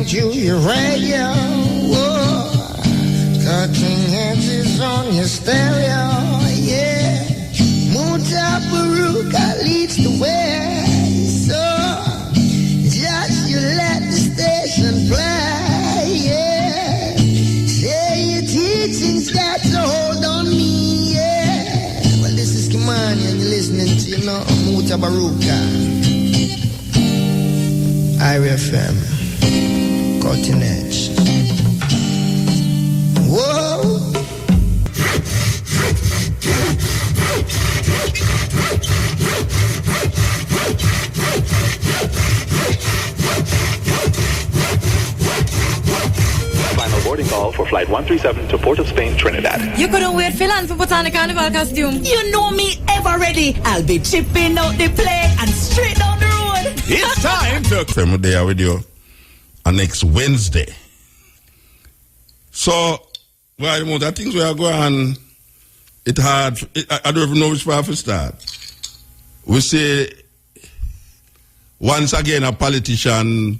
listening to your radio. Whoa. Cutting edges on your stereo, yeah. Mutabaruka leads the way. So just you let the station play, yeah. Say your teachings got to hold on me, yeah. Well, this is Kimani and you're listening to, Mutabaruka. IRFM, Cutting Edge. Whoa. Final boarding call for flight 137 to Port of Spain, Trinidad. You couldn't wait for land for put on the carnival costume. You know me ever ready. I'll be chipping out the plane and straight down the road. It's time to come there with you on next Wednesday. So, well, the things we are going, it hard. I don't even know which part to start. We say, once again, a politician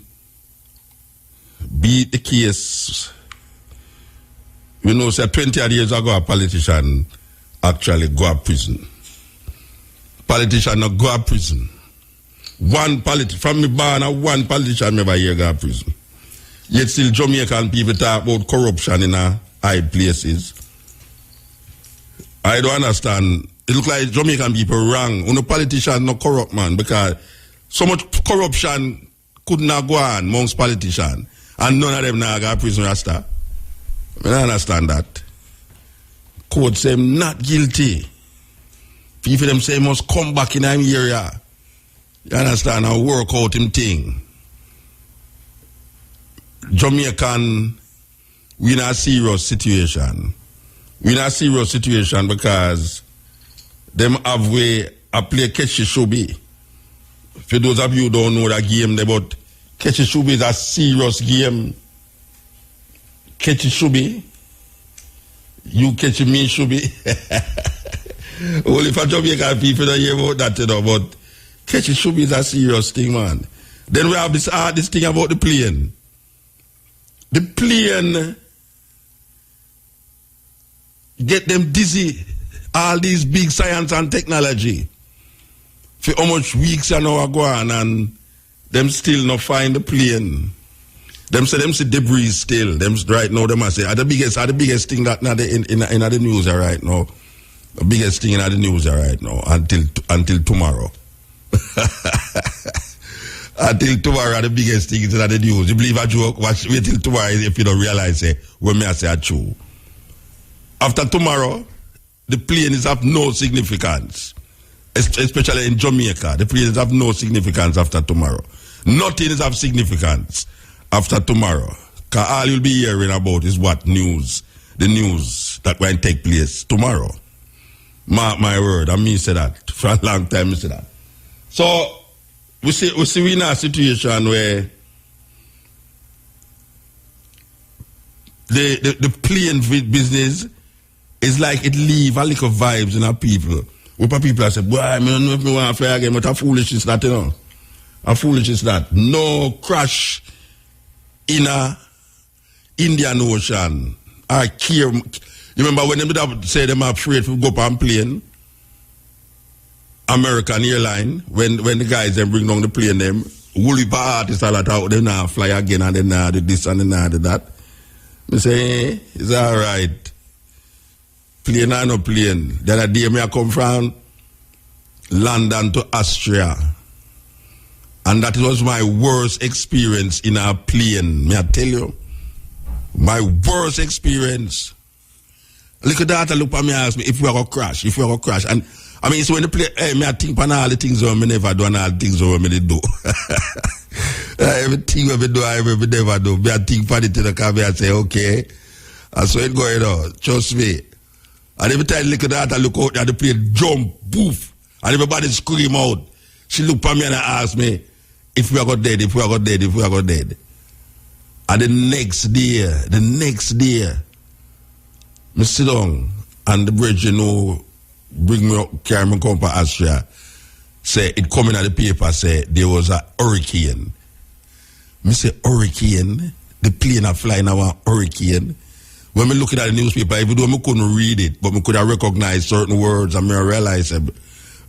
beat the case. You know, say 20 years ago, a politician actually go to prison. Politician not go to prison. One politician, from me born, one politician never here go to prison. Yet still Jamaican people talk about corruption in high places. I don't understand. It looks like Jamaican people wrong. When a politician not corrupt, man, because so much corruption could not go on amongst politicians. And none of them now go to prison, Rasta. I don't understand that. Court say I'm not guilty. People them say must come back in our area. You understand? And work out him thing. Jamaican, we in a serious situation. We in a serious situation because them have way a play catchy shubi. For those of you who don't know that game, but catchy shubi is a serious game. Catchy shubi. You catch me shubi. Only for Jamaican people don't hear about that, but catchy shubi is a serious thing, man. Then we have this thing about the plane. The plane get them dizzy. All these big science and technology. For how much weeks and now go on and them still not find the plane. Them say debris still. Them right now them say are the biggest thing that in the news right now. The biggest thing in the news right now until tomorrow. Until tomorrow, the biggest thing is in the news. You believe a joke? Wait till tomorrow if you don't realize when I say true. After tomorrow, the plane is of no significance. Especially in Jamaica, the plane is of no significance after tomorrow. Nothing is of significance after tomorrow. Because all you'll be hearing about is what news, the news that will take place tomorrow. Mark my word, and me say that. For a long time, me say that. So, we see we in a situation where the plane business is like it leave a little vibes in our people. Where people say, boy, I don't know if we want to fly again, but how foolish is that, How foolish is that? No crash in a Indian Ocean. You remember when they say them are afraid to go up on plane? American airline, when the guys then bring down the plane, them woolly artists all out, they now fly again and then now do this and then now do that. I say, it's all right. Plane or no plane. The other day I come from London to Austria. And that was my worst experience in a plane. May I tell you? My worst experience. Look at that, look at me and ask me if we are going to crash, And I mean, it's when the play, me I think on all the things I never do and all the things I do. Everything I do, I never do. Me I think for it in the car, I say, okay. And so it going on. Trust me. And every time I look at that, I look out at the plane, jump, poof. And everybody scream out. She look at me and ask me, if we are going dead. And the next day, I sit down and the bridge, bring me up, carry me come to Austria. Say, it coming at the paper, say, there was a hurricane. Me say hurricane. The plane are flying now a hurricane. When me looking at the newspaper, even though I couldn't read it, but me could have recognized certain words and me realize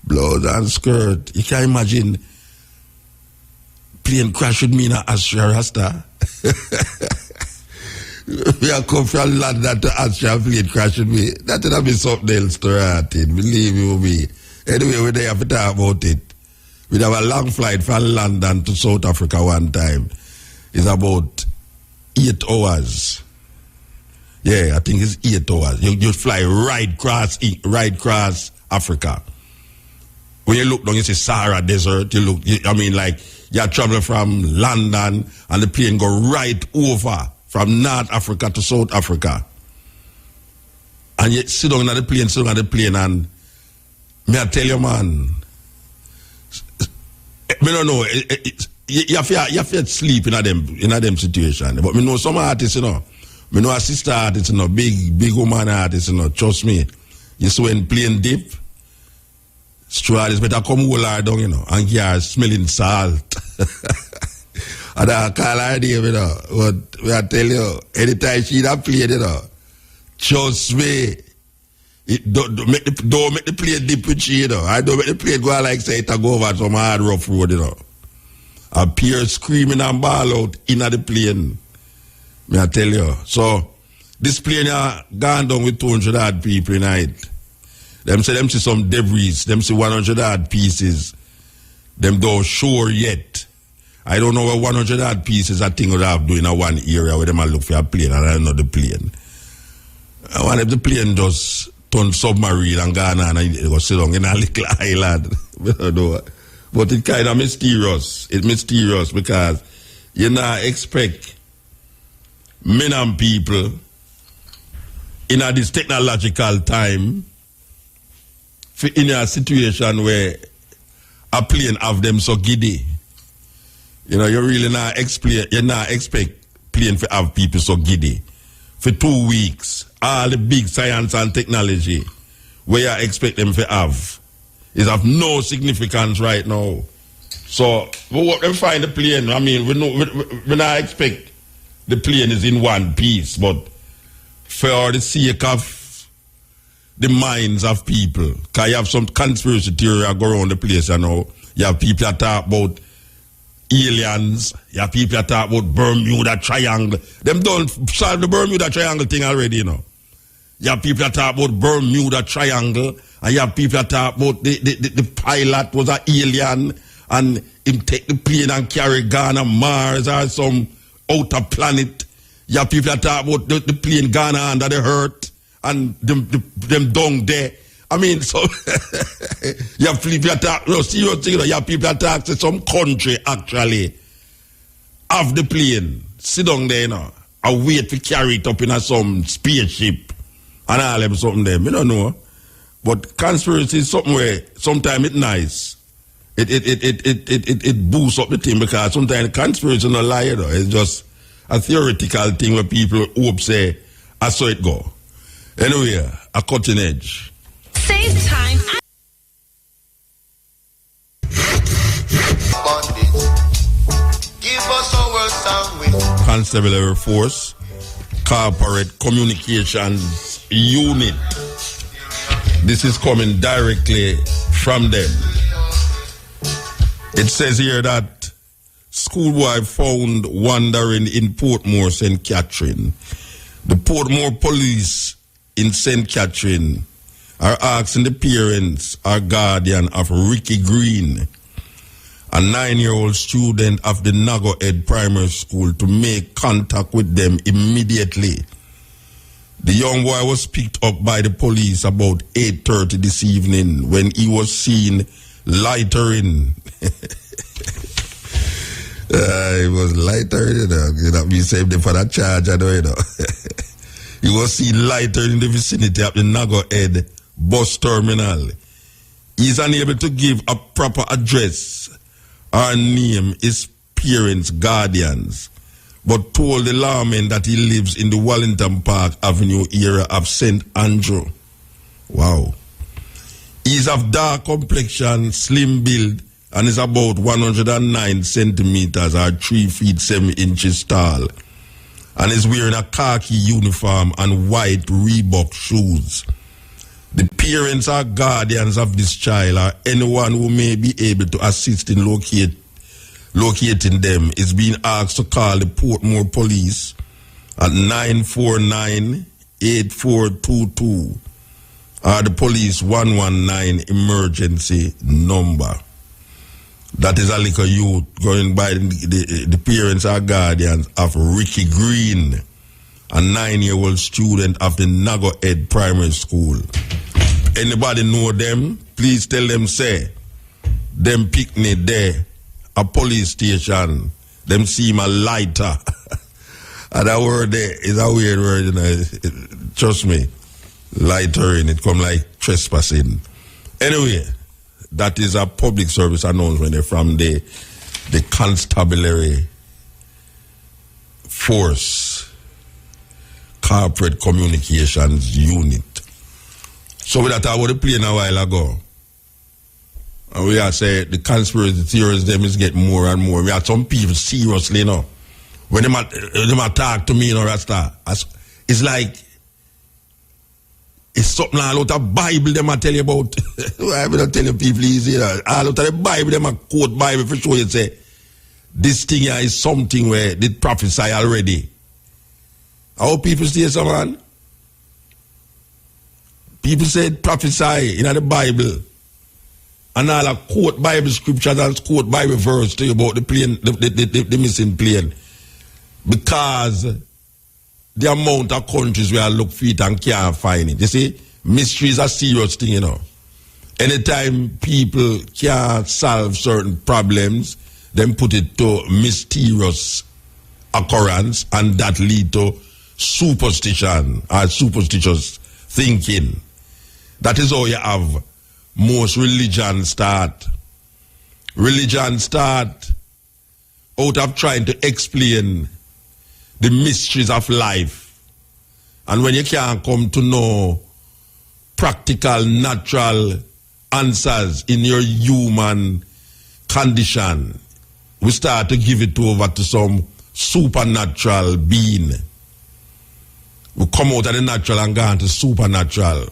blood and skirt. You can't imagine plane crash with me in a Astra Rasta. We are come from London to Astra, plane crash with me. That would have been something else to write in, believe you me. Anyway, we have to talk about it. We have a long flight from London to South Africa one time. It's about 8 hours. Yeah, I think it's 8 hours. You fly right across Africa. When you look down, you see Sahara Desert. You're traveling from London and the plane go right over from North Africa to South Africa. And you sit down on the plane, and may I tell you, man, I don't know, you have to sleep in them situation. But me know some artists, me know a sister artist, big woman artist, trust me. You see when plane dip, stewardess better come hold her down, and give her smelling salt. And I call her name, but I tell you, anytime she that plane, trust me, don't make the plane dip with you, I don't make the plane go like say it go over some hard rough road, I peer screaming and ball out in the plane. May I tell you. So this plane gone down with 200 odd people in it. Them see some debris, them see 100 odd pieces. Them don't sure yet. I don't know what 100 odd pieces I think would have doing in one area where them look for a plane and I don't know the plane. I want if the plane just turn submarine and gone on and it go sit down in a little island. I don't know. But it's kind of mysterious. It's mysterious because you not expect men and people in this technological time in a situation where a plane have them so giddy. You really not expect plane to have people so giddy. For 2 weeks, all the big science and technology where you expect them to have is of no significance right now. So, we find the plane. I mean, we not expect the plane is in one piece, but for the sake of the minds of people, because you have some conspiracy theory go around the place, you have people that talk about aliens, you have people that talk about Bermuda Triangle. Them don't solve the Bermuda Triangle thing already, You have people that talk about Bermuda Triangle, and you have people that talk about the pilot was an alien, and him take the plane and carry gone on Mars or some outer planet. You have people that talk about the plane gone under the earth and them down there. I mean, so you have people that talk, serious thing, you have people that talk to some country actually have the plane, sit down there, and wait to carry it up in some spaceship and all them something there. I don't know. But conspiracy is something where sometimes it's nice. It boosts up the thing because sometimes conspiracy is not a lie, It's just a theoretical thing where people hope say, I saw it go. Anyway, a cutting edge. Save time. Give us our song with Constabulary Force, Corporate Communications Unit. This is coming directly from them. It says here that schoolboy found wandering in Portmore, St. Catherine. The Portmore police in St. Catherine are asking the parents or guardian of Ricky Green, a 9-year-old student of the Nago Ed Primary School, to make contact with them immediately. The young boy was picked up by the police about 8:30 this evening when he was seen lightering. He was lightering, we saved him for that charge, He was seen lightering in the vicinity of the Nago Ed bus terminal. He is unable to give a proper address or name his parents, guardians, but told the lawman that he lives in the Wellington Park Avenue area of St. Andrew. Wow. He is of dark complexion, slim build, and is about 109 centimeters or 3 feet 7 inches tall, and is wearing a khaki uniform and white Reebok shoes. The parents or guardians of this child or anyone who may be able to assist in locating them is being asked to call the Portmore Police at 949-8422 or the police 119 emergency number. That is a little youth going by the parents or guardians of Ricky Green, a 9-year-old student of the Nago Ed Primary School. Anybody know them? Please tell them, say, them picnic there, a police station, them seem a lighter. And that word there is a weird word, you know. Trust me, lightering, it come like trespassing. Anyway, that is a public service announcement from the Constabulary Force Corporate Communications Unit. So with that, I was playing a while ago. And we are saying the conspiracy theories, them is getting more and more. We have some people seriously, you know. When they talk to me, you know, Rasta, it's like, it's something all out of Bible them I tell you about. I will tell you people easy, you know. All out of the Bible, them I quote Bible for sure. You say, this thing here is something where they prophesy already. How people say so, man? People said prophesy in the Bible. And all I quote Bible scriptures and quote Bible verse to you about the plane, the missing plane. Because the amount of countries where I look for it and can't find it. You see, mystery is a serious thing, you know. Anytime people can't solve certain problems, then put it to mysterious occurrence, and that lead to superstition or superstitious thinking. That is how you have most religion start. Religion start out of trying to explain the mysteries of life. And when you can't come to know practical, natural answers in your human condition, we start to give it over to some supernatural being. We come out of the natural and go into supernatural.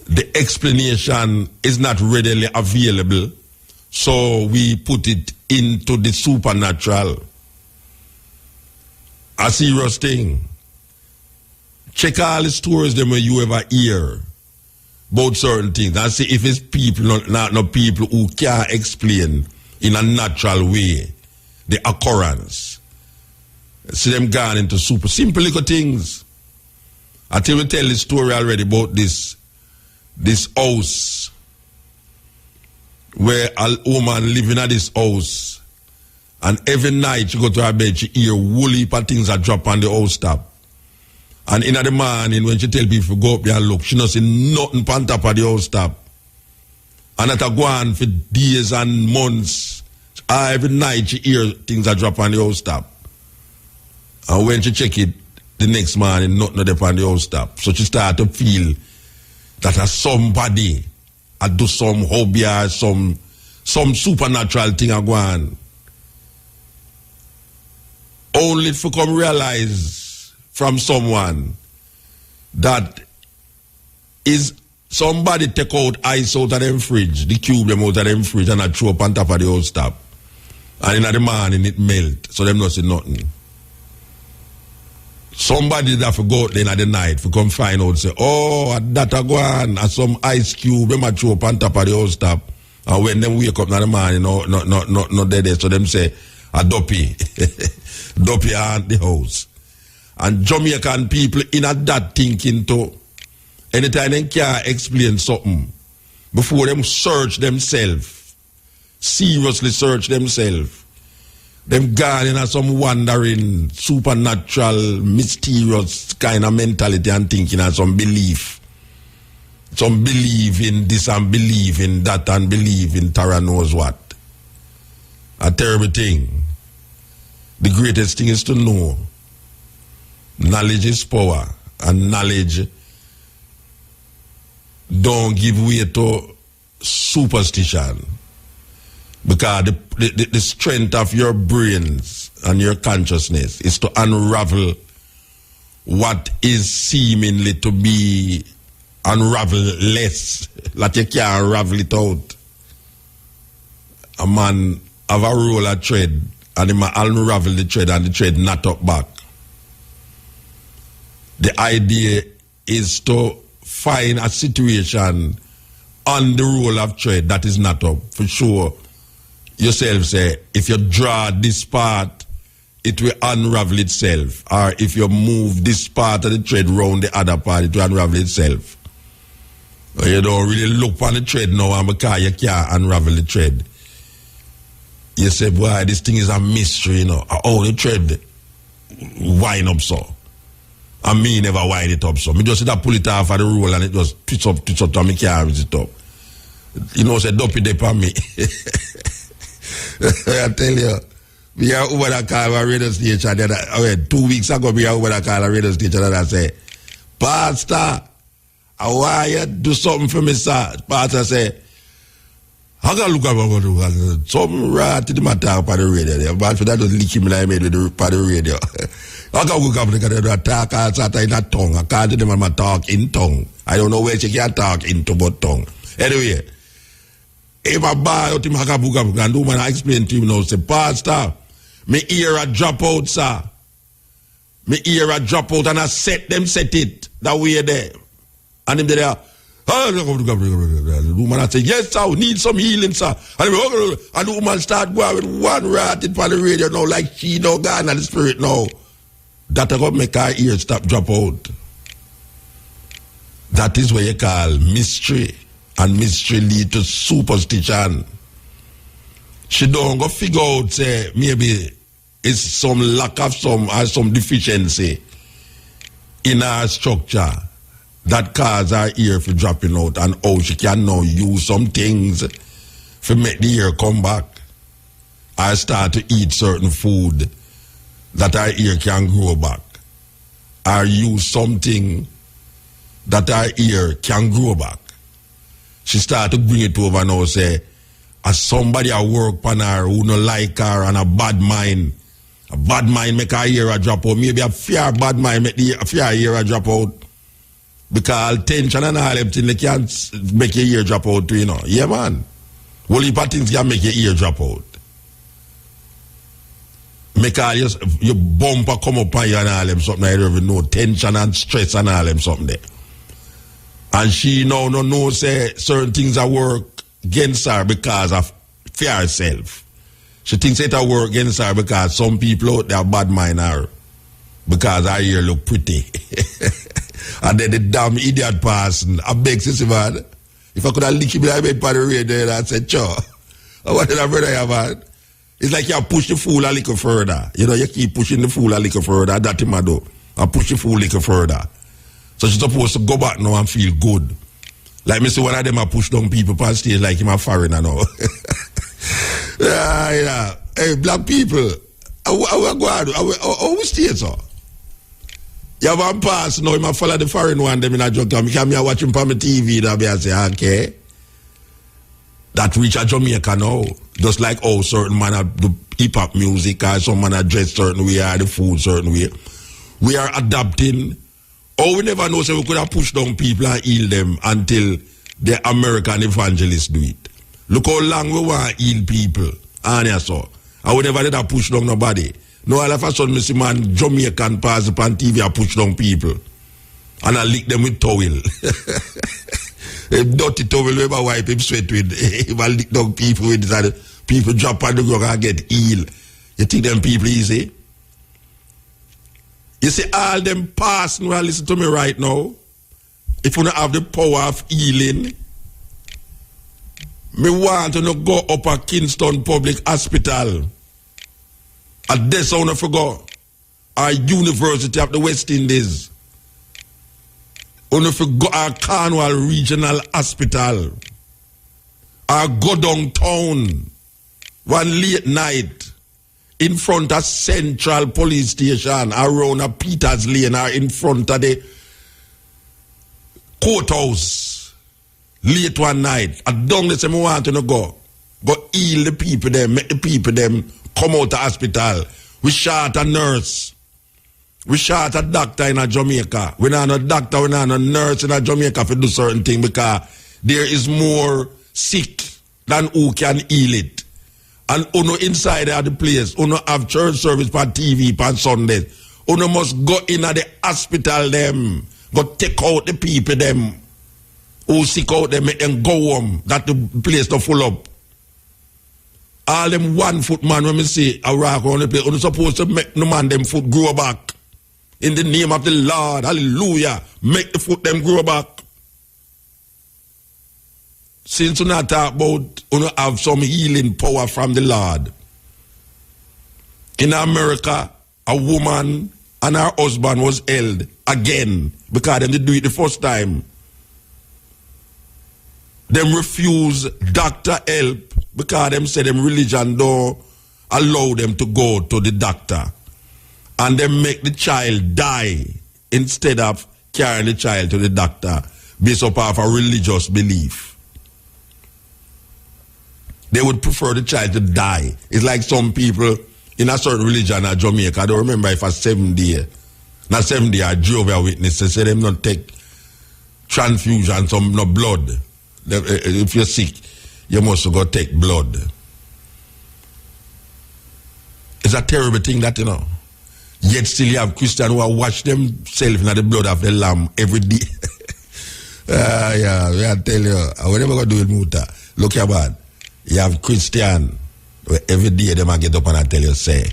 The explanation is not readily available, so we put it into the supernatural. A serious thing. Check all the stories them when you ever hear about certain things and see if it's people, not people who can explain in a natural way the occurrence. See them gone into super simple little things. Until we tell the story already about this house where a woman living at this house, and every night she go to her bed, she hear whole heap of things that drop on the house top. And in the morning when she tell people to go up there and look, she not see nothing on top of the house top. And that go on for days and months. Every night she hear things that drop on the house top. And when she check it the next morning, nothing there on the house top. So she start to feel that somebody do some hobby or some supernatural thing a go on. Only to come realize from someone that is somebody take out ice out of them fridge, the cube them out of them fridge and I throw up on top of the house top. And in the morning it melt, so them not see nothing. Somebody that forgot then at the night for come find out say, oh, that a go on, and some ice cube them a throw up on top of the house top. And when them wake up in the morning, not there, so them say, a dopey. Dopey at the house. And Jamaican people in a that thinking too. Anytime they can't explain something, before them search themselves, seriously search themselves, them gone in some wandering, supernatural, mysterious kind of mentality and thinking and some belief. Some believe in this and believe in that and believe in Tara knows what. A terrible thing. The greatest thing is to know. Knowledge is power. And knowledge don't give way to superstition. Because the strength of your brains and your consciousness is to unravel what is seemingly to be unravel-less. Like you can't unravel it out. A man have a roll of thread and he might unravel the thread and the thread not up back. The idea is to find a situation on the roll of thread that is not up. For sure, yourself say, if you draw this part, it will unravel itself. Or if you move this part of the thread round the other part, it will unravel itself. You don't really look on the thread now because you can't unravel the thread. You say, boy, this thing is a mystery, you know. Oh, the thread wind up so. And me never wind it up so. Me just pull it off of the roll and it just twitch up, and me can't raise it up. You know, say, dopey dip on me. I tell you, we are over the call a radio station. 2 weeks ago, we are over the call a radio station and I say, Pastor, I want you to do something for me, sir. Pastor say, I gotta look at something right to the matter on the radio. But for that, just lick him like I made with the radio. I gotta look up the talk outside in a tongue. I can't do them talk in tongue. I don't know where she can talk into but tongue. Anyway, if I buy out him, and do man, I explain to him now, say, Pastor, me ear a drop out, sir. Me ear a drop out and I set it that way there. And him there, the woman I say, yes, sir, we need some healing, sir. And the woman start going with one rat in the radio now, like she no gone and the spirit now. That will make her ear stop drop out. That is what you call mystery. And mystery lead to superstition. She don't go figure out, say, maybe it's some lack of some deficiency in her structure that cause her ear for dropping out, and how she can now use some things to make the ear come back. I start to eat certain food that her ear can grow back. I use something that her ear can grow back. She start to bring it over now, say, as somebody I work on her who no like her and a bad mind make her ear a drop out. Maybe a fear bad mind make the fear ear a drop out. Because tension and all them things, they can't make your ear drop out too, you know. Yeah, man. Well, if things can make your ear drop out. Make all your bumper come up on you and all them something, I don't even know. Tension and stress and all them something there. And she now no say certain things that work against her because of fear herself. She thinks it work against her because some people out there bad mind her. Because her ear look pretty. And then the damn idiot person, I beg sissy man, if I could have licked him I made by the radio, I said, sure. I wanted a brother here, man. It's like you push the fool a little further. You know, you keep pushing the fool a little further. That's him I do. I push the fool a little further. So she's supposed to go back now and feel good. Like me see one of them I push down people on stage like him a foreigner now. Yeah. Hey, black people, how we stay so? You have one pass now, I follow the foreign one, them in a joke. I come here watching on my TV, and I say, okay. That reach a Jamaica now. Just like how certain man do hip-hop music, or some man dress certain way, or the food certain way. We are adapting. Oh, we never know, so we could have pushed down people and heal them until the American evangelists do it. Look how long we want to heal people. And so. I would never let that push down nobody. No, all of a sudden, Mr. Man, Jamaican pass upon TV and push down people. And I lick them with towel. A dirty towel, we wipe him sweat with. If I lick down people with that, people drop on the ground and get ill. You think them people easy? You see, all them past now, listen to me right now. If you don't have the power of healing, me want to go up at Kingston Public Hospital. At this I want to go. Our University of the West Indies. I want to go our Cornwall Regional Hospital. Or go downtown one late night in front of Central Police Station, around a Peters Lane, or in front of the courthouse, late one night. I don't listen, I want to go. go heal the people them, make the people them come out of hospital. We shot a nurse. We shot a doctor in a Jamaica. We not a doctor, we not a nurse in a Jamaica for do certain thing because there is more sick than who can heal it. And uno inside of the place, uno have church service on TV on Sunday. Uno must go in at the hospital them, go take out the people them who sick out them, make them go home. That the place to full up. All them 1 foot man when me say a rock on the place, uno supposed to make no man them foot grow back. In the name of the Lord, hallelujah. Make the foot them grow back. Since we not talk about, we have some healing power from the Lord. In America, a woman and her husband was held again because they didn't do it the first time. Them refuse doctor help because them say them religion don't allow them to go to the doctor. And they make the child die instead of carrying the child to the doctor based upon a religious belief. They would prefer the child to die. It's like some people in a certain religion in Jamaica, I don't remember if a 7 day, not 7 day, a Jehovah's Witness, they say them not take transfusion, some no blood. If you're sick, you must go take blood. It's a terrible thing that, you know. Yet still you have Christians who wash themselves in the blood of the lamb every day. Yeah, I tell you, I will never go do it, Muta. Look here, bad. You have Christian, where every day they might get up and I tell you, say,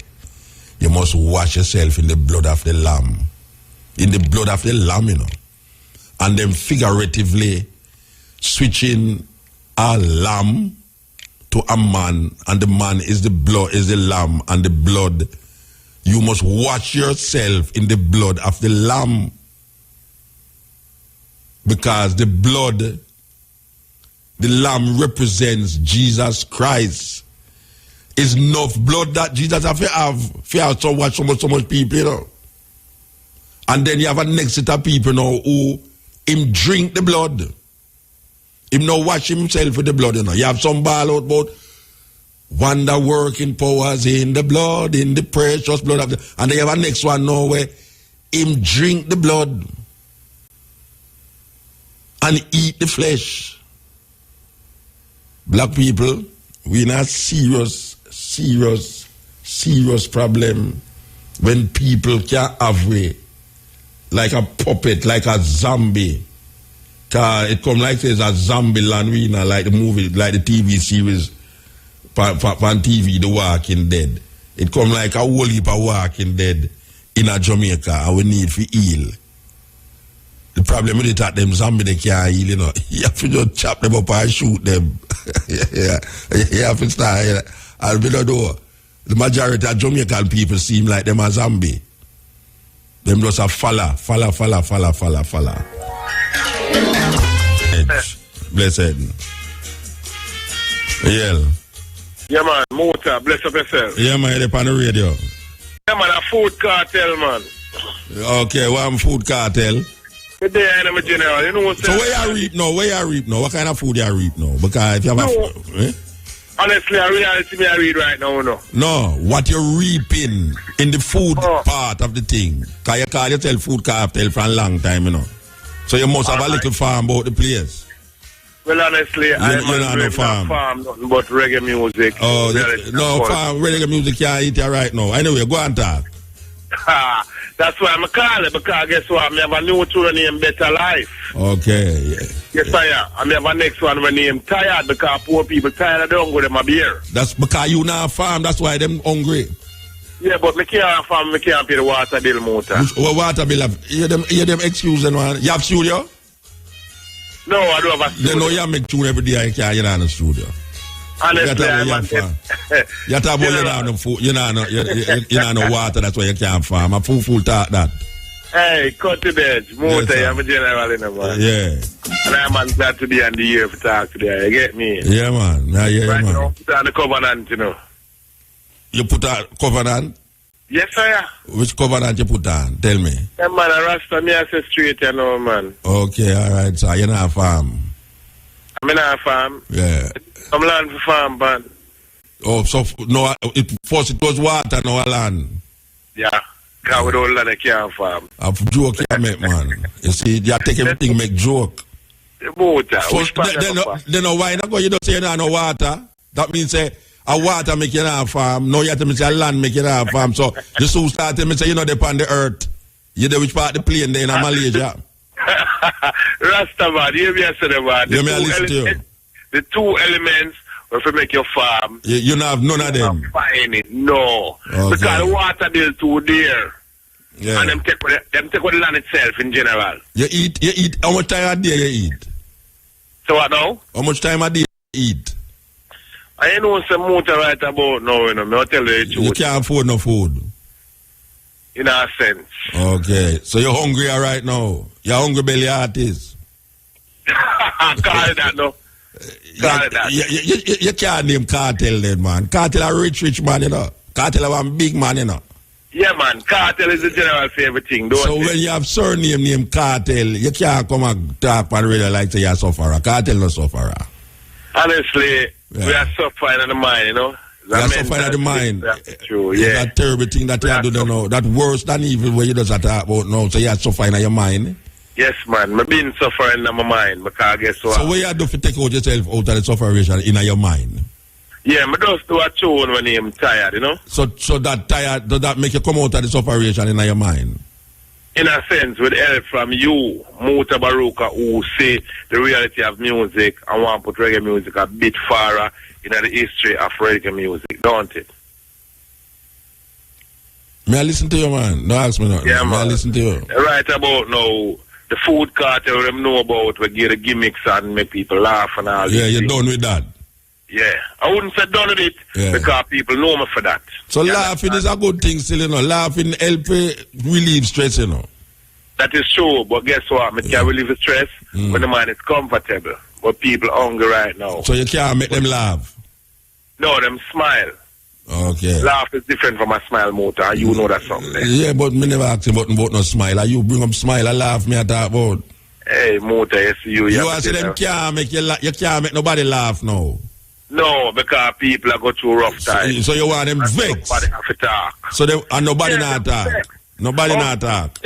you must wash yourself in the blood of the lamb. In the blood of the lamb, you know. And then figuratively switching a lamb to a man, and the man is the blood, is the lamb, and the blood. You must wash yourself in the blood of the lamb. Because the blood, the lamb represents Jesus Christ. It's enough blood that Jesus have to watch so much people, you know. And then you have a next set of people now who him drink the blood. Him now wash himself with the blood, you know. You have some ball out about wonder working powers in the blood, in the precious blood of the, and they have a next one now where him drink the blood and eat the flesh. Black people, we in a serious problem when people can't have way like a puppet, like a zombie. It come like there's a zombie land, we know, like the movie, like the TV series on TV, The Walking Dead. It come like a whole heap of Walking Dead in a Jamaica, and we need to heal. The problem with it that them zombies they can't heal, you know. You have to just chop them up and shoot them. Yeah. You have to start. Yeah. And we don't know. The majority of Jamaican people seem like them a zombie. Them just a falla. Blessed. Yeah. Yeah, man, Muta, bless up yourself. Yeah, man, you're on the radio. Yeah, man, a food cartel, man. Okay, what food cartel? Today, I'm a general, you know what I'm saying? So where you reap now? What kind of food you reap now? Because if you have honestly, I read right now, no. No, what you're reaping in the food part of the thing. Because you call yourself food cartel for a long time, you know. So you must have a little farm about the place. Well, honestly, I'm not farm nothing but reggae music. Oh, farm reggae music can't eat you right now. Anyway, go and talk. That's why I'm calling it, because guess what? I have a new tune named Better Life. Okay. Yes, I am. I have a next one named Tired, because poor people tired of the hunger them a beer. That's because you not farm, that's why them hungry. Yeah, but me can't farm, me can't pay the water bill, Muta. What water bill? Hear them excuse them, man. You have studio? No, I don't have a studio. They know you make tune every day and you can't get in the studio. Honestly, I'm you talk about you know no water, that's why you can't farm. A fool talk that. Hey, cut the edge. Muta, I'm a general in the man. Yeah. And I'm glad to be on the air for talk today. You get me? Yeah, man. Yeah, right man. Now, put on the covenant, you know. You put a covenant? Yes, sir. Which covenant you put on? Tell me. Yeah, man, I rasta me as a straight, you know, man. Okay, all right, sir. You're not a farm. I'm in a farm. Yeah. I'm land for farm, man. Oh, so no, first it was water, no land. Yeah. Because we don't land, I can't farm. A joke you make, man. You see, you take everything, make joke. The water. So, then why not go? You don't say you don't know water. That means say a water make you not farm. No, you have to say a land make you not farm. So you soon start to say you know they on the earth. You know which part of the plane there in Malaysia. Rastaman, you hear me say about the two elements if you make your farm. You don't have none of them. Find it. No. Okay. Because the water bill too there. Yeah. And them take with the land itself in general. You eat, how much time a day you eat? So what now? How much time a day you eat? I know some motor right about now, you know, I'll tell you the truth. You can't afford no food. In a sense. Okay. So you're hungry right now. You're hungry belly artist. Call it that no. Call it that. You can't name Cartel then, man. Cartel a rich man, you know. Cartel a one big man, you know. Yeah, man. Cartel is the general for everything, don't So it? when you have surname named Cartel, you can't come and talk and really like say you're a sufferer. Cartel no sufferer. Honestly, we are suffering in the mind, you know. You're suffering in the mind. That's true, It's yeah. a terrible thing that you do know. That worse than evil where you just talk about now. So you're suffering in your mind. Yes, man. I've been suffering in my mind because guess what? So what you do to take out yourself out of the sufferation in your mind? Yeah, I just do a tune when I'm tired, you know. So that tired, does that make you come out of the sufferation in your mind? In a sense, with help from you, Mutabaruka, who say the reality of music and want to put reggae music a bit farther in the history of reggae music, don't it? May I listen to you, man? No, ask me nothing. Yeah, May I man. listen to you? Right about now, the food cartel them know about, we give the gimmicks and make people laugh and all Yeah, these you're things. done with that. Yeah, I wouldn't say done with it because people know me for that. So You laughing understand? is a good thing still, you know. Laughing help relieve stress, you know. That is true, but guess what? I can relieve the stress when the mind is comfortable. But people hungry right now. So you can't make them laugh. No, them smile. Okay. Laugh is different from a smile motor, and you know that something. Yeah, but me never ask you about no smile. Are you bring up smile and laugh me at that about? Hey, motor, yes, you. You are say them can't make you you can't make nobody laugh now. No, because people are go through rough times. So you want them vexed. Somebody have to talk. So they, and nobody Yeah, not them talk. vexed. Nobody not talk.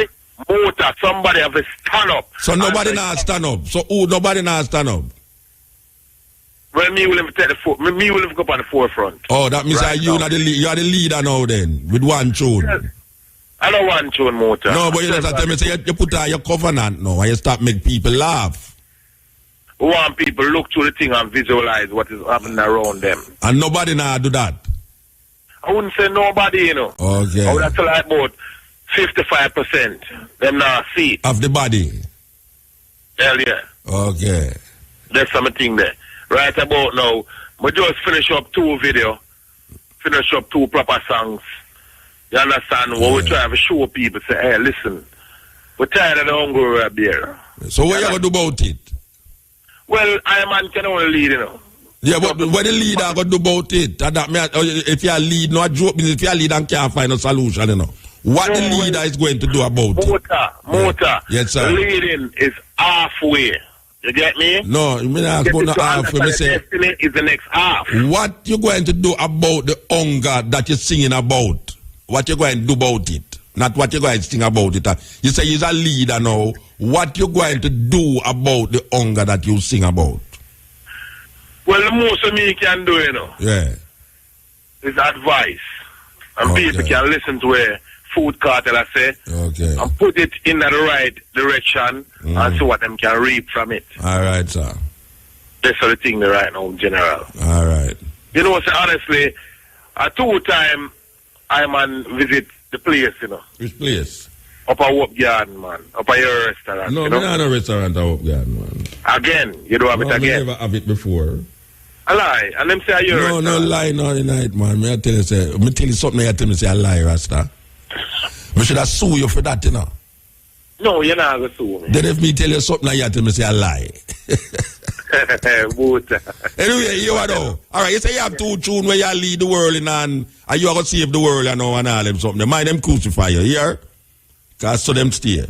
Motor, somebody have to stand up. So nobody And not stand up. So who nobody not stand up? Well, me will have to take the me will have to go up on the forefront. Oh, that means Right that you now. are you are the leader now then with one tune. Yes. I don't want tune motor. No, but you just tell me say you put on your covenant now and you start make people laugh. We want people look through the thing and visualize what is happening around them. And nobody now do that. I wouldn't say nobody, you know. Okay. I would have to like about 55%. Them now see it. Of the body. Hell yeah. Okay. There's something there. Right about now, we just finish up 2 video, finish up 2 proper songs. You understand? What we try to show people, say, hey, listen, we're tired of the hungry beer. So what you gonna do about it? Well, I man can only lead, you know. Yeah, but what the leader gonna do about it? And that if you lead, no joke, if you lead and can't find a solution, you know. What the leader is going to do about it? Motor. Yes, sir. Leading is halfway. You get me? No, you mean ask about no half. Me say, destiny is the next half. what you going to do about the hunger that you're singing about? What you going to do about it? Not what you're going to sing about it. You say you're a leader now. What you going to do about the hunger that you sing about? Well, the most of me can do, you know, Yeah. is advice. And Okay. people can listen to a food cartel, I say, Okay. and put it in the right direction and see what them can reap from it. All right, sir. That's the thing right now in general. All right. You know, so honestly, a 2 time I man visit the place, you know. Which place? Up a Whoop Garden, man. Up a your restaurant, No, you me know. not no restaurant out there, man. Again, you do have No, it me again. never have it before. A lie. And them say a your No, restaurant. no lie, no night, man. Me I tell you, say, me tell you something. You tell me say a lie, Rasta. Me should have sue you for that, you know. No, you're not going to sue me. Then if me tell you something, you tell me say a lie. But, Anyway, you are though. All right, you say you have 2 tunes where you lead the world in and you are going to save the world and all them something. Mind them crucify you, here? Because so them stay.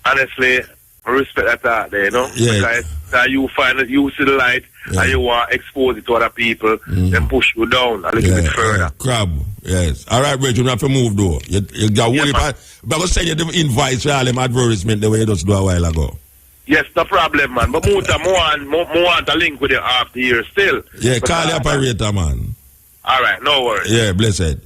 honestly, I respect that thought there, you know? Yeah. Because you find that you see the light and you want to expose it to other people, then push you down a little bit further. Yeah. Crab, yes. All right, Rich, you have to move though. You got worried about, but I was saying you didn't invite for all them advertisement the way you just do a while ago. Yes, no problem, man. But more want a link with you after here still. Yeah, call the operator, man. All right, no worries. Yeah, blessed.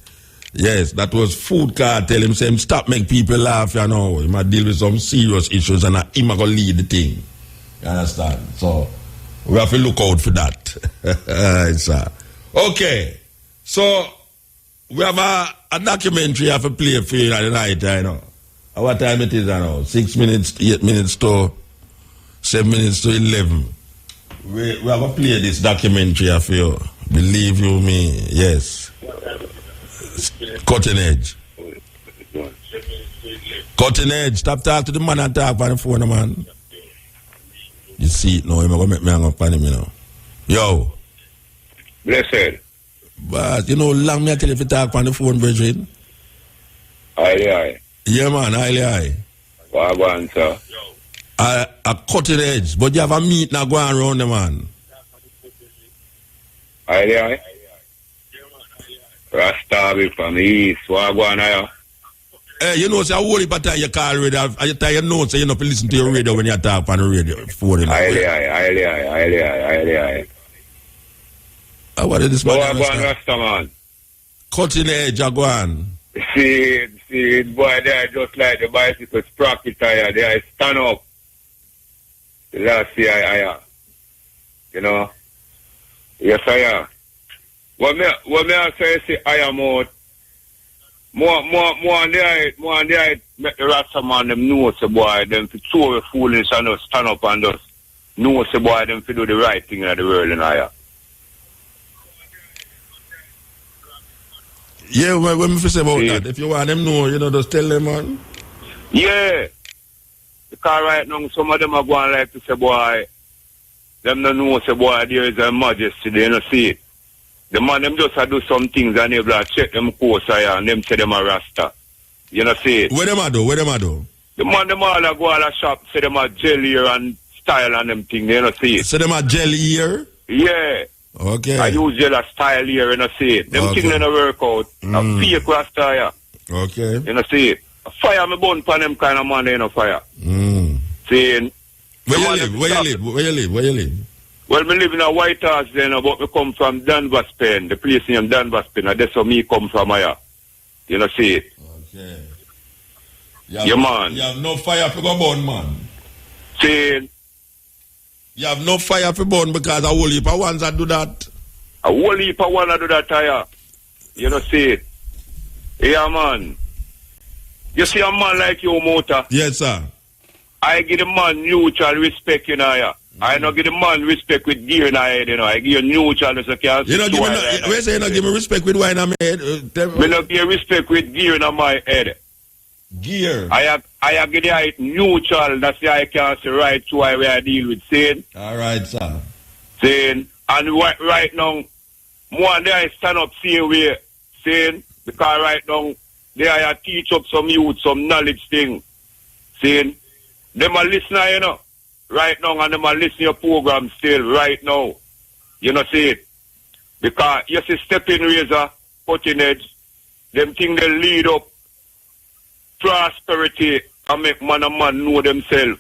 Yes, that was Food Cartel. Him say him stop make people laugh, you know. He might deal with some serious issues and him going to lead the thing. You understand? So, we have to look out for that. Okay. So, we have a documentary I have to play for you at the night, you know. What time it is, I know? 6 minutes, 8 minutes to 7 minutes to 11. We have to play this documentary for you. Believe you me, yes. Cutting edge. Cutting edge. Stop talking to the man and talk on the phone, man. You see it now. You're going to make me hang up on him, you know. Yo. Blessed. But, you know, long me I tell you if you talk on the phone, brethren. Aye. Yeah, man. Aye. Wagwan, sir. A cutting edge. But you have a meet now going around the man. Aye. Rasta from the east. Wagwan, aye. Hey, you know, say a whole heap of time you call radio. You tell you know, so you know, to listen to your radio when you talk on the radio. Phone. Aye. What is this man? Wagwan, Rasta, man. Cutting edge, Agwan. See, boy, they are just like the bicycle sprocket tire. They are stand up. The last year, you know. Yes, I am. What me I say, I am out. More on the eye, make the Rasta man them know, say boy, them to show the foolish and just stand up and just know, say boy, them to do the right thing in the world in higher. Yeah, when me say about that, if you want them know, you know, just tell them, man. Yeah. Because right now, some of them are going like to say, boy, them don't know, say, boy, there is a majesty, they don't see it. The man, them just do some things and they will check them course and them say them a Rasta. You know, see it. Where them are do? The man, them all go to the shop, say them a gel here and style and them thing, you know, see it. Say them a gel here? Yeah. Okay. I use gel a style here, you know, see it. Them things in the work out. A fake Rasta here. Okay. You know, see it. Fire me bun pan them kind of man, you know, fire. Saying. Where you live? Well, me live in a White House then, but me come from Danvers Pen, the place named Danvers Pen, and that's where me come from here. You know, see it. Okay. Man. You have no fire for go burn, man. Saying. You have no fire for burn because a whole heap of ones that do that. A whole heap of ones that do that, here. You know, see it. Yeah, man. You see a man like you, Mota? Yes, sir. I give the man mutual respect, you know, yeah. I don't give the man respect with gear in my head, you know. I give you neutral so can you know, where say you not give me respect with wine in my head? Me not give respect with gear in my head. Gear? I give the neutral, that's why I can say right to why I deal with saying. All right, sir. Saying, and right now, more than I stand up seeing where, saying, because right now, they are teach up some youth, some knowledge thing. Saying, them a listener, you know. Right now, and them are listening to your program still, right now. You know, see it. Because you see stepping razor, cutting edge, them things they lead up prosperity and make man and man know themselves.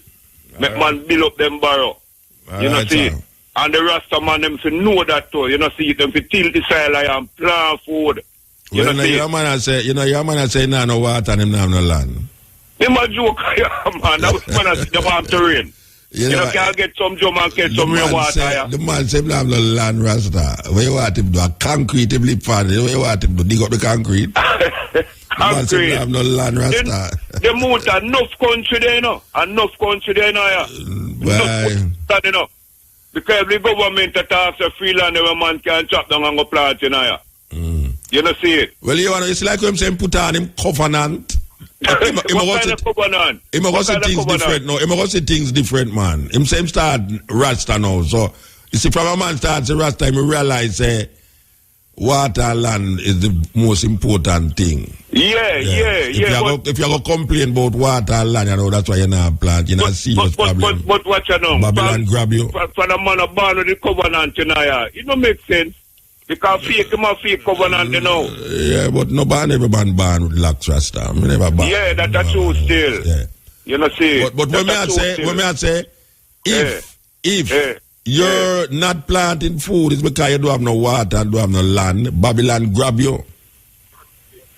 Make man build up them barrow. You know, see it. And the Rasta man, them to know that too. You know, see it. Them to tilt the soil and plant food. You know, see your man say, nah, no water and him nah, no land. Them a joke, man. That was man say they want to rain. You know, can't get some drum and get some real water. The man say, "Blah blah land Rasta." Where you want him to do a concrete? Him live for where you want him to dig up the concrete? The man say, "Blah no land Rasta." The mood enough country there, you know. Enough country there, you know. Because the government attacks the free land, where man can chop down and go plant, you know. You know, see it. Well, you know, it's like him saying, "Put on him covenant." What kind of covenant? Him go see things different now. Him go see things different, man. Him say him start Rasta now. So you see, from a man starts Rasta, him realize water and land is the most important thing. Yeah. If you're going to complain about water and land, you know, that's why you're not plant. You're not serious problem. But what you know? Babylon grab you. For the man of born with the covenant, you know, yeah. It don't make sense. Because fake covenant, you know. Yeah, but no man ever born with lax rasta. I never born. Yeah, that's true still. Yeah. You know, see. But when I say, if you're not planting food, it's because you don't have no water and don't have no land. Babylon grab you.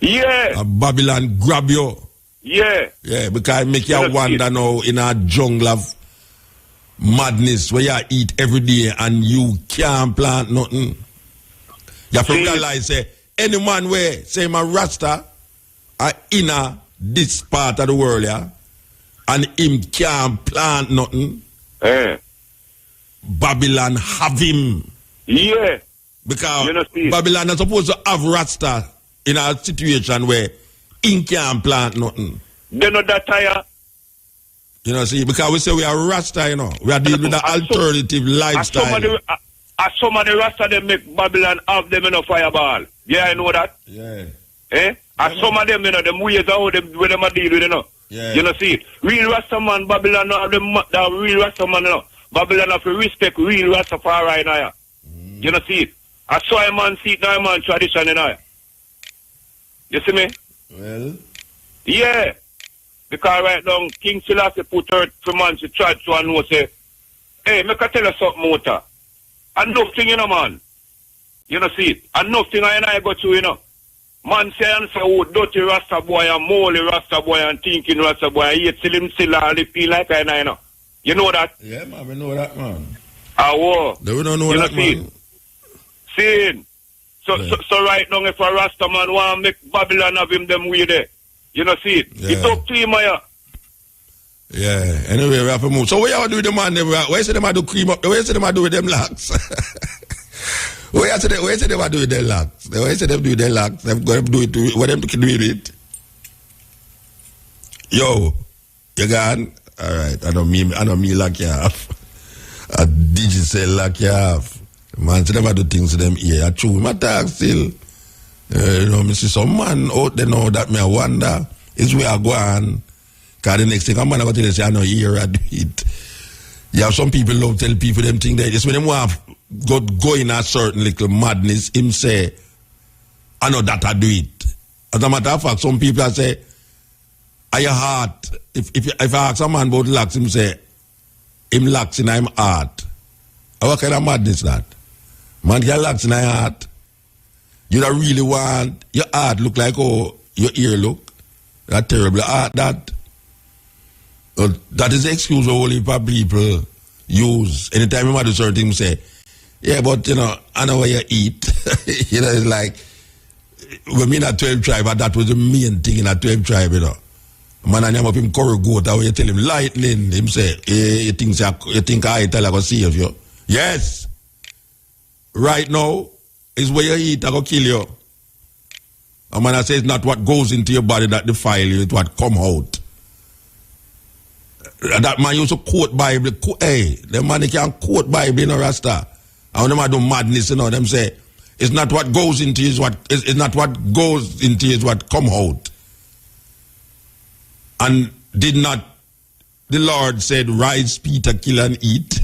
Yeah. Babylon grab you. Yeah. Yeah, because make you wander now in a jungle of madness where you eat every day and you can't plant nothing. You have to realize, say, any man where, say, my Rasta are in this part of the world, yeah, and him can't plant nothing, Babylon have him. Yeah. Because Babylon is supposed to have Rasta in a situation where he can't plant nothing. They know that tire. You know, see, because we say we are Rasta, you know. We are dealing with the alternative lifestyle. Some of the Rasta they make Babylon have them in a fireball. Yeah, I know that. Yeah. And some of them, you know, them ways how them with them a deal with, you know. Yeah. You know, see, real Rasta man, Babylon no have them, the real Rasta man, you know. Babylon have to respect real Rastafari now. Yeah. You know, see it. I saw a man see it now, a man tradition, you know. You see me? Well. Yeah. Because right now, King Selassie put her for man to try to know, say, hey, make I tell you something, Mota. And nothing, you know, man. You know, see it. And nothing I go to, you know. Man say and say, oh, dirty Rasta boy and moldy Rasta boy and thinking Rasta boy. I hate till him still and they feel like I know. You know that? Yeah, man, we know that, man. Whoa. We don't know you that, know, man. See? So right now, if a Rasta man want to make Babylon have him them way there, you know, see it. Yeah. It's up to him, Yeah, anyway, we have to move. So what you do with the man? Where you say them do cream up? Where you say them do with them locks? Where you say them do with them locks? Where you say them do with them locks? They've got to do it. What them to do with it? Yo, you gone? All right, I don't mean like you have. A digital like you have. Man, say never do things to them here. I true, my talk still. You know, me see some man out there now that me I wonder is where I go on. Because the next thing I'm going to tell you, say, I know here I do it. You have some people love tell people them things that just when them want go in a certain little madness, him say, I know that I do it. As a matter of fact, some people say, are your heart? If I ask a man about locks, him say, him locks in him heart. What kind of madness that? Man can locks in his heart. You don't really want your heart look like your ear look. That terrible heart that. That is the excuse all people use. Anytime you do certain things, say, yeah, but you know, I know where you eat. You know, it's like when me in a 12 tribe, that was the main thing in a 12 tribe, you know. Man, I name up him curry goat, how you tell him lightning, him say, hey, you think I tell I go save you. Yes. Right now, is where you eat, I go kill you. And man, I say it's not what goes into your body that defile you, it's what come out. That man used to quote Bible. Hey, the man can quote Bible in a Rasta. And when them do madness, you know, them say, it's not what goes into you, it's not what goes into you, is what come out. And did not the Lord said, rise, Peter, kill and eat?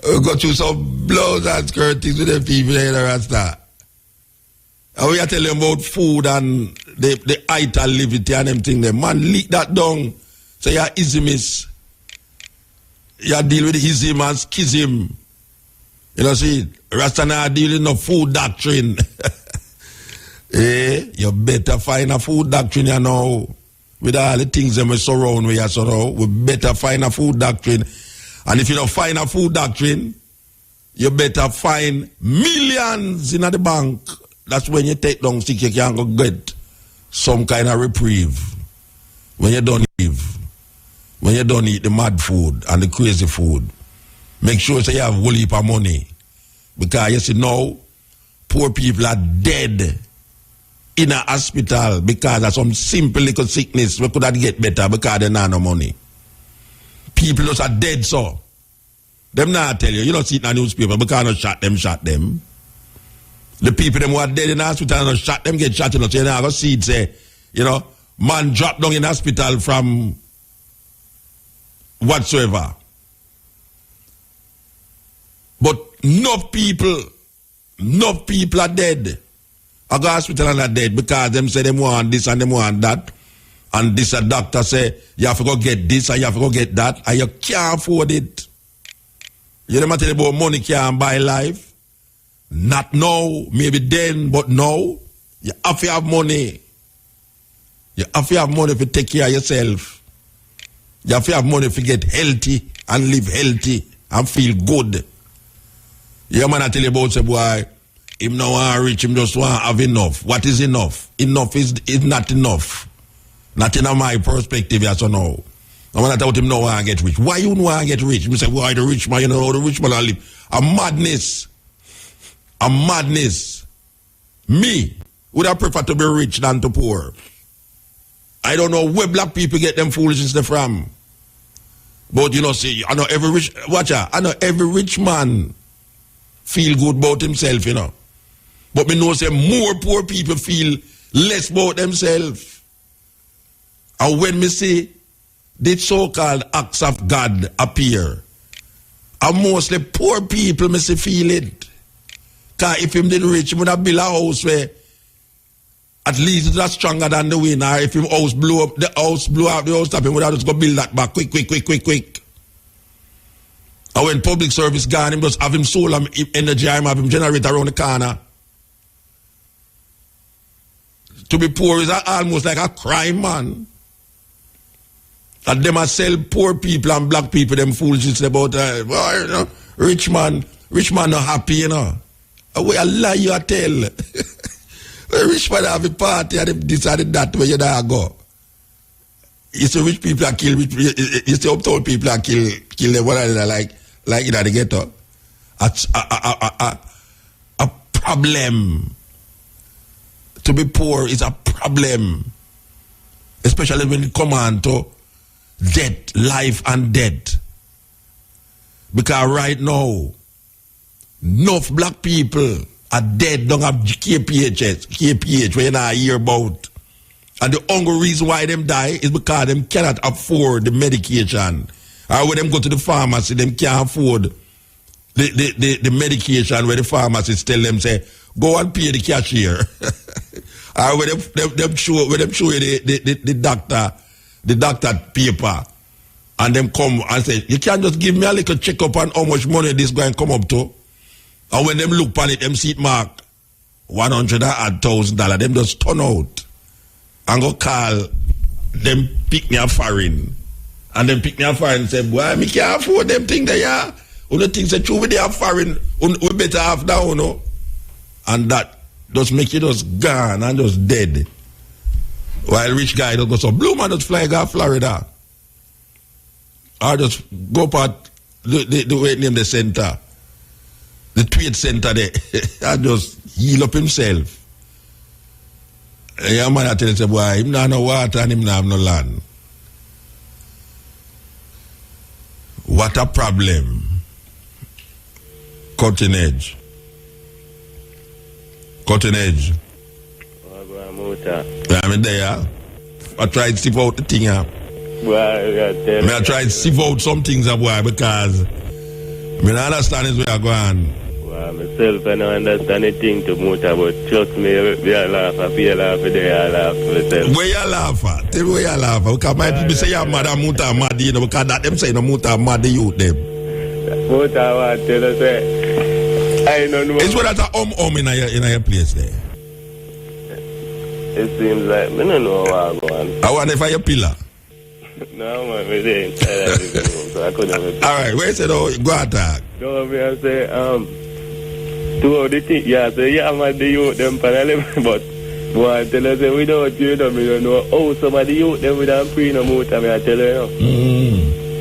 Go through some blows and skirtings with the people in the Rasta. And we are telling them about food and the ital liberty and them thing. The man leak that down. So you're ismist. You deal with ism and schism. You know, see, Rasta now deal with no food doctrine. You better find a food doctrine, you know. With all the things that we surround with us, we better find a food doctrine. And if you don't find a food doctrine, you better find millions in the bank. That's when you take down stick, you can go get some kind of reprieve. When you don't live. When you don't eat the mad food and the crazy food, make sure so you have a whole heap of money. Because you see now, poor people are dead in a hospital because of some simple little sickness. We could not get better because they don't have no money. People just are dead, so. Them not tell you. You don't see it in the newspaper because no shot them. The people them who are dead in the hospital and shot them get shot, you know, so you know, I go see it say, you know, man dropped down in hospital from whatsoever. But no people are dead. I go hospital and are dead because them say them want this and them want that. And this a doctor say, you have to go get this and you have to go get that. And you can't afford it. You never tell about money can't buy life. Not now, maybe then, but now, you have to have money. You have to have money to take care of yourself. You have to have money to get healthy and live healthy and feel good. Yeah, man, I tell you about say, boy, him no want rich, him just want have enough. What is enough? Enough is not enough. Not in my perspective, yes or no. And when I tell him no want to get rich, why you want to get rich? You say, why the rich man, you know how the rich man live? A madness. A madness. Me would have preferred to be rich than to poor. I don't know where black people get them foolishness from. But you know, see, I know every rich, watch out, I know every rich man feel good about himself, you know. But me know say more poor people feel less about themselves. And when me see the so-called acts of God appear, and mostly poor people me see feel it. Because if him didn't rich, he would have built a house where at least it's stronger than the wind. Or if him house blew up, the house top, he would have just go build that back quick. And when public service gone, him just have him solar energy, him have him generator around the corner. To be poor is almost like a crime, man. And them a sell poor people and black people them foolishness about well, you know, rich man not happy, you know. Where a lie you a tell. Rich man have a party and this and that where you don't go. You see rich people are kill rich people. You see uptown people are kill them what are they like in the ghetto. A problem. To be poor is a problem. Especially when it comes on to death, life and death. Because right now, enough black people are dead, don't have KPH, where you not hear about. And the only reason why them die is because them cannot afford the medication. Or when them go to the pharmacy, them can't afford the medication where the pharmacist tell them, say, go and pay the cashier. Or when them show you the doctor paper, and them come and say, you can't just give me a little checkup on how much money this going to come up to. And when them look on it, them see it mark $100,000, them just turn out and go call them pick me a foreign. And them pick me a foreign and say, boy, me can't afford them things there, yeah. All the things that you with their foreign, we better have down, you know. And that just make you just gone and just dead. While rich guy just go so blue man just fly go Florida. Or just go up at the way name the center. The trade center there. And just heal up himself. And your man I tell you, say, boy, him not no water and him not have no land. What a problem. Cutting edge. I'm there. I tried to sieve out the thing. I tried to sieve out some things, boy, because I don't understand is where I go on. Well, myself, I don't understand anything to Muta, but trust me, we are laughing. I feel laughing there, I laugh myself. Where you laugh at? Tell me where you laugh at. Because my people say you're mad at Muta, mad, you know, because that them say no Muta, mad, the youth, them. Muta, I tell us, I don't know. It's what that's a in your place there. It seems like, I don't know how I'm going. I want to find your pillar. No, man, we didn't. So I couldn't. All right, where you say, oh, go attack? No, me I say, two of the things, yeah, say, yeah, man, the youth, them panel, but boy, tell us, without you, we don't know how some of the youth, them without pre no Muta, I tell you,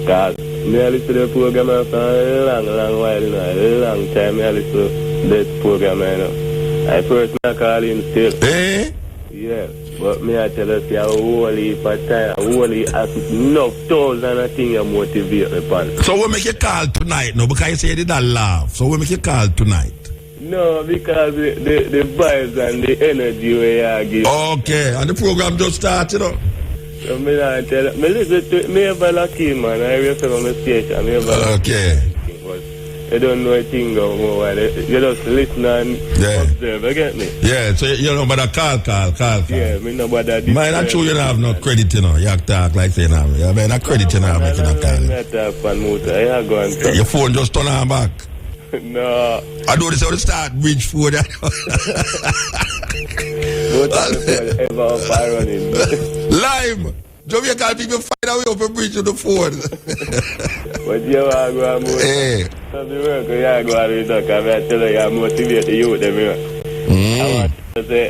because me I listen to the program for a long while, you know, a long time, I listen to this program, you know. I first call in still. Eh? Yeah, but me I tell us, a whole heap of time, a whole heap of enough thousand of things that motivate me, pan. So we make a call tonight, no, because you say you did not laugh. So we make a call tonight. No, because the vibes and the energy we are giving. Okay, and the program just started, you know. So me not tell me listen to me ever lucky man. I hear from my station. Me ever Okay. but you don't know a thing no more. You just listen and observe. You get me? Yeah, so you know, but call. Yeah, me know about that. Man, I'm sure you don't have no credit, you know. You talk like saying, yeah, man, no credit, you know, making a call. Your phone just turn on back. No. I do this how to start bridge phone. Lime! Jamaican people find a way up a bridge to the phone. But you are going to hey. Some work you are going to do, I tell you, you motivate the youth. I want to say,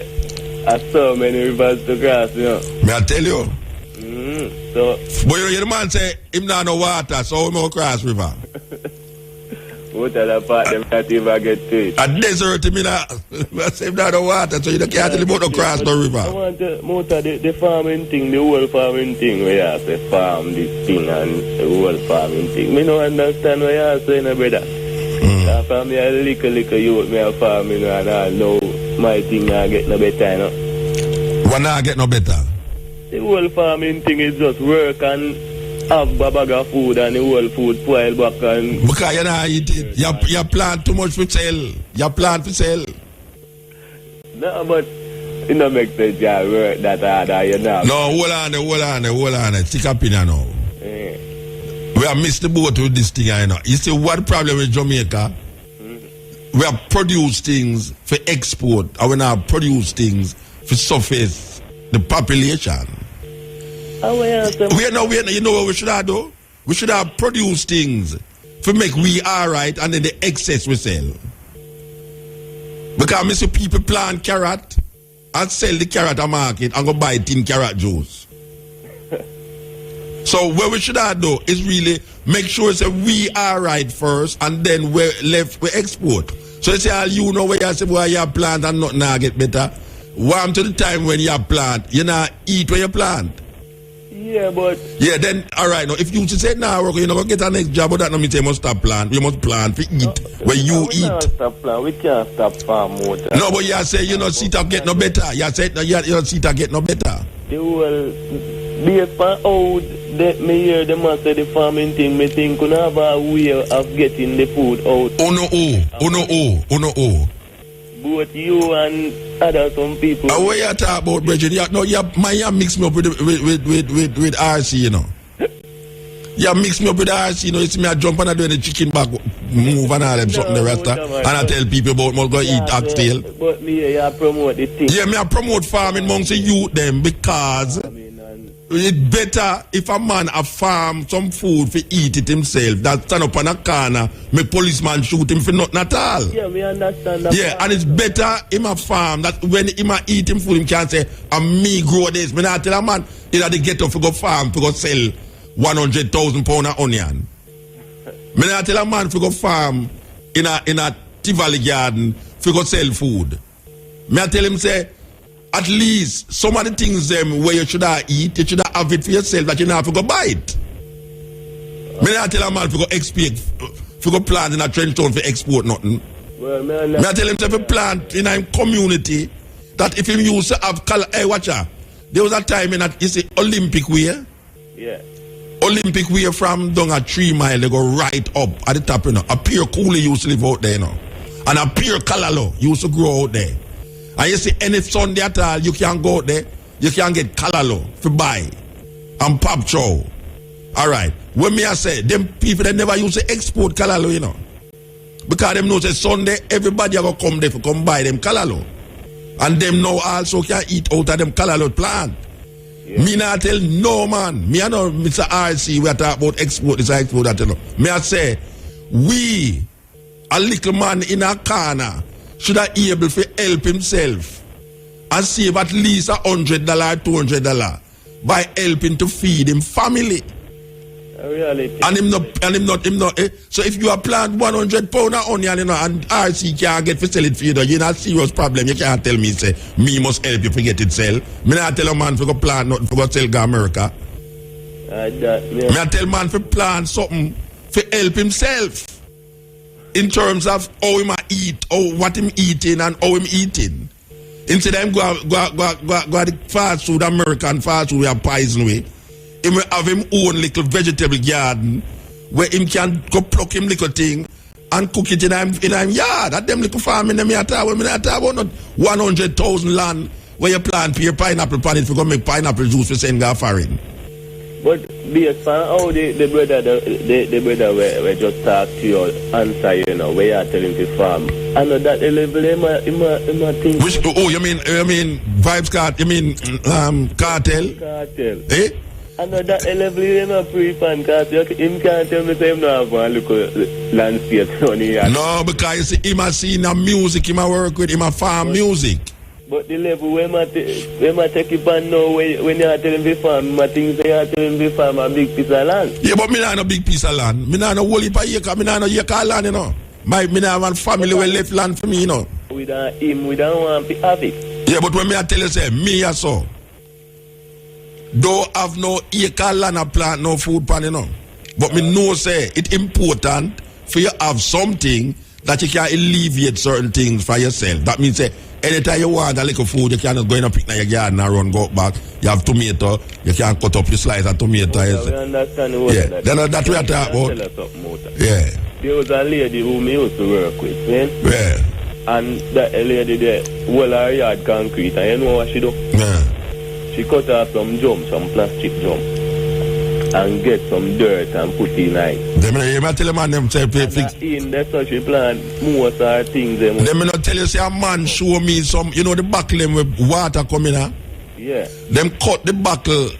I saw many rivers to cross, you know. May I tell you? So, but you know, the man say, him not no water, so we must cross river. What other part them not even get to it? A desert, I mean, I say him not no water, so you can't tell him about to cross the river. I want to, the farming thing, the whole farming thing, where you have to farm this thing and the whole farming thing. Me don't understand what you are saying, brother. From me a little youth, me a farming and I know my thing not get no better, you know. What not get no better? The whole farming thing is just work and have a bag of food and the whole food spoil back and... Because you not eat it. You plant too much for sell. You plant for sell. No, but it don't make sense you work that hard, you know. No, hold on. Stick up in here now. Yeah. We have missed the boat with this thing, you know. You see what problem with Jamaica? We have produced things for export, and we now produce things for surface the population. You know what we should have do? We should have produced things for make we alright, and then the excess we sell. Because I see people plant carrot and sell the carrot at market and go buy tin carrot juice. So what we should have do is really make sure that we are right first, and then we left we export. So you say, you know where you say, boy, you plant and nothing now get better. Warm to the time when you plant, you not eat when you plant. Yeah, but... Yeah, then, all right, now, if you say, nah, you're not going to get a next job, but that no means you must stop plant. You must plant to eat when you eat. We can't stop farm more. No, but you say, you know, see it get no better. You say, you see it get no better. The whole... Based on how me hear them say the farming thing, me think could have a way of getting the food out. Oh no. Both you and other some people. What you talk about, Bridget? You mix me up with RC, you know. You mix me up with RC, you know. You see me I jump and I do the chicken back move and all them something the rest of, and I tell people about must go eat oxtail. But me, you promote the thing. Yeah, me I promote farming amongst the youth them because it's better if a man a farm some food for eat it himself than stand up on a corner, make policeman shoot him for nothing at all. Yeah, we understand that. Yeah, and it's better him a farm that when him a eat him food, him can say, and me grow this. Me not tell a man, he had to get up to go farm to go sell 100,000 pound of onion. Me not tell a man to go farm in a Tivoli garden to go sell food. Me I tell him say, at least some of the things where you should eat, you should have it for yourself that you don't have to go buy it. Me not tell a man to go export, to go plant in a trench town for export nothing. Well, me I tell him to plant in a community that if him used to have color, hey, watch out. There was a time in that, you see, Olympic way. Yeah. Olympic way from down a 3 mile, they go right up at the top, you know. A pure coolie used to live out there, you know. And a pure calalo used to grow out there. And you see, any Sunday at all, you can go out there, you can get calalo for buy and pop chow. All right. When me I say, them people, they never used to export calalo, you know. Because them know say Sunday, everybody going to come there to come buy them calalo. And them now also can eat out of them calalo plant. Yeah. Me not tell no man. Me I know Mr. RC, we are talking about export, this export, that you know. Me I say, we, a little man in a corner, should have able to help himself and save at least $100, $200 by helping to feed him family. And him not. So if you are plant 100 pound of onion, you know, and RC can't get to sell it for you, you're not serious problem. You can't tell me say me must help you to get it sell. Me not tell a man to go plant nothing for go sell to America. Me I tell man to plant something to help himself in terms of how he might eat what him eating and how him eating. Instead of him go the fast food, American fast food, we are poison way. He will have him own little vegetable garden where him can go pluck him little thing and cook it in him yard. At them little farm in them yard, we not talk about not 100,000 land where you plant your pineapple pan if you go make pineapple juice for send go foreign. But based on how the brother we just talk to you answer, you know, where you are telling to farm. I know that level him think. Which you mean Vibes Cartel? You mean Cartel? Cartel. Eh? I know that level him a pre-fan cartel. Him can't tell me say him not have one look landscape on here. No, because you see him a seen a music, him a work with him a farm music. But the level where I take it on now, when you are telling me farm, my things they are telling me farm a big piece of land. Yeah, but me not no big piece of land. Me not no whole heap of acre. Me not no acre land, you know. Me not one family where left land for me, you know. We don't want to have it. Yeah, but when me I tell you say, me a so. Don't have no acre land and plant no food pan, you know. But me know say it important for you have something that you can alleviate certain things for yourself. That means say anytime you want a little food, you cannot go in and pick in your garden and run go back. You have tomato, you can cut up your slice of tomato. We understand what yeah, that's what we are talking about. Yeah. There was a lady who me used to work with, man. Yeah. And that lady there, well, her yard concrete, and you know what she do? Yeah. She cut off some plastic jump, and get some dirt and put in it. You might tell a man them say fix. In that's how she plant most of her things. Them not tell you say a man show me some, you know the buckle them with water coming out. Yeah. Them cut the buckle,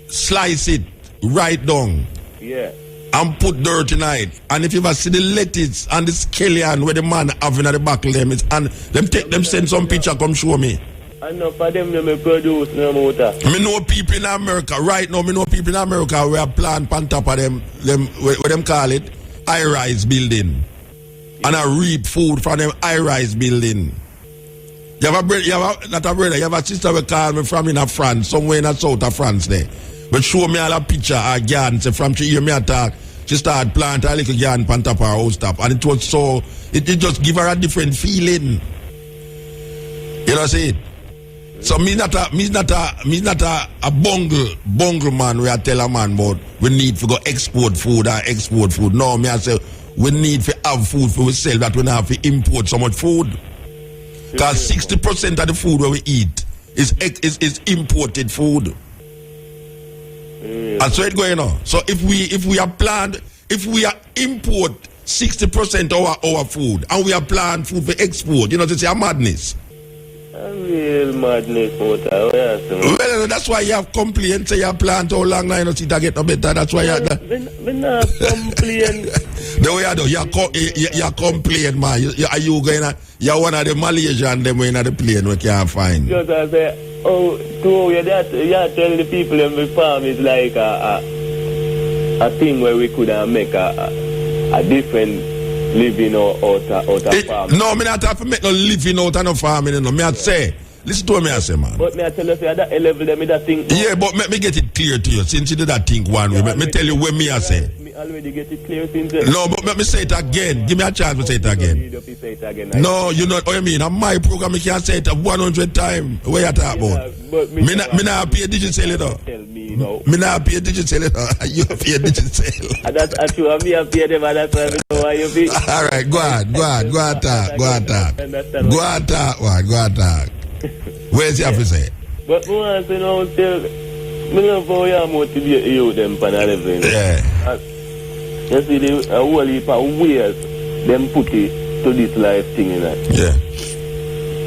slice it right down. Yeah. And put dirt in it. And if you ever see the lettuce and the scallion where the man having at the buckle them is, and them take them send some picture come show me. Enough for them to produce no motor. Me know people in America right now. Me know people in America where a plant on top of them what them call it high-rise building, and I reap food from them high-rise building. You have a brother, not a brother. You have a sister who call me from in France, somewhere in the south of France there. But show me all a picture a garden. Say from she hear me attack, she start plant a little garden on top of her house top, and it was so it just give her a different feeling. You know what I say? So me not a bungle man where I tell a man about we need to go export food. No, me I say we need to have food for ourselves that we don't have to import so much food. Because 60% of the food where we eat is imported food. And so it's going on. So if we are import 60% of our food and we are planned food for export, you know, it's a madness. A real madness, motor. Well, that's why you have complaints. Say you plant how long now, you know, see that get no better. That's why you have that. We not complain. The way you do, you complain, man. You going? You're one of the Malaysian them in the plane we can't find. Just I say, you tell the people in the farm is like a thing where we could make a different living out of farm. No, me not have to make no living out of no farming. You know. Me I say, listen to what me I say, man. But me I tell you, say that level them that thing. Yeah, but let me get it clear to you. Since you did that thing one way, let me tell you what me I say. Me already get it clear since. No, but let me say it again. Give me a chance to say it again. No, you know what I mean. On my program, I can't say it 100 times. What you talk about? But me not pay digital though. Tell me now. Me not pay digital. You pay digital. That's actually me I pay them. That's why I know why you pay. All right, go on, talk. Where's your officer? But me want to know still. Me love how you motivate you them for everything. Yeah. You see the whole heap of ways them put it to this life thing, you know. Yeah.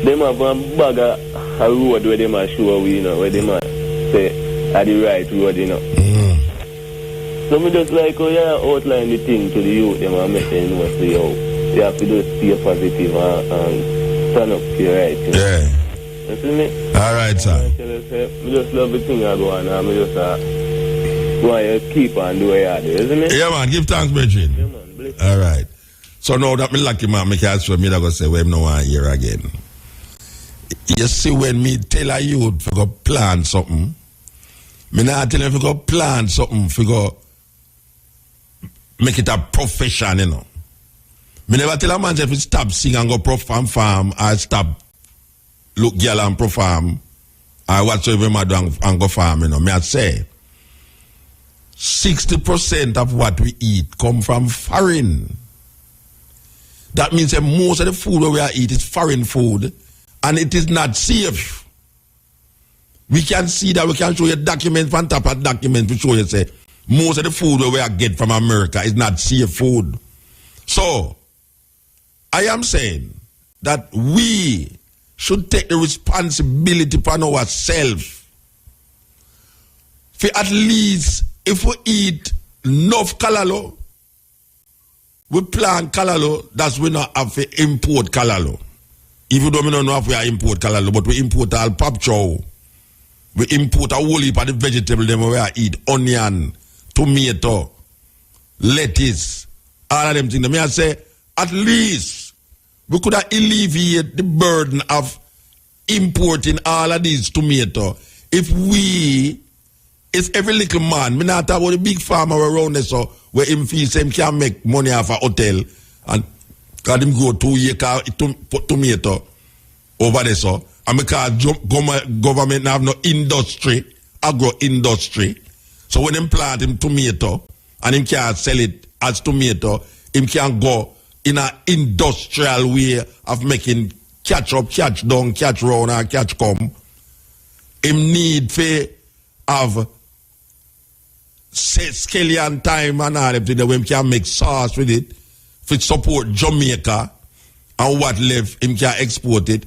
Them have a bag of a road where them are show we, you know, where them are say at the right road, you know. So me just like how you outline the thing to the youth, them and make them know say how you have to just stay positive and stand up for your right, you know. Yeah. You see me? All right, sir. I just love the thing I go on and I just go and keep on doing what you do, isn't it? Yeah, man, give thanks, Bridget. Yeah, man, bless. All right. So now that me lucky, man, me can't show me that go say, well, no one here again. You see, when me tell a youth to go plan something, me not tell him to go plan something, to go make it a profession, you know. Me never tell a man if he stop sing and go perform farm or stop look girl and perform or whatsoever man do and go farm, you know. Me I say 60% of what we eat come from foreign. That means that most of the food we eat is foreign food and it is not safe. We can see that, we can show you document on top of document to show you say most of the food we get from America is not safe food. So I am saying that we should take the responsibility upon ourselves. For at least if we eat enough kalalo, we plant kalalo, that's we not have to import kalalo. Even though we don't know if we import kalalo, but we import all pop chow. We import a whole heap of the vegetable them we eat, onion, tomato, lettuce, all of them things. I say, at least we could have alleviated the burden of importing all of these tomato. If every little man, me not talk about the big farmer around there, so where him feels him can make money off a hotel and got him grow 2 acre tomato over there, so. And because government have no industry, agro industry, so when him plant him tomato and him can sell it as tomato, him can go in an industrial way of making catch up, catch down, catch round, and catch come. Him need to have scallion time and all everything when him can make sauce with it, for support Jamaica, and what left him can export it.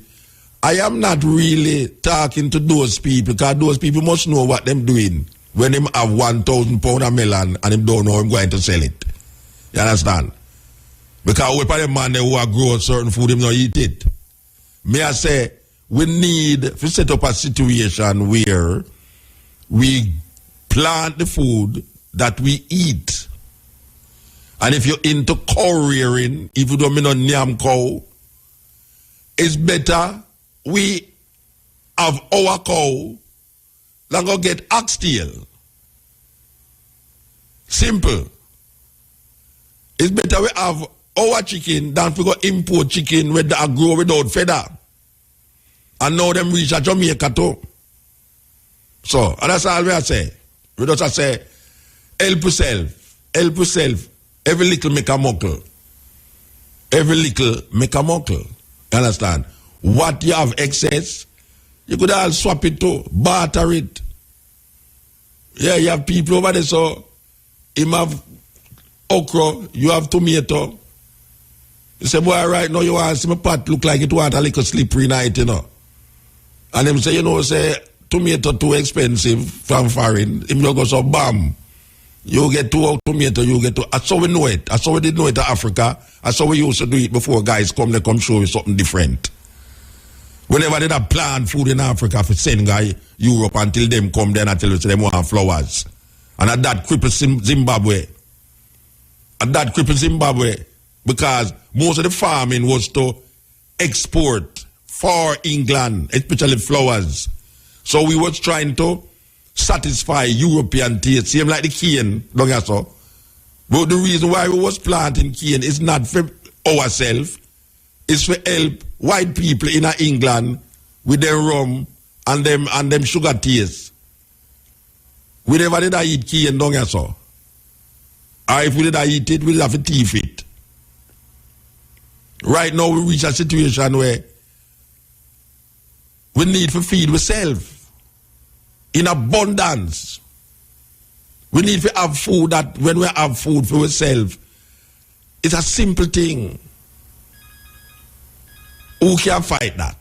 I am not really talking to those people because those people must know what them doing when them have 1,000 pound of melon and them don't know I'm going to sell it. You understand? Because we probably man who are grow certain food, them not eat it. Me I say we need to set up a situation where we plant the food that we eat. And if you're into cow rearing, if you don't mean no nyam cow, it's better we have our cow than go get oxtail. Simple. It's better we have our chicken than we go import chicken with that grow without feather. And now them reach a Jamaica too. So, and that's all we say. We just say, help yourself. Help yourself. Every little make a muckle. Every little make a muckle. You understand? What you have excess, you could all swap it to, barter it. Yeah, you have people over there, so him have okra, you have tomato. You say, boy, right now you want to see my pot look like it want a little slippery night, you know. And him say, you know, say, tomato too expensive from foreign. Him you go so bam. You get 2 tomato, you get 2. That's how we know it. That's how we did know it in Africa. That's how we used to do it before guys come, they come show you something different. Whenever they have plant food in Africa for send guy Europe until them come then I tell you so them want flowers. And at that cripple Zimbabwe. At that cripple Zimbabwe. Because most of the farming was to export for England, especially flowers. So we was trying to satisfy European taste, same like the cane, long as so. But the reason why we was planting cane is not for ourselves, it's for help white people in England with their rum and them sugar taste. We never did eat cane, long as so. Or if we did eat it, we have to teeth it. Right now we reach a situation where we need to feed ourselves in abundance. We need to have food that when we have food for ourselves, it's a simple thing. Who can fight that?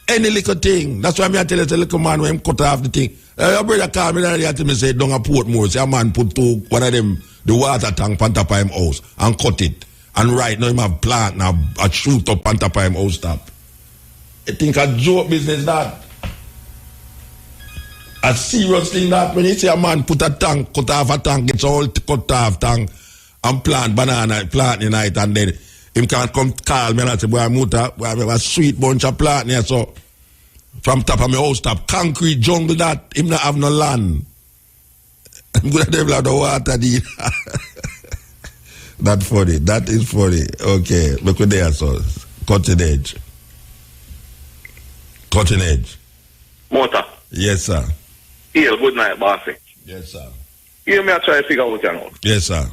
Any little thing. That's why I tell you, the little man when him cut off the thing. Your brother called me and tell me, say, don't a Portmore. Say, a man put one of them, the water tank on top of him house and cut it. And right now him have plant now a shoot up on top of him house top. I think a joke business that. A serious thing that when you say a man put a tank, cut off a tank, it's all cut off tank and plant banana, plant in night and then him can't come call me and say, boy, Muta, boy, I have a sweet bunch of plant here, so from top of my house top, concrete jungle that, him not have no land. I'm gonna develop the water there. That funny. That is funny. Okay. Look at there, so cutting edge. Cutting edge. Motor. Yes, sir. Yeah, good night, bossy. Yes, sir. You may try to figure out what you know. Yes, sir.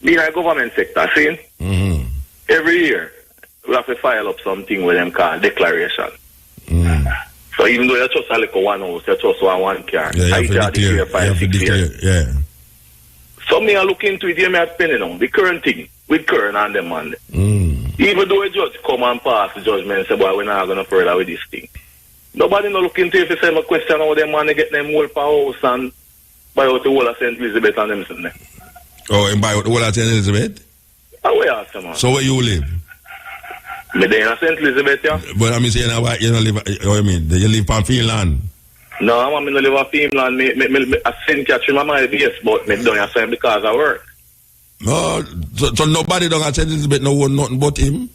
Being a government sector, see? Mm-hmm. Every year, we have to file up something with them called declaration. Mm. So even though you just a little one house, you just one car. Yeah, you have to declare. 5, 6 years. Yeah. So me I look into it, you may spend on the current thing with current and them man. Even though a judge come and pass the judgment and say, boy, we're not going to further with this thing. Nobody no look into it if you say my question how them man get them whole power house and buy out the whole of St. Elizabeth and them something. Oh, and buy out the whole of St. Elizabeth? Where else, man? So where you live? Me there in St. Elizabeth, yeah. But I'm saying, you don't live, what you mean? You live on Finland? No, I don't live in Finland. I St. Catherine, my base, but me don't have time because I work. No, so nobody don't have St. Elizabeth no one nothing but him?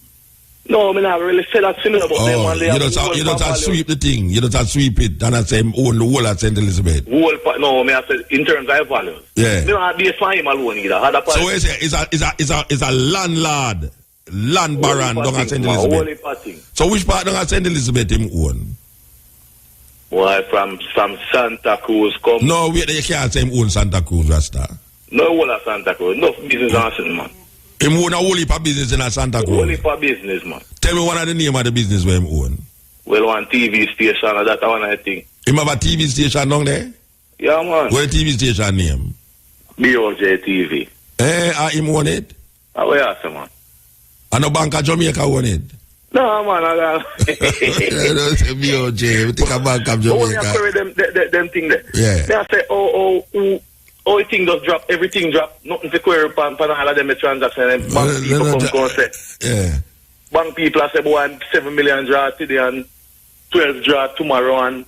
No, I not really say that similar about them. Oh, you don't have sweep the thing. You don't have sweep it and I say own the whole of St. Elizabeth. No, me I say in terms of value. Yeah. Me not be a fine alone either. So it's a landlord, land baron don't have St. Elizabeth. So which part don't have St. Elizabeth him own? Why from Santa Cruz come? No, wait, you can't say him own Santa Cruz, Rasta. No whole of Santa Cruz. No business answer, man. Him own a whole heap of business in a Santa Cruz. Whole heap of business, man. Tell me one of the name of the business where him own. Well, one TV station or that one I think. Him have a TV station down there? Yeah, man. What the TV station name? BOJ TV. Him own it? Where else, man? And no Bank of Jamaica own it? No, man, I got. I don't say BOJ. We think a Bank of Jamaica. Oh, them thing there. Yeah. They say, everything just drop, everything drop. Nothing to query upon all of them transactions. Bank people come say. Yeah. Bank people say, boy, 7 million draw today and 12 draw tomorrow and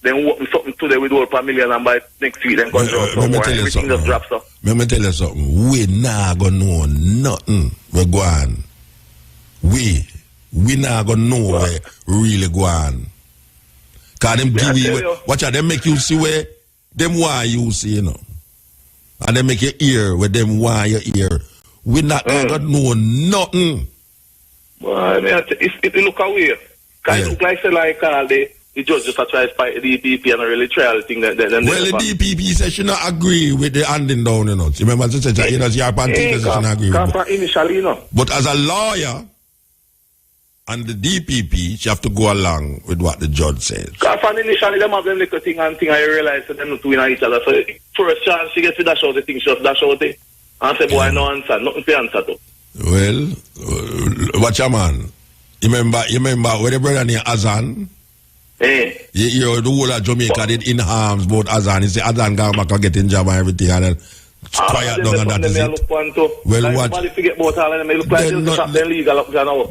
then work something today with all per million and by next week then control some more. Everything just drops up. Let me tell you something. We not gonna know nothing. We go on. We not gonna know where really go on. Cause them give you, watch out, them make you see where them why you see, you know. And they make you hear where them why you hear. We not gonna know nothing. Well, I mean, it look away. Cause it look like say like the judge just try to fight the DPP and really try the thing that well, the DPP says she not agree with the handing down, you know. Remember, she said you know, she not agree with initially, you know. But as a lawyer and the DPP, she have to go along with what the judge says. Because initially, them have them little thing and thing, I realize that them not doing each other. So, first chance, she gets to dash out the thing, she just dash out it. And say, boy, no answer, nothing to answer to. Well, watch your man. You remember where the brother named Azan? You hear the whole of Jamaica did in harms about Azan. He say Azan got back and get in job and everything and then quiet down and that is it. Well, what?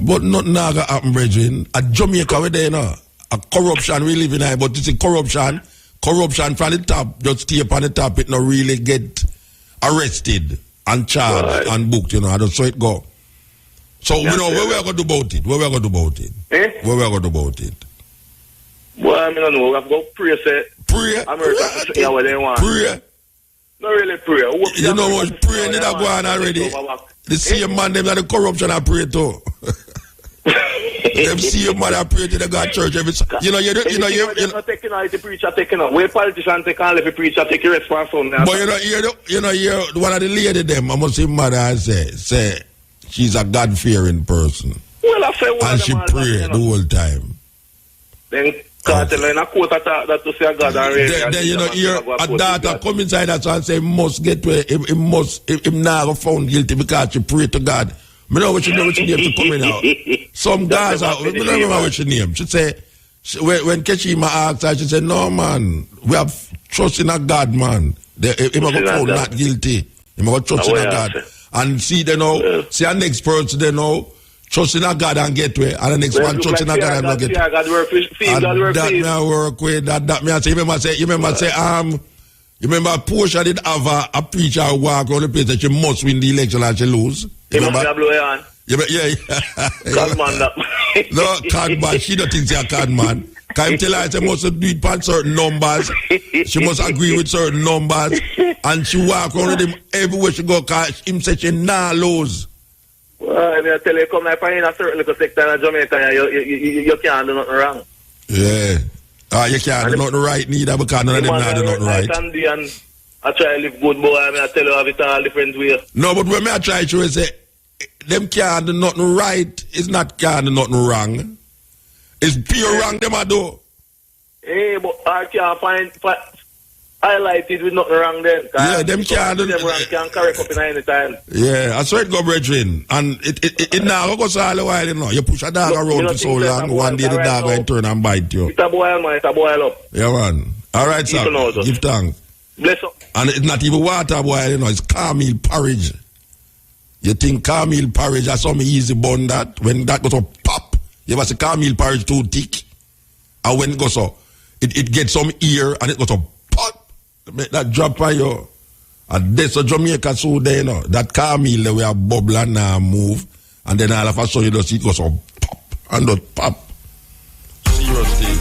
But nothing gonna happen, brethren. At Jamaica we there, you know. A corruption we live in here, but it's a corruption from the top, just stay up on the top, it not really get arrested and charged and booked, you know. I don't so it go. So you know where we are gonna do about it? Where we are gonna do about it? Where we are gonna do about it? Well, I mean, I know. We have to go pray, say. Pray? America, yeah, what they want. Pray? Not really pray. You know what? Pray need to go on already. The same man, them that the corruption I pray to. Them same man I pray to the God church. You're not taking out the preacher taking out. Where politicians take all the preacher take your response on that. But you know, one of the lady them, I must say mother I say she's a God-fearing person. Well, I say and she pray the whole time. Then cartel in a quote that to say God and then you know here a daughter come inside that and say must get where him now found guilty because she pray to God. Me know what she name to come in out. Some guys are me don't remember what she name. She say when Keshima asked her, she said, no man, we have trust in a God, man. Him a go found not guilty. Him a go trust in a God. And see they know, see our next person they know. Trust in a God and get way, and the next one trust in a God and not get way. That me I work with, that me I say, you remember Portia did have a preacher walk around the place that she must win the election and she lose. You remember? Yeah. No, card man, she don't think she's a card man. Can you tell her she must do it on certain numbers? She must agree with certain numbers. And And she walk around with him everywhere she go, cause him say she nah lose. Well, I mean, I tell you, come like in a certain little sector in Jamaica, you can't do nothing wrong. Yeah. You can't do nothing right neither because none of them not do nothing right. I try to live good, boy. I mean, I tell you, I have it all different ways. No, but when I try to say, them can't do nothing right, it's not can't do nothing wrong. It's pure wrong them I do. Hey, but I can't find highlight it with nothing wrong then. Yeah, them can't do them wrong, can't correct up in any time. Yeah, I saw it go, brethren. And it now goes all the while, you know. You push a dog around for so long, one day the dog will turn and bite you. It's a boil, man. It's a boil up. Yeah, man. All right, sir. Give thanks. Bless up. And it's not even water boil, you know. It's cornmeal porridge. You think cornmeal porridge, that's some easy bun that. When that goes up, pop. You ever see cornmeal porridge too thick? And when it goes up, it gets some ear and it goes up, pop. Make that drop on you. And that's a Jamaica so there, you know. That cornmeal that we have bubble and move. And then all of a sudden you just see it goes up, pop. And just pop. Seriously.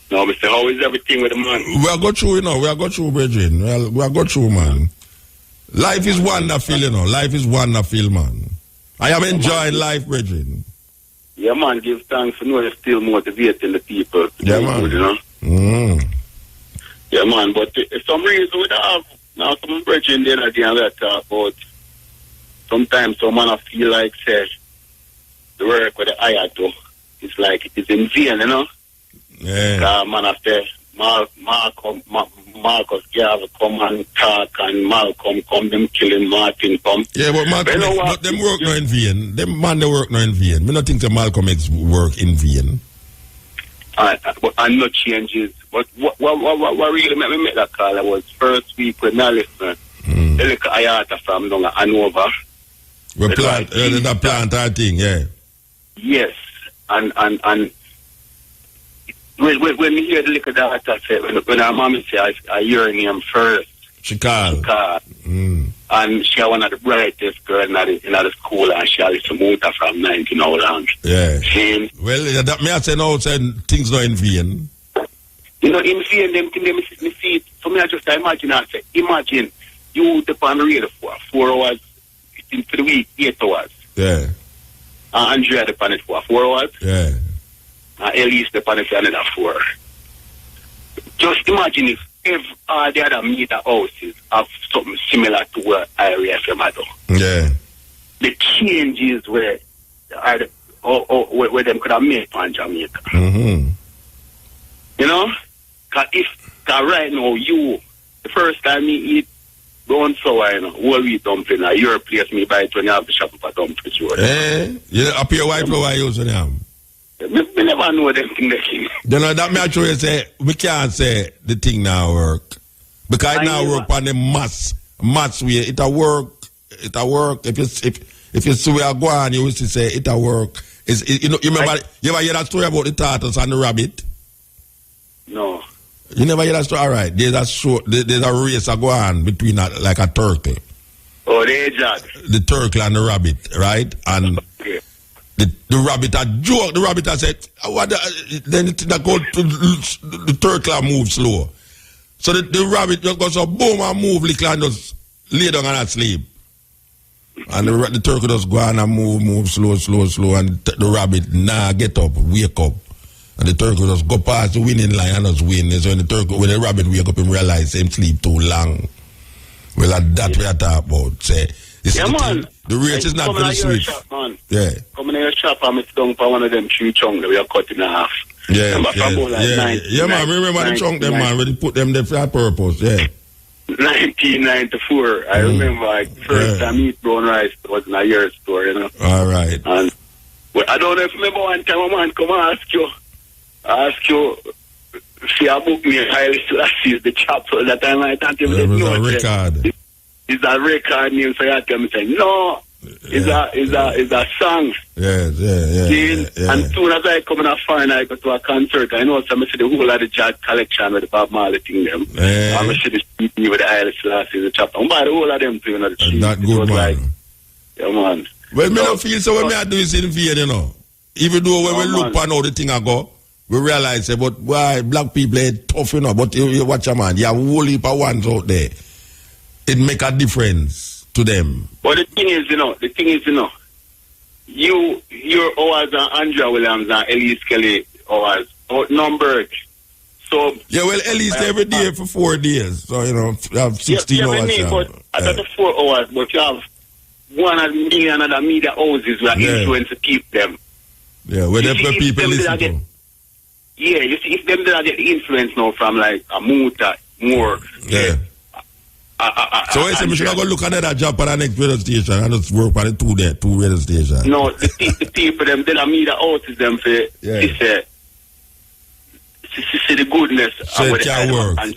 No, Mr. How is everything with the man? We are go through, you know. We are go through, brethren. We are go through, man. Life is wonderful, you know. Life is wonderful, man. I am enjoying life, brethren. Yeah, man. Give thanks for knowing still motivating the people. Yeah, man. Good, you know? Yeah, man. But for some reason we have now some brethren there again that talk about sometimes some man I feel like say the work with the eye do. It's like it's in vain, you know. Yeah. Man after Marcus Garvey come and talk and Malcolm come, them killing Martin come. Yeah, but Malcolm but them work no in vain. Them man they work no in vain. Me not think that Malcolm makes work in vain. And no changes. But what really made me make that call? I was first week when I listened. The little Ayata from down Hanover. We plant the plant our thing, yeah. Yes. And when we hear the little daughter say, when our mom say I hear her name first. She called. And she was one of the brightest girl in the school, and she had some motor from 19 hours long. Yeah. Same. Well, that may I say now, things not in vain. You know, in vain, them see it. For me, I just imagine, imagine you depend on the radio for 4 hours, for the week, 8 hours. Yeah. Andrea depend it for 4 hours. Yeah. Elise depend it for another 4. Just imagine if the other meter houses have something similar to what area FM do. Yeah. The changes where them could have made on Jamaica. Mm-hmm. You know? Because right now the first time you eat brown sour, you know, whole wheat dumpling, your place me buy it when you have the shop for dumpling. You up your wife why you using them? We never know them things. You know, that me actually say, we can't say the thing now work. Because it now work on the mass way. It'll work. If you see where I go on, you used to say it'll work. You remember, you ever hear that story about the tortoise and the rabbit? No. You never hear that story? All right. There's a race that go on between like a turtle. Oh, the hedgehog. The turtle and the rabbit, right? And okay. The rabbit had joke. The rabbit had said, then that go to the turtle move slow. So the rabbit just goes up, boom, and move little and just lay down and sleep. And the turtle just go on and move slow. And the rabbit get up, wake up. And the turtle just go past the winning line and just win. So when the rabbit wake up and realize him sleep too long. Well, that's what I talk about. Say, the race is not very sweet. Yeah. Come in your shop and it's down for one of them tree chunks that we are cutting in half. Yeah, man. Remember the chunk them, man, where they put them there for that purpose, yeah. 1994. I remember first time I eat brown rice was in a year store, you know. All right. And I don't know if you remember one time a man come and ask you if you book me highly selected the chapel that time I thought you didn't know. It was a record. It's a record name, so you tell me say, no, it's a song. Yes, yeah. And soon as I come in a foreign, I go to a concert, I know some see the whole of the jazz collection with the Bob Marley thing them. Yeah. I'm see the CD with the Irish Selassie, the chapter. I'm buy the whole of them too, you know, the cheap. Not good, man. Like, yeah, man. Well, me don't feel so when me I do is in vain, you know. Even though when we look on how the thing I go, we realize, but why black people are tough, you know, but you watch a man, you have a whole heap of ones out there. It make a difference to them. But the thing is, your hours and Andrea Williams and Elise Kelly hours outnumbered. So yeah, well, Elise every day for 4 days. So, you know, you have 16 hours. Yeah, but that's 4 hours, but you have 1 million other media houses where influence to keep them. Yeah, where people listen to. Yeah, you see, if them did get the influence now from like a Muta, more. Yeah. So I say we should go look at that job for the next radio station and just work for the two radio stations. No, the people them they are media houses them for see the goodness so it can work. And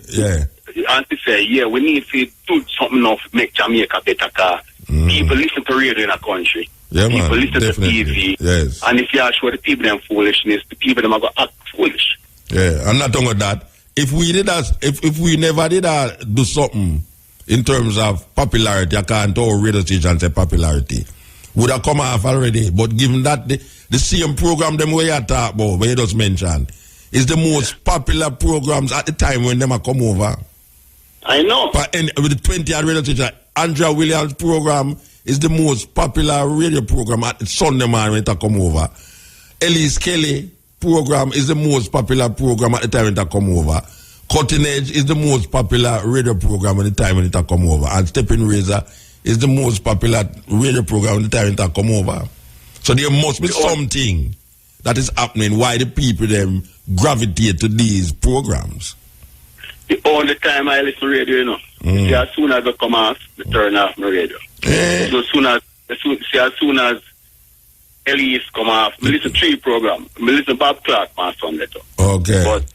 to say, we need to do something enough to make Jamaica better, because people listen to radio in a country. Yeah, people man, listen definitely. to TV. Yes. And if you are sure the people them foolishness, the people them are going to act foolish. Yeah, and not only that, if we did that, if we never did do something in terms of popularity, I can't tell radio station say popularity, would have come off already. But given that the same program them where you talk about, where you just mentioned, is the most popular programs at the time when them come over. I know. But with the 20th radio station, Andrea Williams program is the most popular radio program at Sunday morning when it come over. Elise Kelly program is the most popular program at the time when it come over. Cutting Edge is the most popular radio program at the time when it come over. And Stepping Razor is the most popular radio program at the time when it come over. So there must be something that is happening why the people them gravitate to these programs. The only time I listen to radio, see, as soon as I come off, I turn off my radio. So as soon as Elise come off, I listen to 3 programs. I listen to Bob Clark on Sunday too. Okay. But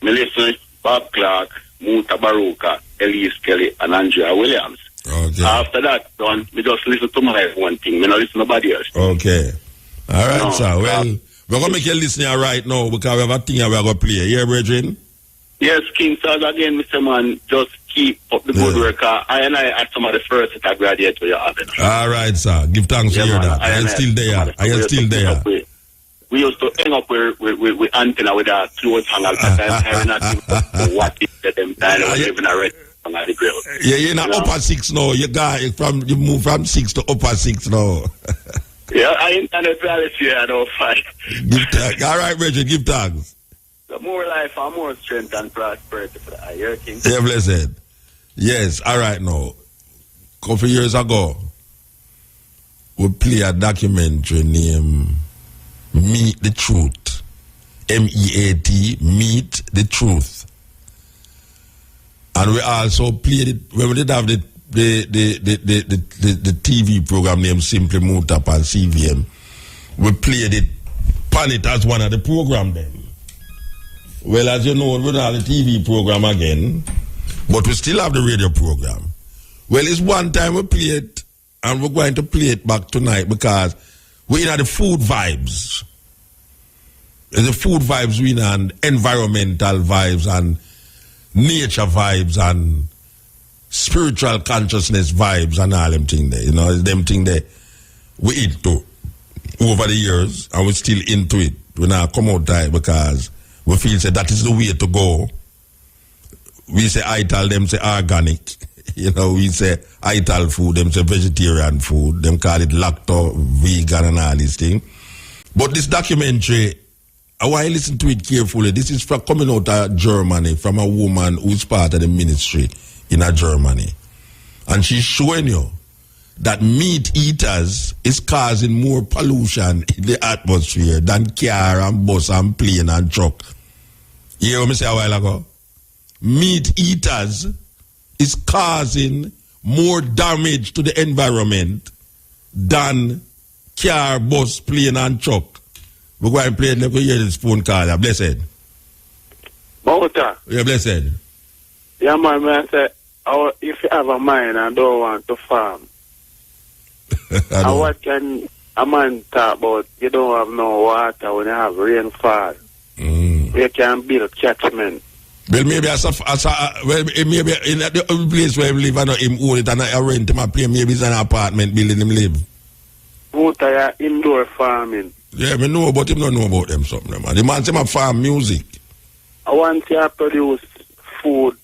I listen to Bob Clark, Mutabaruka, Elise Kelly, and Andrea Williams. Okay. After that, done, we just listen to my one thing. I don't listen to nobody else. Okay. All right, sir. Well, we're going to make you listen here right now because we have a thing we're going to play. Yeah, brethren? Yes, King Stars, again, Mr. Man, just keep up the good work. I are some of the first that I graduate with you having. All right, sir. Give thanks to hear that. I am still there. I am still there. We used to hang up with antenna with our clothes hung out. I'm not what it them time. I was living a red on the grill. Yeah, you're in upper 6 now. You move from 6 to upper 6 now. Yeah, I internet reality, I don't fight. All right, Bridget, give thanks. The more life and more strength and prosperity for the higher king. Yeah, blessed. Yes, all right now. A couple of years ago, we play a documentary named Meet the Truth. MEAT, Meet the Truth. And we also played it when we did have the TV program named Simply Moved Up on CVM. We played it, pan it as one of the program then. Well, as you know, we don't have the TV program again, but we still have the radio program. Well, it's one time we play it, and we're going to play it back tonight because we're in the food vibes. There's the food vibes, we and environmental vibes, and nature vibes, and spiritual consciousness vibes, and all them things there. You know, it's them things there we into over the years, and we're still into it. We now come out there because we feel say that is the way to go. We say ital, them say organic. You know, we say ital food, them say vegetarian food. Them call it lacto, vegan and all these things. But this documentary, I want you to listen to it carefully. This is from coming out of Germany from a woman who's part of the ministry in Germany. And she's showing you that meat eaters is causing more pollution in the atmosphere than car and bus and plane and truck. You hear what I say a while ago? Meat eaters is causing more damage to the environment than car, bus, plane and truck. We're going to play it, let me hear this phone call. Blessed. Mota. Yeah, blessed. Yeah, man, I say, if you have a mind and don't want to farm, and what can a man talk about? You don't have no water when you have rainfall. You can build catchment. Well, maybe maybe in the place where he live, I know him own it and I rent him a place. Maybe it's an apartment building him live. Mota, indoor farming. Yeah, me know, but him don't know about them something, man. The man say my farm music. I want to produce food.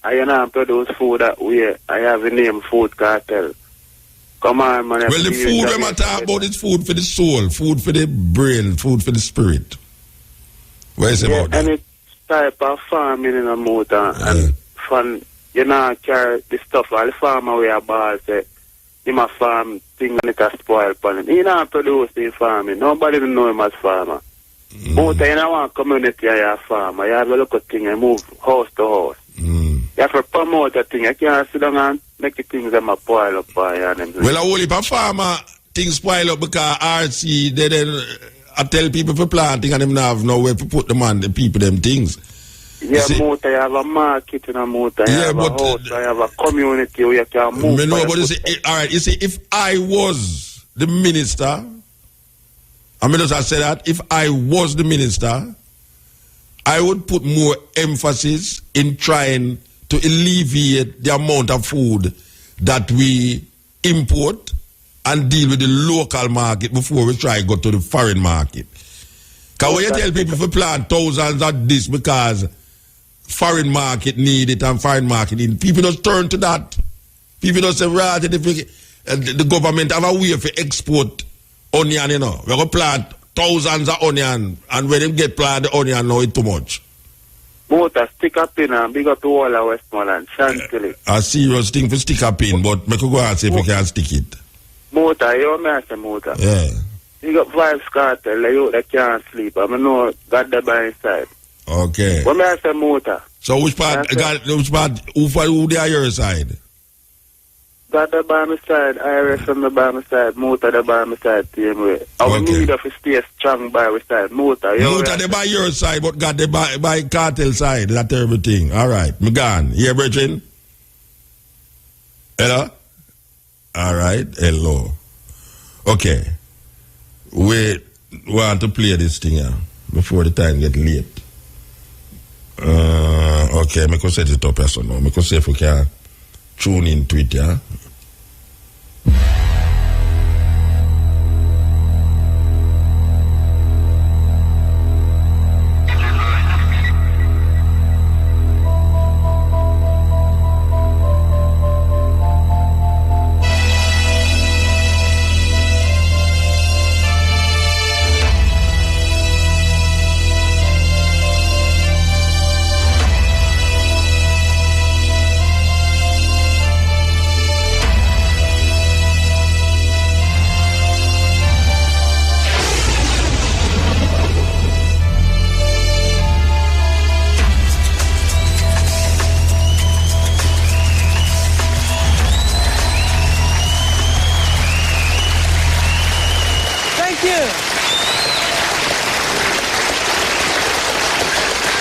I not produce food that way. I have a name Food Cartel. Come on, man. Well, the food when I talk about is food for the soul, food for the brain, food for the spirit. What is it about that? Any type of farming in a motor and fun, you know, carry the stuff. All the farmer we are ball say, him a farm thing and it a spoil for him. He not produce in farming. Nobody don't know him as farmer. Motor, you know, one community you are farmer. You have a look at thing and move house to house. You have to promote a thing. You can't sit down and make the things that might spoil up by them. Well, I only if a farmer things spoil up because RC, they then I tell people for planting and them not have nowhere to put them on the people them things. Yeah, motor, you have a market in a motor, you have a house, you have a community where you can move. No, but you see, all right, you see, if I was the minister, I mean, as I said that, if I was the minister, I would put more emphasis in trying to alleviate the amount of food that we import and deal with the local market before we try to go to the foreign market. Because when you tell people to plant thousands of this because foreign market need it and foreign market need it, people just turn to that. People just say, right, the government have a way for export onion, you know. We're going to plant thousands of onion, and when they get plant the onion, now it's too much. Motor, stick up in and big up to all of Westmoreland, Chantilly. A serious thing for stick up in, but I could go and see if we can stick it. Motor, you know me, motor. Yeah. You got Vibes Cartel, you that can't sleep. I know God there by his side. Okay. When I say motor. So which part, who they are your side? God there by my side, IRS on the by my side, motor there by my side, same way. I need to stay strong by my side, motor. Motor there by your side, but God there by cartel side, that terrible thing. All right, me gone. Here, Bridget? Hello? All right, hello. Okay. We want to play this thing here before the time get late. Okay, I can set it up here so now. I can see if we can tune in to it, yeah?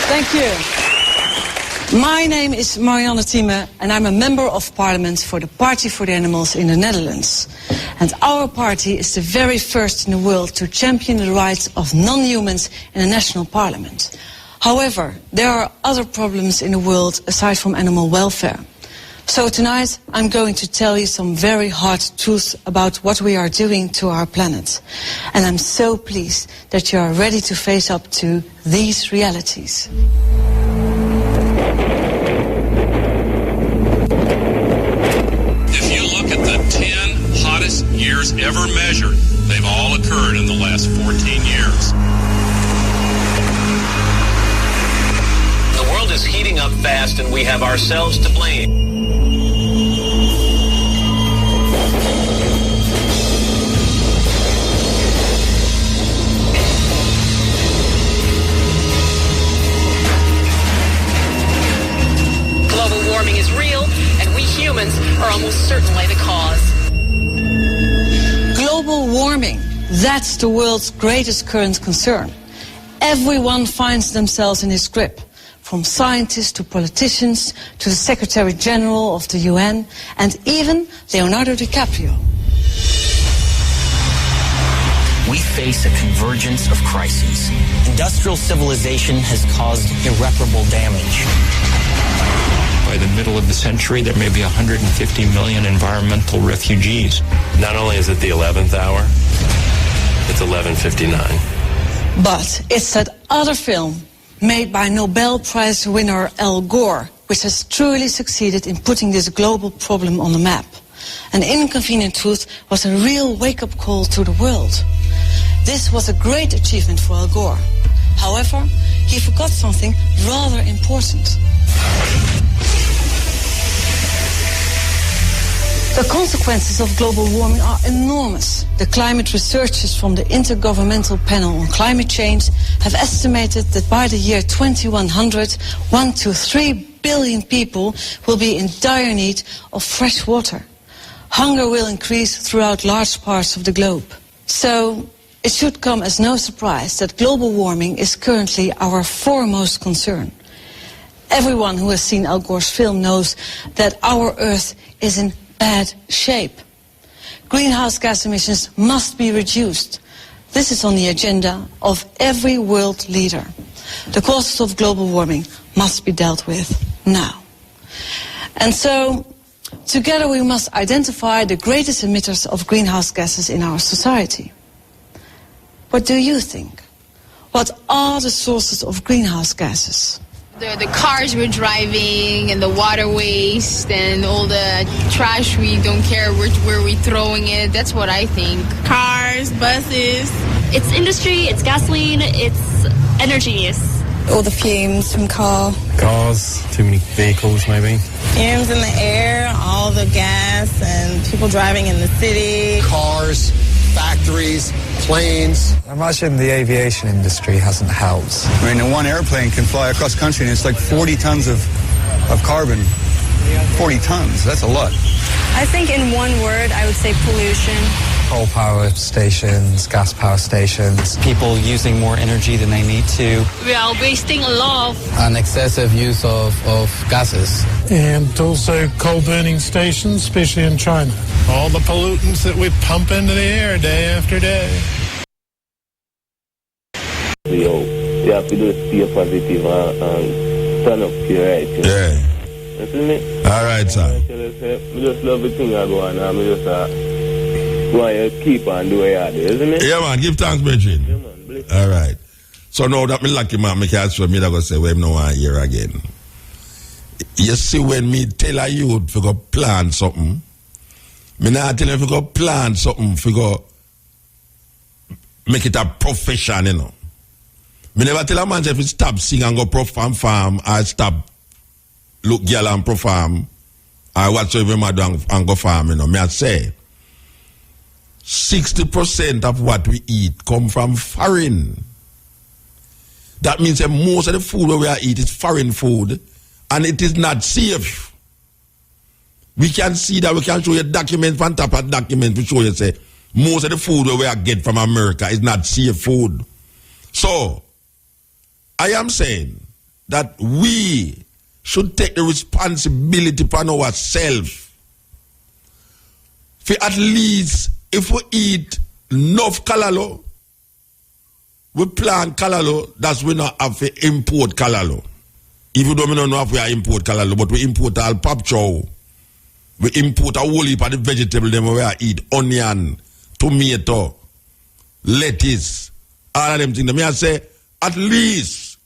Thank you. My name is Marianne Thieme and I'm a member of parliament for the Party for the Animals in the Netherlands. And our party is the very first in the world to champion the rights of non-humans in the national parliament. However, there are other problems in the world aside from animal welfare. So tonight I'm going to tell you some very hard truths about what we are doing to our planet. And I'm so pleased that you are ready to face up to these realities. If you look at the 10 hottest years ever measured, they've all occurred in the last 14 years. The world is heating up fast and we have ourselves to blame. Global warming is real, and we humans are almost certainly the cause. Global warming, that's the world's greatest current concern. Everyone finds themselves in its grip, from scientists to politicians to the Secretary General of the UN and even Leonardo DiCaprio. We face a convergence of crises. Industrial civilization has caused irreparable damage. By the middle of the century, there may be 150 million environmental refugees. Not only is it the 11th hour, It's 11:59. But it's that other film made by Nobel Prize winner Al Gore which has truly succeeded in putting this global problem on the map. An Inconvenient Truth was a real wake-up call to the world. This was a great achievement for Al Gore. However, he forgot something rather important. The consequences of global warming are enormous. The climate researchers from the Intergovernmental Panel on Climate Change have estimated that by the year 2100, 1 to 3 billion people will be in dire need of fresh water. Hunger will increase throughout large parts of the globe. So it should come as no surprise that global warming is currently our foremost concern. Everyone who has seen Al Gore's film knows that our Earth is in bad shape. Greenhouse gas emissions must be reduced. This is on the agenda of every world leader. The causes of global warming must be dealt with now. And so, together we must identify the greatest emitters of greenhouse gases in our society. What do you think? What are the sources of greenhouse gases? The cars we're driving and the water waste and all the trash we don't care where we're throwing it. That's what I think. Cars, buses. It's industry, it's gasoline, it's energy use. All the fumes from Cars, too many vehicles maybe. fumes in the air, all the gas and people driving in the city. Cars, factories, planes. I imagine the aviation industry hasn't helped. I mean, one airplane can fly across country and it's like 40 tons of carbon. 40 tons, that's a lot. I think in one word, I would say pollution. Coal power stations, gas power stations. People using more energy than they need to. We are wasting a lot. An excessive use of gases. And also coal burning stations, especially in China. All the pollutants that we pump into the air day after day. Yo, you have to do stay positive and turn up to your right. Yeah. You see me? All right, sir. I just love the thing I go on. I'm just go and keep on doing what you do, isn't it? Yeah, man. Give thanks, Bridget. Yeah, man. All right. So now that me lucky, man, me can't show me that go say, well, no one here again. You see, when me tell a youth to go plan something, me not tell him to go plan something, to go make it a profession, you know. Me never tell a man if he stop sing and go perform farm, or stop look girl and perform, or whatsoever man do and go farm, you know. Me I say, 60% of what we eat come from foreign. That means that most of the food we eat is foreign food, and it is not safe. We can see that. We can show you document on top of document to show you say most of the food we get from America is not safe food. So I am saying that we should take the responsibility upon ourselves. For at least if we eat enough calalo, we plant calalo, that's we not have to import calalo. Even though we don't know if we import calalo, but we import all pop chow. We import a whole heap of the vegetable them we eat, onion, tomato, lettuce, all of them things. I say, at least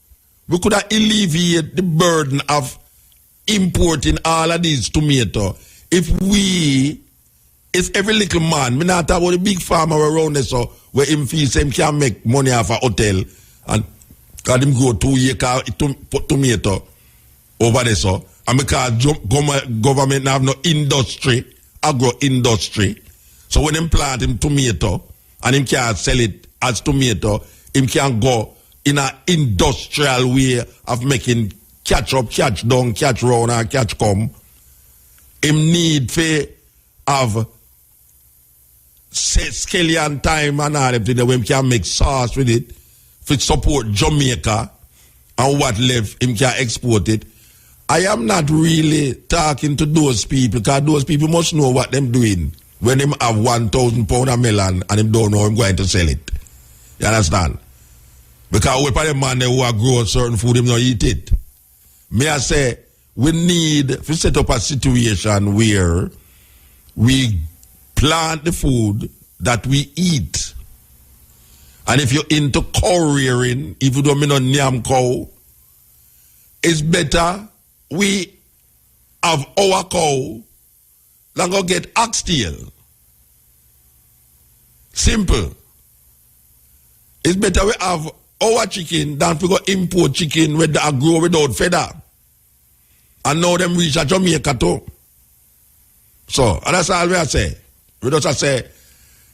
we could have alleviated the burden of importing all of these tomato if every little man, me not talk about the big farmer around there, so where him feel him can make money off a hotel and got him go 2 acre tomato over there, so and because government have no industry, agro industry, so when him plant him tomato and him can sell it as tomato, him can go in an industrial way of making catch up, catch down, catch round and catch come. Him need for have scallion time and all them things when him can make sauce with it for support Jamaica and what left him can export it. I am not really talking to those people because those people must know what them doing when him have 1,000 pound of melon and him don't know him going to sell it. You understand? Because we probably man who are grow certain food him not eat it. May I say we need to set up a situation where we plant the food that we eat. And if you're into cow rearing, if you don't mean on nyam cow, it's better we have our cow than go get oxtail. Simple. It's better we have our chicken than we go import chicken where they grow without feather. And now them reach a Jamaica too. So, and that's all we say. We just say,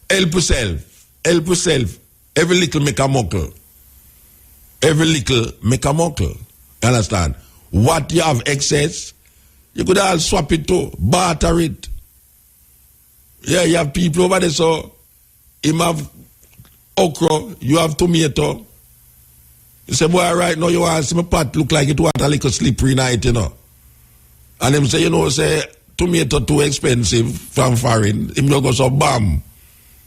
help yourself. Every little make a muckle. Every little make a muckle. You understand? What you have excess, you could all swap it too, barter it. Yeah, you have people over there, so him have okra, you have tomato. You say, boy, right now you want to see my pot look like it want a little slippery night, you know. And him say, you know, say, tomato too expensive from foreign. Him don't go so bam.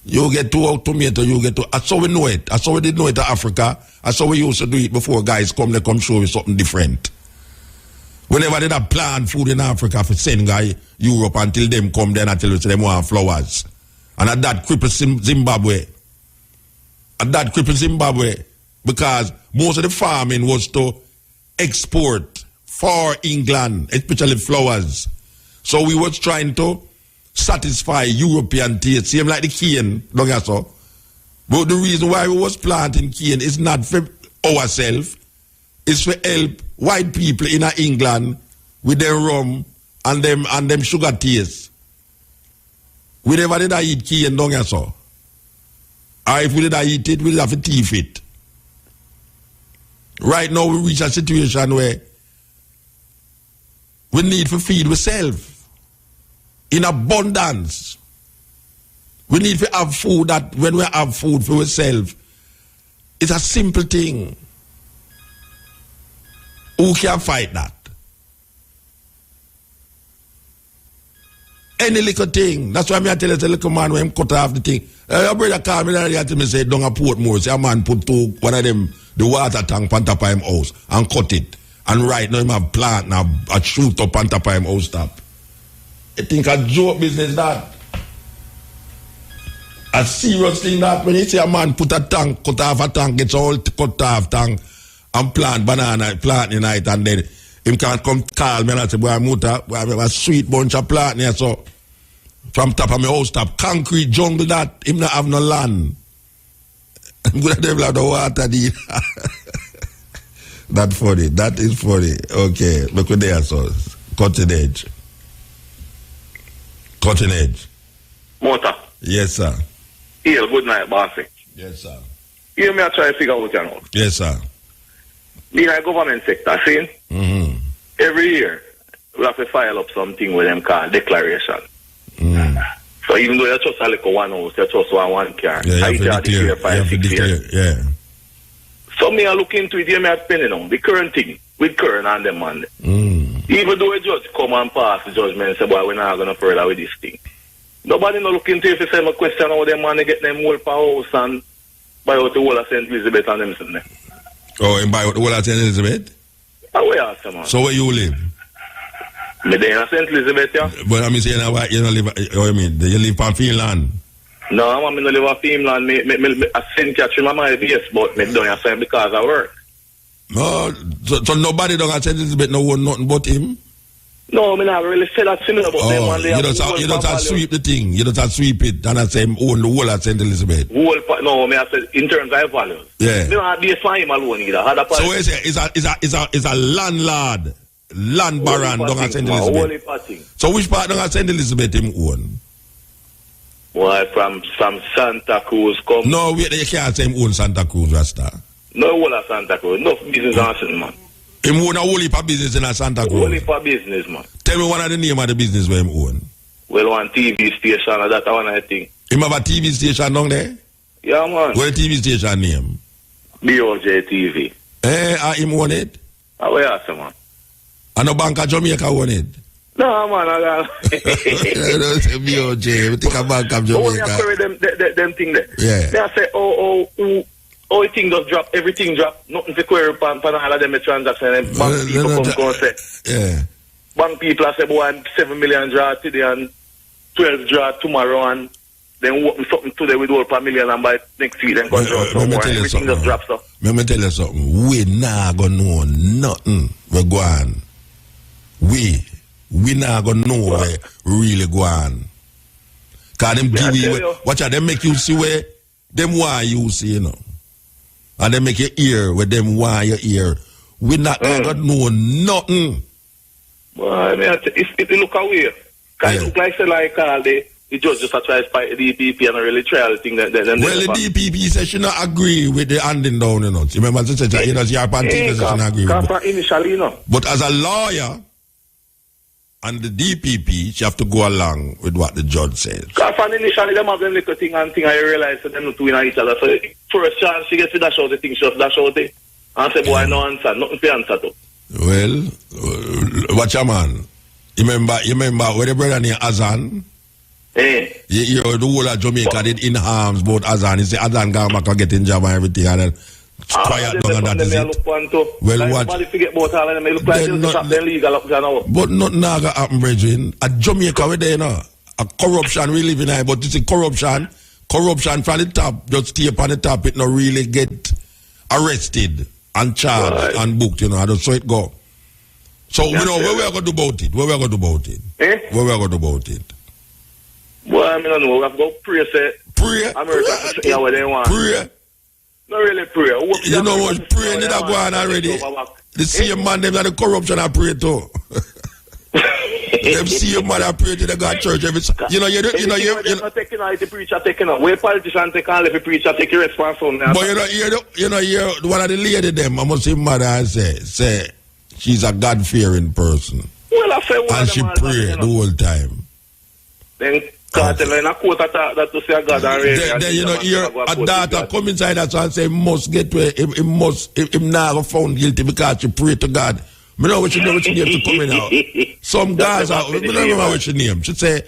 You get two tomato, you get two. That's how we know it. That's how we did know it in Africa. That's how we used to do it before guys come, they come show you something different. Whenever they have plant food in Africa for send guy Europe until them come then until they them want flowers. And at that cripple Zimbabwe. Because most of the farming was to export for England, especially flowers. So we was trying to satisfy European taste, same like the cane, don't you so? But the reason why we was planting cane is not for ourselves, it's for help white people in England with their rum and them sugar taste. We never did eat cane, don't you so? Or if we did eat it, we did have to teeth it. Right now we reach a situation where we need to feed ourselves in abundance. We need to have food that when we have food for ourselves, it's a simple thing. Who can fight that? Any little thing. That's why I tell you, the little man when him cut off the thing. Your brother called me and me say, don't a Portmore. Say a man put one of them, the water tank on top of him house and cut it. And right now him have plant now a shoot up on top of him house top. I think a joke business that. A serious thing that when you see a man put a tank, cut off a tank, gets all cut off tank and plant banana, plant in night and then him can't come call me and I say, boy, Muta, boy, I have a sweet bunch of plant here, so from top of my house top, concrete jungle that, him not have no land. I'm going to develop the water deal. That's funny. That is funny. Okay, look at there, so cutting edge. Cutting edge. Mota. Yes, sir. Here, good night, bossy. Yes, sir. Here, me I try to figure out you know. Yes, sir. Being a government sector, see? Mm-hmm. Every year, we have to file up something with them called declaration. Mm. So even though you just a little one house, you just one car. Yeah, you have to declare. 5, 6 years. Yeah. So me I look into it, me I spend on the current thing with current and them man. Even though a judge come and pass the judgment and say, boy, we're not going to further with this thing. Nobody no look into it if you say my question how them man get them whole per house and buy out the whole of St. Elizabeth and them sitting there. Oh, and buy out the whole of St. Elizabeth? Where else, man? So where you live? Me there in St. Elizabeth, yeah. But I'm saying you don't live, what you mean? You live on Finland? No, I don't live on Finland. I St. Catherine, my base, but me don't have because I work. No, so nobody don't have St. Elizabeth no one nothing but him? No, I not really say that similar about them. And you don't have sweep the thing. You don't have sweep it and I say own the whole of St. Elizabeth. No, I say in terms of values. Yeah. You don't have base for him alone either. So what you say, it's a landlord, land baron don't have St. Elizabeth. So which part don't have St. Elizabeth him own? Why from Santa Cruz come? No, wait, you can't say him own Santa Cruz, Rasta. No, whole of Santa Cruz. No business answer, man. Him own a whole heap of business in a Santa Cruz. Whole heap of business, man. Tell me one of the name of the business where him own. Well, one TV station, that's one of the thing. Him have a TV station down there? Yeah, man. What the TV station name? BOJ TV. Him own it? Where else, man? And no Bank of Jamaica own it? No, man, I got BOJ, we think of Bank of Jamaica. Oh, them thing there. Yeah. They say, everything just drop, everything drop, nothing to query upon all of them transaction. And bank people come and say, yeah. Bank people say, boy, 7 million draw today and 12 draw tomorrow and then open something today with over $1 million and by next week then go down some more. Everything just drops up. Let me tell you something. We not gonna know nothing we go on. We not gonna know where really go on. Cause them give you watch out, them make you see where them why you see, you know. And they make you hear where them why you hear. We not gonna know nothing. Well, I mean, it look away. Cause it look like say like the judge just try to fight the DPP and really try the thing that well, the DPP says she not agree with the handing down, you know. You remember she said, you know, she not agree with it. Initially, you know. But as a lawyer and the DPP, she have to go along with what the judge says. Because initially, them have them little thing and thing, I realize that they're not doing each other. So first chance she gets to dash out the thing, she just dash out it. And say, boy, no answer, nothing to answer to. Well, watch your man. You remember where the brother named Azan? You the whole of Jamaica did in harms about Azan. He said Azan got back and get in job and everything and then quiet down and that is it. Well, what? But nothing now gonna happen, brethren. At Jamaica we there, you know. A corruption we live in here, but this is corruption from the top, just stay up on the top, it not really get arrested and charged and booked, you know. That's how it go. So you know where we are gonna do about it? Where we are gonna do about it? Where we are gonna do about it? Well, I mean, I know we have to go pray, say. Pray? America, yeah, what they want. Pray? Not really pray. You know what? Pray did I go on already? The same man, them that the corruption I pray too. Them same man I pray to the God church every. You know, you're not taking out the preacher taking out. Where politicians take on, if the preacher take your response on that. But you know, one of the lady them, I must say, mother, I say, she's a God fearing person. Well, I say one and she pray the whole time. Then. Then you know, here a daughter come inside us and say, must get where him now found guilty because she pray to God. I know what she name to come in out. Some guys are, I don't remember what she name. She say,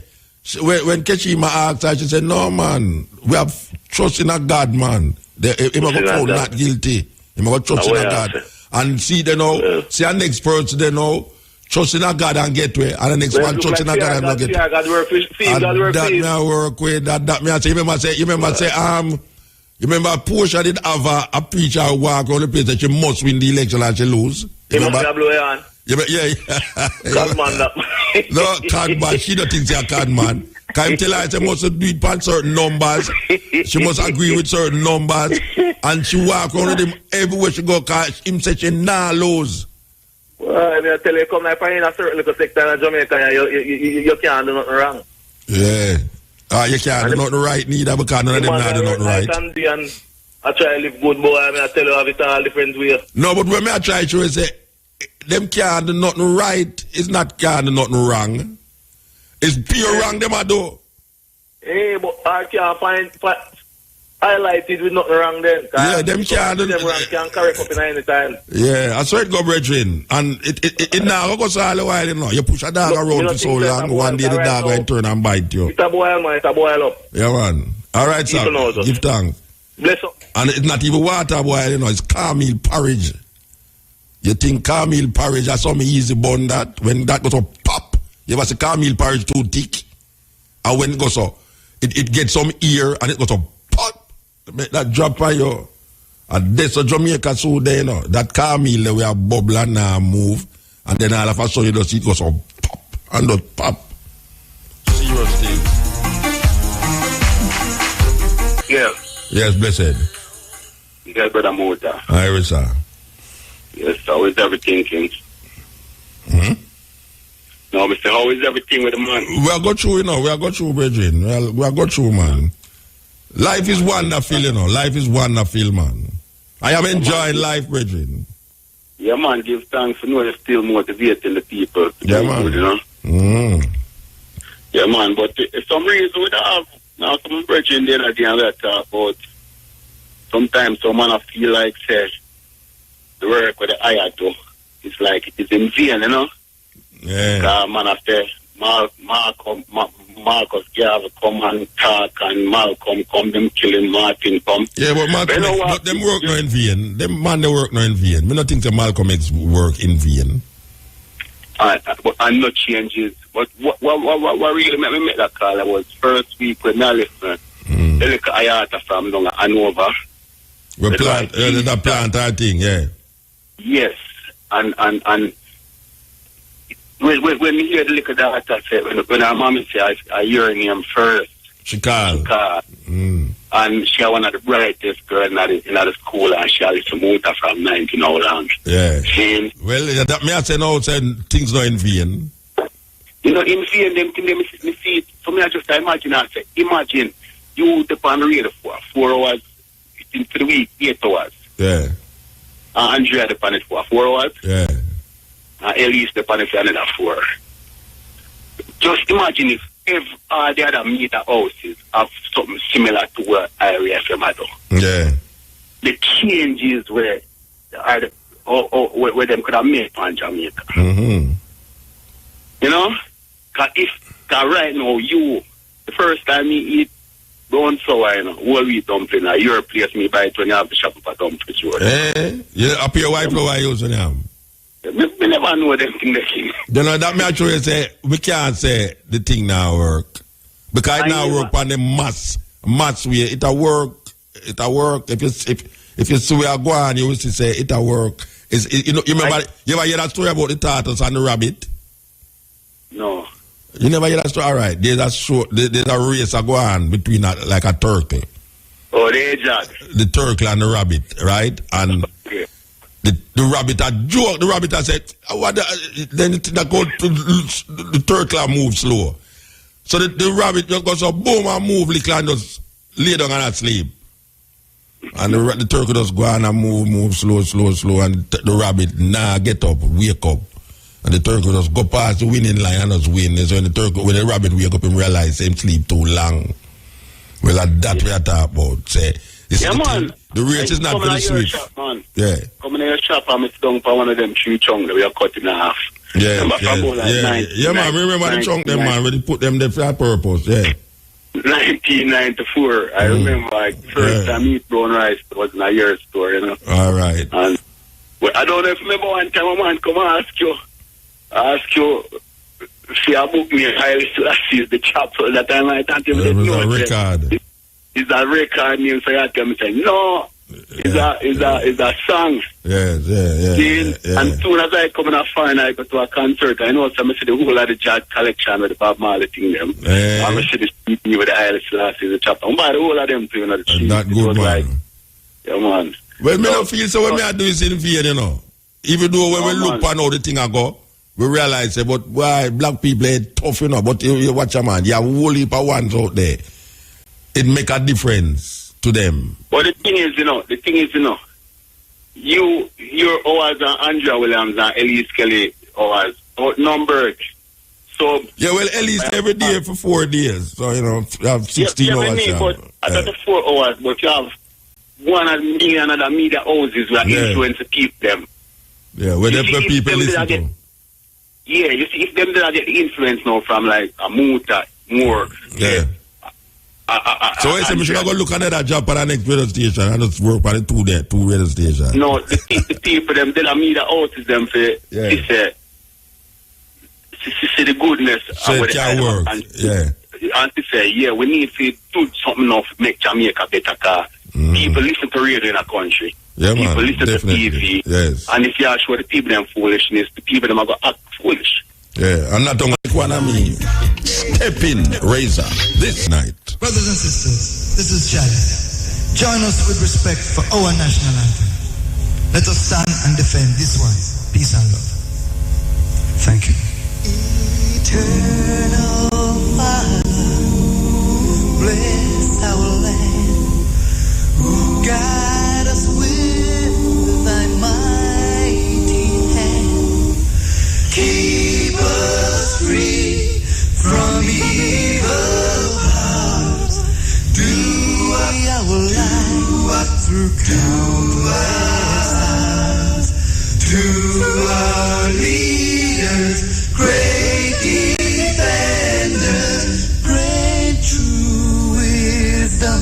when Keshima asked her, she said, no man, we have trust in a God, man. Him have found not guilty. Him have trust in a God. And see, they know, see our next person, they know, trust in a God and get way, and the next one trust in a God and not get way. That me I work with, that me I say, you remember Portia did have a preacher who walk around the place that she must win the election and she lose. You remember? Blow your hand. Yeah. Cardman that. No, cardman, she don't think she's a cardman. Can you tell her she must do it on certain numbers, she must agree with certain numbers, and she walk around with him everywhere she go, because him say she nah lose. Well, I tell you, come like in a certain little sector in Jamaica, you can't do nothing wrong. Yeah. You can't do nothing right neither because none of them not do nothing right. I try to live good, boy. I tell you, I have it all different ways. No, but when I try to say, them can't do nothing right, it's not can't do nothing wrong. It's pure wrong them I do. Hey, but I can't find highlighted with nothing wrong then. Yeah, them can't do them wrong, can't correct up in any time. Yeah, I saw it go, brethren. And it now goes all the while, you know. You push a dog around for so long, one day the dog will turn and bite you. It's a boil, man. It's a boil up. Yeah, man. All right, sir. Give thanks. Bless up. And it's not even water boil, you know. It's cornmeal porridge. You think cornmeal porridge is some easy bun that when that goes up, pop. You ever see cornmeal porridge too thick? And when it goes up, it gets some ear and it goes up, pop. Make that drop on you. And that's a Jamaica so there, you know. That cornmeal we are bubble and move. And then all of a sudden you just see it goes up, pop. And just pop. Serious thing. Yeah. Yes, blessed. Yes, brother Mota. Hi, sir. Yes, how is everything, Kings? No, Mr. How is everything with the man? We are go through, you know. We are go through, brethren. We are go through, man. Life is wonderful, you know. Life is wonderful, man. I am enjoying life, brethren. Yeah, man. Give thanks for knowing you're still motivating the people. Yeah, man. Good, you know? Yeah, man. But for some reason, we don't have now some brethren there that they talk about. Sometimes some man I feel like, say, the work with the eye do, it's like it is in vain, you know? Yeah. Man, I say, Marcus Garvey come and talk and Malcolm come, them killing Martin come. Yeah, but Malcolm, but them work no in vain. Them man, they work no in vain. Me not think that Malcolm X work in vain. and no changes. But what really made me make that call? I was first week when I left, the little Ayata from Hanover. We plant, the plant that thing, yeah. Yes, and when you hear the little daughter say, when our mommy say, I hear her name first. She called. And she was one of the brightest girls in the school, and she had to move from 19 how long. Yeah. Well, that me I say now, things not in vain. You know, in vain, them me see it. So me I just imagine, I say, imagine you depend on the radio for 4 hours into the week, 8 hours. Yeah. Andrea depend it for 4 hours. Yeah. Elise depend it for another 4. Just imagine if the other media houses have something similar to what Area FM do. Yeah. The changes where them could have made on Jamaica. Mm-hmm. You know? Because right now, the first time you eat brown sour, you know, whole wheat dumpling, your place, me buy it when you have the shop of a dumpling. You up your white flour using them? We never know them thing. You know, that me actually say, we can't say the thing now work. Because it now work on the mass way. It'll work. If you see where I go on, you will say it'll work. You remember, you ever hear that story about the turtles and the rabbit? No. You never hear that story? All right. There's a race that go on between like a turtle. Oh, they judge. The turtle and the rabbit, right? And okay. The rabbit a joke. The rabbit a said, then that go to the turtle move slow. So the rabbit just goes so boom and move little and just lay down and sleep. And the turtle just go on and move slow. And the rabbit get up, wake up. And the turtle just go past the winning line and just win. So when the rabbit wake up and realize him sleep too long. Well, that's what I talk about. Say, the race is not very sweet. Yeah. Come in your shop and it's down for one of them tree chunks that we are cutting in half. Yeah, man. Remember the chunk them, man, when they put them there for that purpose, yeah. 1994. I remember, like, first time I eat brown rice was in a year store, you know. All right. And well, I don't know if you remember one time a man come and ask you if you book me highly to assist the chapel that time I thought you it was a record. It's a record name, so I tell me say, no, it's a song. Yeah. And soon as I come in a foreign, I go to a concert, I know some see the whole of the jazz collection with the Bob Marley thing them. I'm see the CD with the Irish Lassie, the chapter. I'm buy the whole of them too, you know, the cheese. That good, man. Like, yeah, man. Well, me don't feel so when me I do is in vain, you know. Even though when we look on how the thing I go, we realize, but why black people are tough, you know, but you watch a man, you have a whole heap of ones out there. It make a difference to them. But the thing is, your hours and Andrea Williams and Elise Kelly hours outnumbered. So yeah, well, Elise every day for 4 days. So, you know, you have 16 hours. But I got the 4 hours, but you have one and million other media houses where influence to keep them. Yeah, where the people listen to. Yeah, you see, if them did get the influence now from like a Muta, more. Yeah. So I say, we should go look at that job for the next radio station and just work for the two radio stations. No, the people, them, they media houses, them, say, see the goodness so it can work. And to say, yeah, we need to do something now to make Jamaica better, because people listen to radio in a country. Yeah, people man, listen definitely. to TV. Yes. And if you are sure the people them foolishness, the people them are going to act foolish. Yeah, and not only one, I mean, step in, Razor, this night. Brothers and sisters, this is Chad. Join us with respect for our national anthem. Let us stand and defend this one. Peace and love. Thank you. Eternal Father, bless our land, who guide us with thy mighty hand. Keep us free from evil powers. Do our life through countless hours. To our leaders, great defenders, grant true wisdom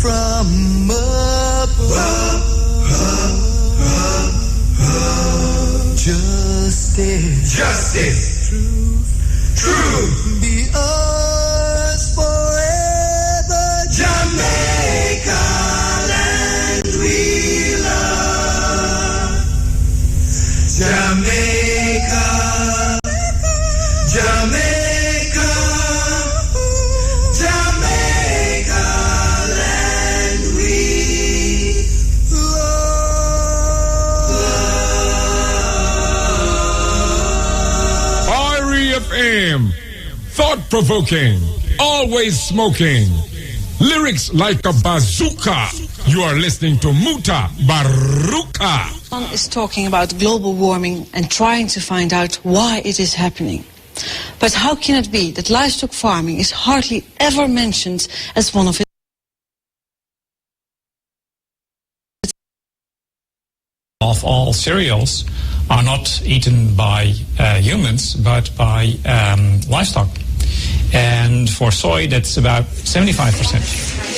from above. Just justice. Justice. Truth. Truth. Be ours forever. Jamaica, land we love. Jamaica. Jamaica. Jamaica, land we love. REFM, thought-provoking, always smoking, lyrics like a bazooka. You are listening to Mutabaruka. One is talking about global warming and trying to find out why it is happening. But how can it be that livestock farming is hardly ever mentioned as one of its of all cereals are not eaten by humans, but by livestock. And for soy, that's about 75%.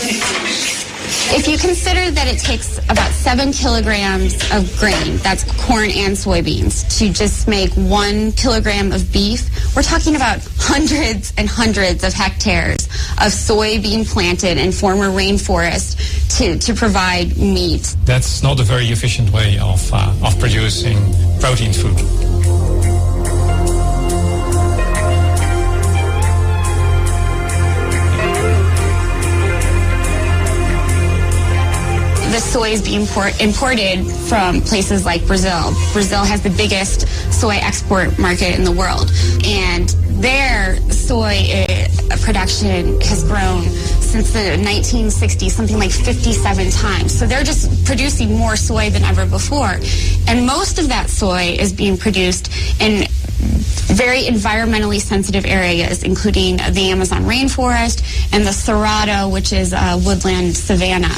If you consider that it takes about 7 kilograms of grain, that's corn and soybeans, to just make 1 kilogram of beef, we're talking about hundreds and hundreds of hectares of soy being planted in former rainforest to provide meat. That's not a very efficient way of producing protein food. The soy is being imported from places like Brazil. Brazil has the biggest soy export market in the world. And their soy production has grown since the 1960s, something like 57 times. So they're just producing more soy than ever before. And most of that soy is being produced in very environmentally sensitive areas, including the Amazon rainforest and the Cerrado, which is a woodland savanna.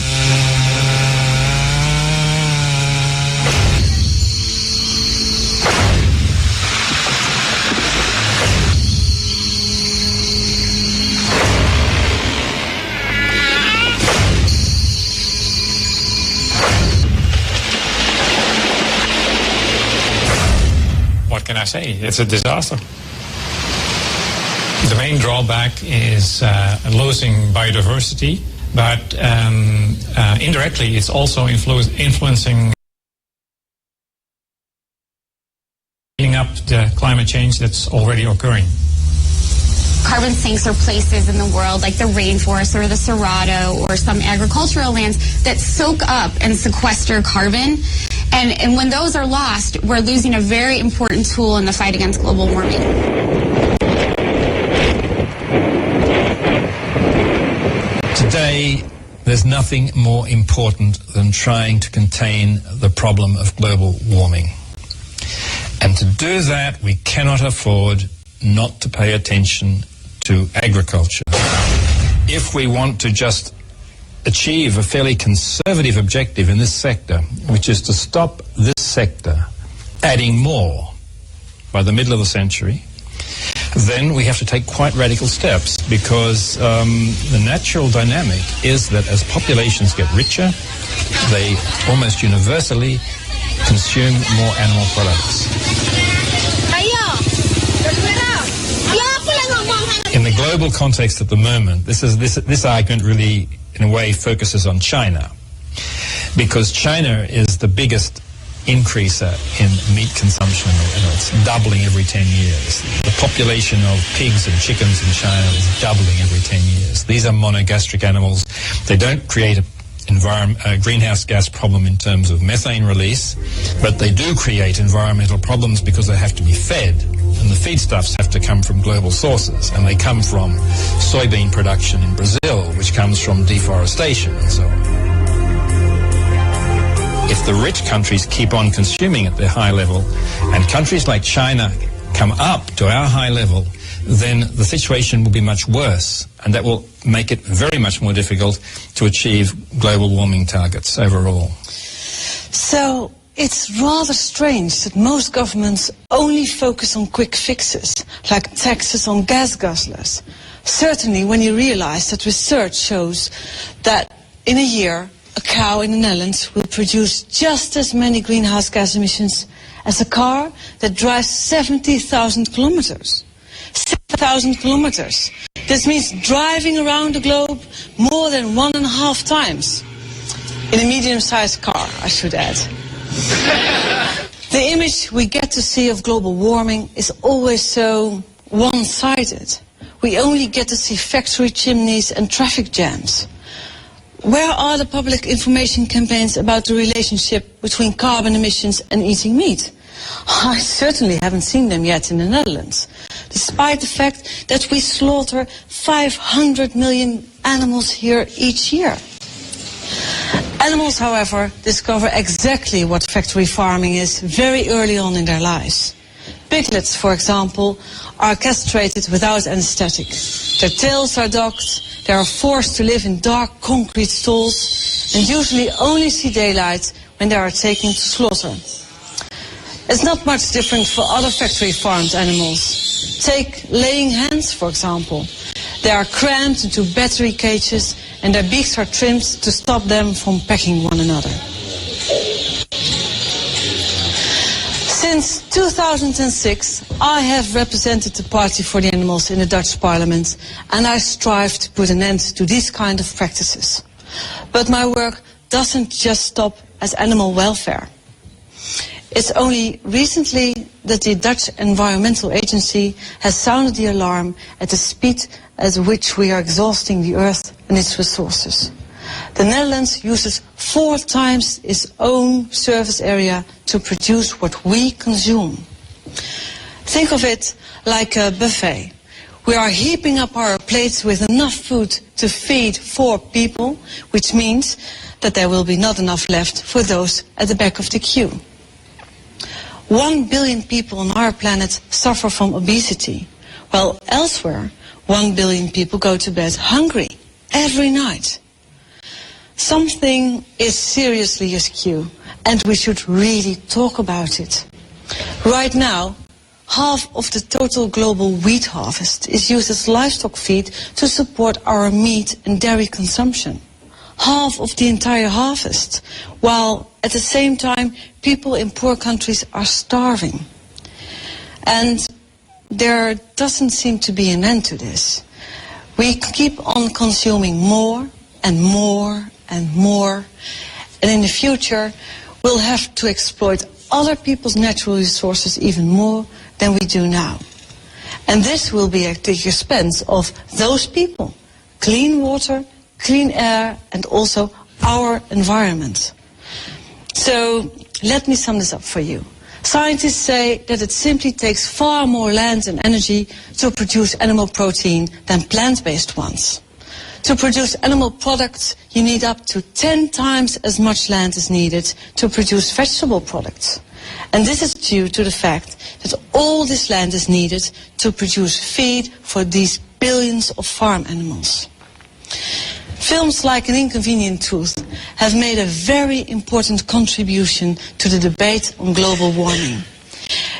What can I say? It's a disaster. The main drawback is losing biodiversity, but indirectly it's also influencing up the climate change that's already occurring. Carbon sinks are places in the world like the rainforest or the Cerrado or some agricultural lands that soak up and sequester carbon. And when those are lost, we're losing a very important tool in the fight against global warming. Today, there's nothing more important than trying to contain the problem of global warming. And to do that, we cannot afford not to pay attention to agriculture. If we want to just achieve a fairly conservative objective in this sector, which is to stop this sector adding more by the middle of the century, then we have to take quite radical steps, because the natural dynamic is that as populations get richer, they almost universally consume more animal products. In the global context at the moment, this argument really, in a way, focuses on China, because China is the biggest increaser in meat consumption. It's doubling every 10 years. The population of pigs and chickens in China is doubling every 10 years. These are monogastric animals. They don't create a greenhouse gas problem in terms of methane release, but they do create environmental problems because they have to be fed, and the feedstuffs have to come from global sources, and they come from soybean production in Brazil, which comes from deforestation and so on. If the rich countries keep on consuming at their high level, and countries like China come up to our high level, then the situation will be much worse, and that will make it very much more difficult to achieve global warming targets overall. So it's rather strange that most governments only focus on quick fixes, like taxes on gas guzzlers. Certainly when you realize that research shows that in a year, a cow in the Netherlands will produce just as many greenhouse gas emissions as a car that drives 70,000 kilometers. 7,000 kilometers. This means driving around the globe more than 1.5 times. In a medium-sized car, I should add. The image we get to see of global warming is always so one-sided. We only get to see factory chimneys and traffic jams. Where are the public information campaigns about the relationship between carbon emissions and eating meat? I certainly haven't seen them yet in the Netherlands, despite the fact that we slaughter 500 million animals here each year. Animals, however, discover exactly what factory farming is very early on in their lives. Piglets, for example, are castrated without anesthetic. Their tails are docked, they are forced to live in dark concrete stalls, and usually only see daylight when they are taken to slaughter. It's not much different for other factory farmed animals. Take laying hens, for example. They are crammed into battery cages and their beaks are trimmed to stop them from pecking one another. Since 2006, I have represented the Party for the Animals in the Dutch Parliament, and I strive to put an end to these kind of practices. But my work doesn't just stop at animal welfare. It's only recently that the Dutch Environmental Agency has sounded the alarm at the speed at which we are exhausting the earth and its resources. The Netherlands uses 4 times its own surface area to produce what we consume. Think of it like a buffet. We are heaping up our plates with enough food to feed 4 people, which means that there will be not enough left for those at the back of the queue. 1 billion people on our planet suffer from obesity, while elsewhere 1 billion people go to bed hungry every night. Something is seriously askew, and we should really talk about it. Right now, half of the total global wheat harvest is used as livestock feed to support our meat and dairy consumption. Half of the entire harvest, while at the same time people in poor countries are starving. And there doesn't seem to be an end to this. We keep on consuming more and more and more, and in the future we'll have to exploit other people's natural resources even more than we do now. And this will be at the expense of those people, clean water, clean air, and also our environment. So let me sum this up for you. Scientists say that it simply takes far more land and energy to produce animal protein than plant-based ones. To produce animal products, you need up to 10 times as much land as needed to produce vegetable products. And this is due to the fact that all this land is needed to produce feed for these billions of farm animals. Films like An Inconvenient Truth have made a very important contribution to the debate on global warming.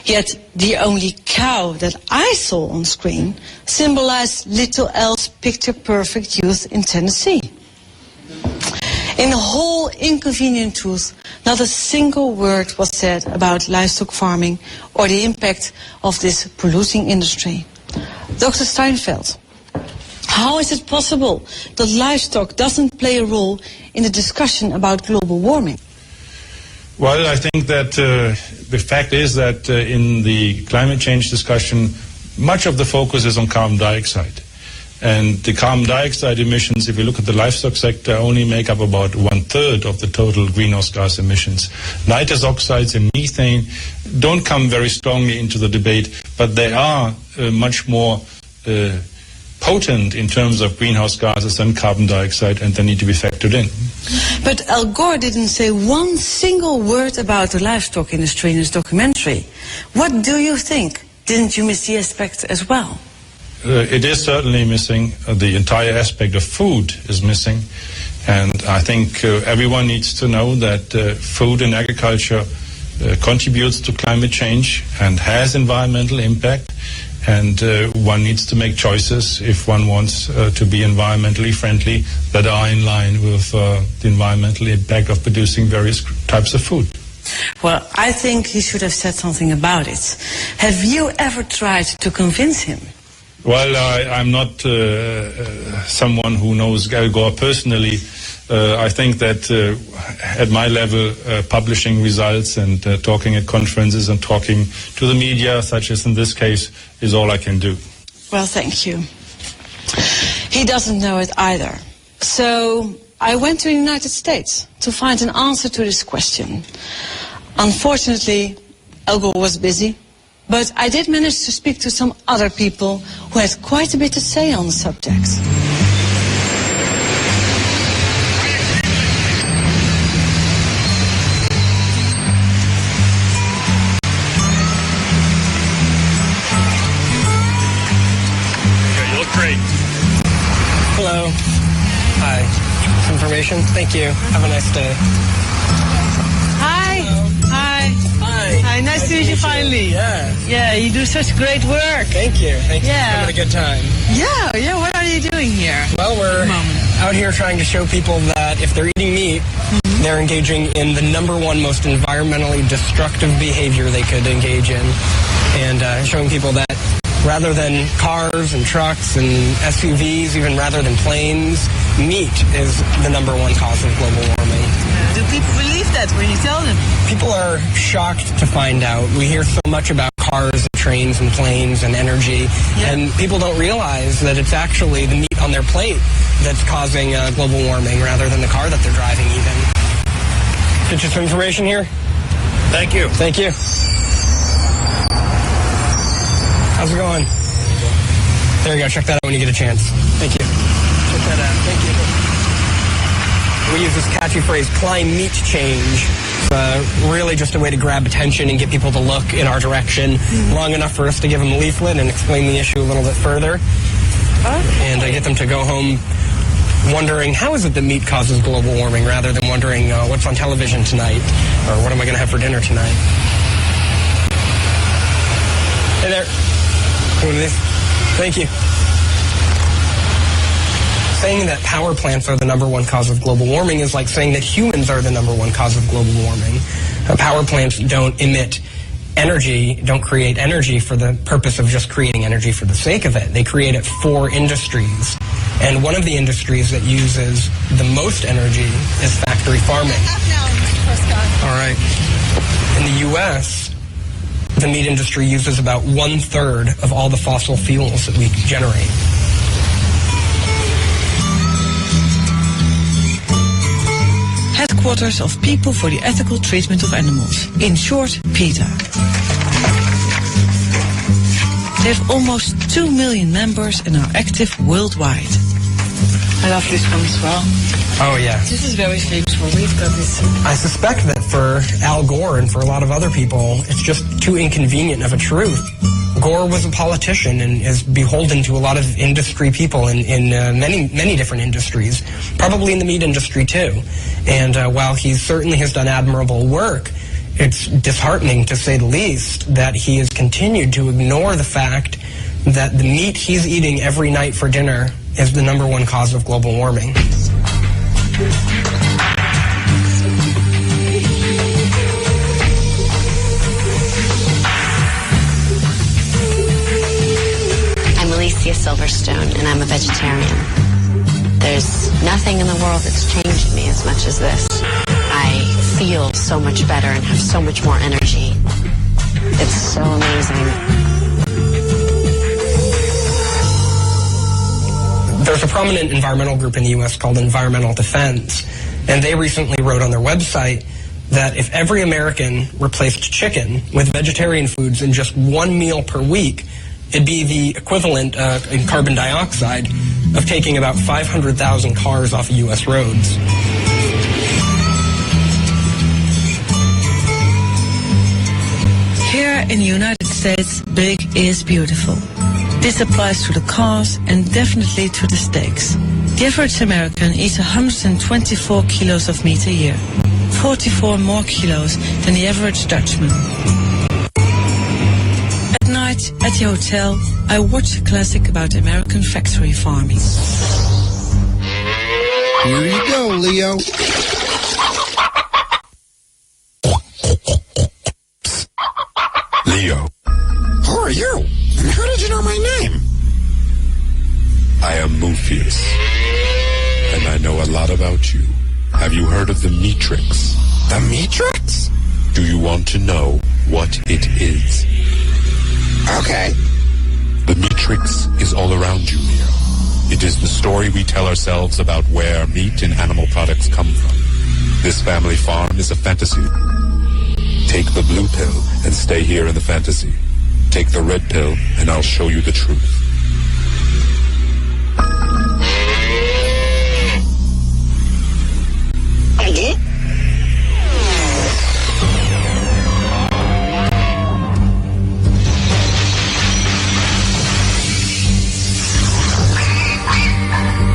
Yet the only cow that I saw on screen symbolized little Elle's picture-perfect youth in Tennessee. In the whole Inconvenient Truth, not a single word was said about livestock farming or the impact of this polluting industry. Dr. Steinfeld, how is it possible that livestock doesn't play a role in the discussion about global warming? Well, I think that the fact is that in the climate change discussion, much of the focus is on carbon dioxide. And the carbon dioxide emissions, if you look at the livestock sector, only make up about 1/3 of the total greenhouse gas emissions. Nitrous oxides and methane don't come very strongly into the debate, but they are much more potent in terms of greenhouse gases than carbon dioxide, and they need to be factored in. But Al Gore didn't say one single word about the livestock industry in his documentary. What do you think? Didn't you miss the aspect as well? It is certainly missing. The entire aspect of food is missing. And I think everyone needs to know that food and agriculture contributes to climate change and has environmental impact. And one needs to make choices if one wants to be environmentally friendly that are in line with the environmental impact of producing various types of food. Well, I think he should have said something about it. Have you ever tried to convince him? Well, I'm not someone who knows Al Gore personally. I think that at my level, publishing results and talking at conferences and talking to the media, such as in this case, is all I can do. Well, thank you. He doesn't know it either. So I went to the United States to find an answer to this question. Unfortunately, Al Gore was busy, but I did manage to speak to some other people who had quite a bit to say on the subject. You look great. Hello. Hi. Information? Thank you. Have a nice day. Hi. Hi. Hi. Hi. Nice to meet you finally. Yeah. Yeah, you do such great work. Thank you. Thank you. Yeah. Having a good time. Yeah. What are you doing here? Well, we're out here trying to show people that if they're eating meat, they're engaging in the #1 most environmentally destructive behavior they could engage in. And showing people that rather than cars and trucks and SUVs, even rather than planes, meat is the #1 cause of global warming. Do people believe that when you tell them? People are shocked to find out. We hear so much about cars and trains and planes and energy, and people don't realize that it's actually the meat on their plate that's causing global warming rather than the car that they're driving even. Get you some information here? Thank you. Thank you. How's it going? There you go. Check that out when you get a chance. Thank you. Check that out. Thank you. We use this catchy phrase, climate change. It's really just a way to grab attention and get people to look in our direction long enough for us to give them a leaflet and explain the issue a little bit further. And get them to go home wondering, how is it that meat causes global warming, rather than wondering what's on television tonight or what am I going to have for dinner tonight. Hey there. One of these. Thank you. Saying that power plants are the #1 cause of global warming is like saying that humans are the #1 cause of global warming. Power plants don't emit energy, don't create energy for the purpose of just creating energy for the sake of it. They create it for industries. And one of the industries that uses the most energy is factory farming. All right. In the U.S., the meat industry uses about 1/3 of all the fossil fuels that we generate. Headquarters of People for the Ethical Treatment of Animals. In short, PETA. They have almost 2 million members and are active worldwide. I love this one as well. Oh, yeah. This is very famous for we've got this. I suspect that for Al Gore and for a lot of other people, it's just too inconvenient of a truth. Gore was a politician and is beholden to a lot of industry people in many different industries, probably in the meat industry too. And while he certainly has done admirable work, it's disheartening, to say the least, that he has continued to ignore the fact that the meat he's eating every night for dinner is the #1 cause of global warming. I'm Alicia Silverstone, and I'm a vegetarian. There's nothing in the world that's changed me as much as this. I feel so much better and have so much more energy. It's so amazing. There's a prominent environmental group in the U.S. called Environmental Defense, and they recently wrote on their website that if every American replaced chicken with vegetarian foods in just one meal per week, it'd be the equivalent in carbon dioxide of taking about 500,000 cars off of U.S. roads. Here in the United States, big is beautiful. This applies to the cars and definitely to the steaks. The average American eats 124 kilos of meat a year, 44 more kilos than the average Dutchman. At night, at the hotel, I watch a classic about American factory farming. Here you go, Leo. lot about you. Have you heard of the Matrix? The Matrix? Do you want to know what it is? Okay. The Matrix is all around you here. It is the story we tell ourselves about where meat and animal products come from. This family farm is a fantasy. Take the blue pill and stay here in the fantasy. Take the red pill and I'll show you the truth.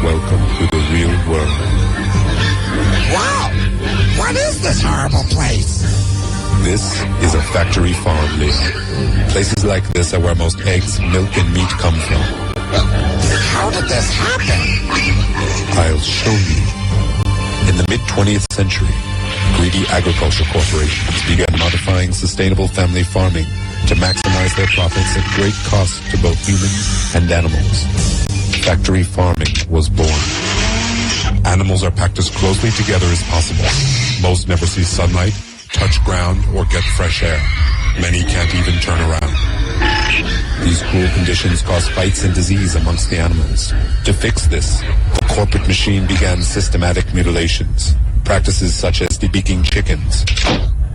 Welcome to the real world. Wow! What is this horrible place? This is a factory farm, Leo. Places like this are where most eggs, milk, and meat come from. How did this happen? I'll show you. In the mid-20th century, greedy agriculture corporations began modifying sustainable family farming to maximize their profits at great cost to both humans and animals. Factory farming was born. Animals are packed as closely together as possible. Most never see sunlight, touch ground, or get fresh air. Many can't even turn around. These cruel conditions cause fights and disease amongst the animals. To fix this, the corporate machine began systematic mutilations, practices such as debeaking chickens.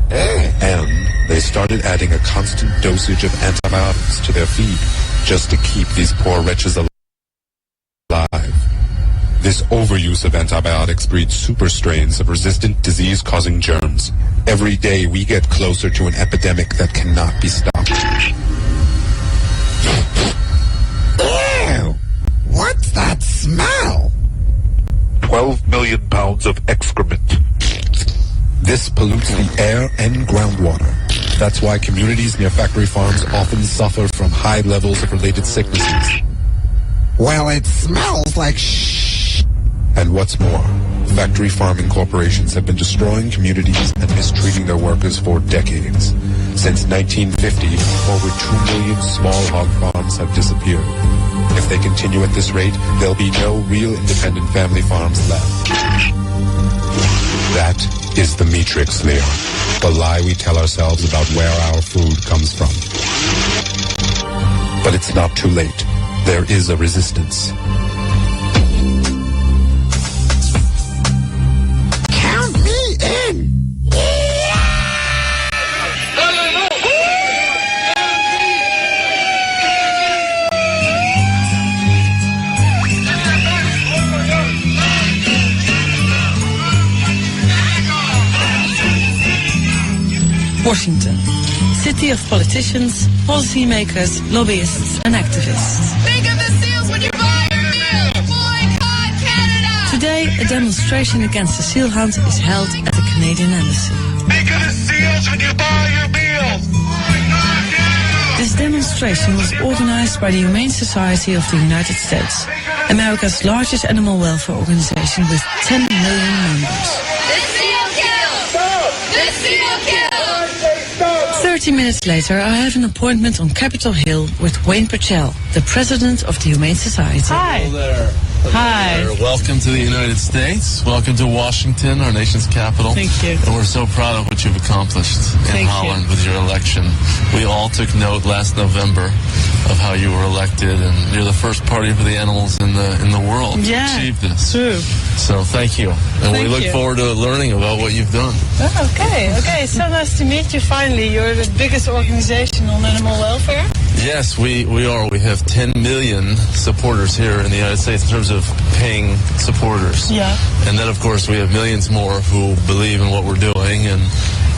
And they started adding a constant dosage of antibiotics to their feed just to keep these poor wretches alive. This overuse of antibiotics breeds super strains of resistant disease-causing germs. Every day we get closer to an epidemic that cannot be stopped. Ew! What's that smell? 12 million pounds of excrement. This pollutes the air and groundwater. That's why communities near factory farms often suffer from high levels of related sicknesses. Well, it smells like shh. And what's more, factory farming corporations have been destroying communities and mistreating their workers for decades. Since 1950, over 2 million small hog farms have disappeared. If they continue at this rate, there'll be no real independent family farms left. That is the Matrix, Leo. The lie we tell ourselves about where our food comes from. But it's not too late. There is a resistance. Count me in! Washington, city of politicians, policymakers, lobbyists, and activists. Think of the seals when you buy your meal! Boycott Canada! Today, a demonstration against the seal hunt is held at the Canadian Embassy. Think of the seals when you buy your meal! This demonstration was organized by the Humane Society of the United States, America's largest animal welfare organization with 10 million members. The seal kills! The seal kills! 30 minutes later, I have an appointment on Capitol Hill with Wayne Purcell, the president of the Humane Society. Hi. Hello there. Hi. Welcome to the United States. Welcome to Washington, our nation's capital. Thank you. And we're so proud of what you've accomplished in Holland with your election. We all took note last November of how you were elected, and you're the first party for the animals in the world to achieve this. True. So thank you. And we look forward to learning about what you've done. Oh, okay. So nice to meet you finally. You're the biggest organization on animal welfare. Yes, we are. We have 10 million supporters here in the United States in terms of paying supporters. Yeah. And then, of course, we have millions more who believe in what we're doing, and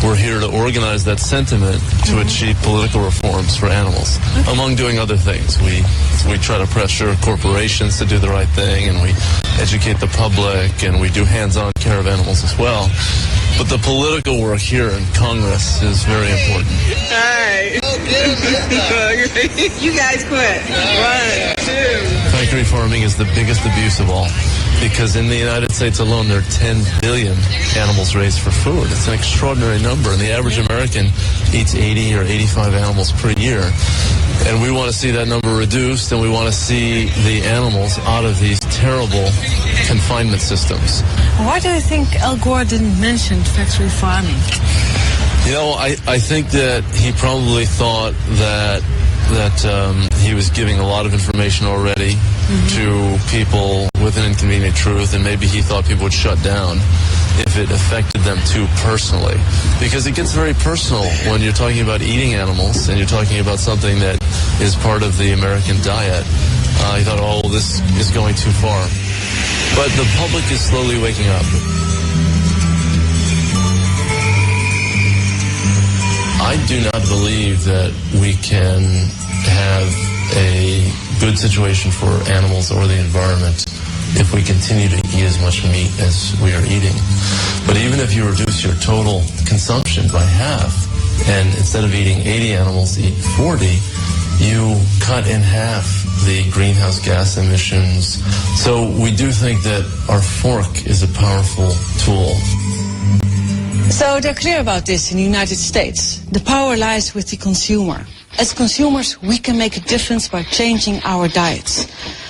we're here to organize that sentiment to achieve political reforms for animals, among doing other things. We try to pressure corporations to do the right thing, and we educate the public, and we do hands-on care of animals as well. But the political work here in Congress is very important. Hi. You guys quit. 1, 2. Factory farming is the biggest abuse of all. because in the United States alone, there are 10 billion animals raised for food. It's an extraordinary number, and the average American eats 80 or 85 animals per year. And we want to see that number reduced, and we want to see the animals out of these terrible confinement systems. Why do you think Al Gore didn't mention factory farming? You know, I think that he probably thought that he was giving a lot of information already to people with an inconvenient truth, and maybe he thought people would shut down if it affected them too personally. Because it gets very personal when you're talking about eating animals and you're talking about something that is part of the American diet. He thought, oh, this is going too far. But the public is slowly waking up. I do not believe that we can have a good situation for animals or the environment if we continue to eat as much meat as we are eating. But even if you reduce your total consumption by half, and instead of eating 80 animals, eat 40, you cut in half the greenhouse gas emissions. So we do think that our fork is a powerful tool. So they're clear about this in the United States. The power lies with the consumer. As consumers, we can make a difference by changing our diets.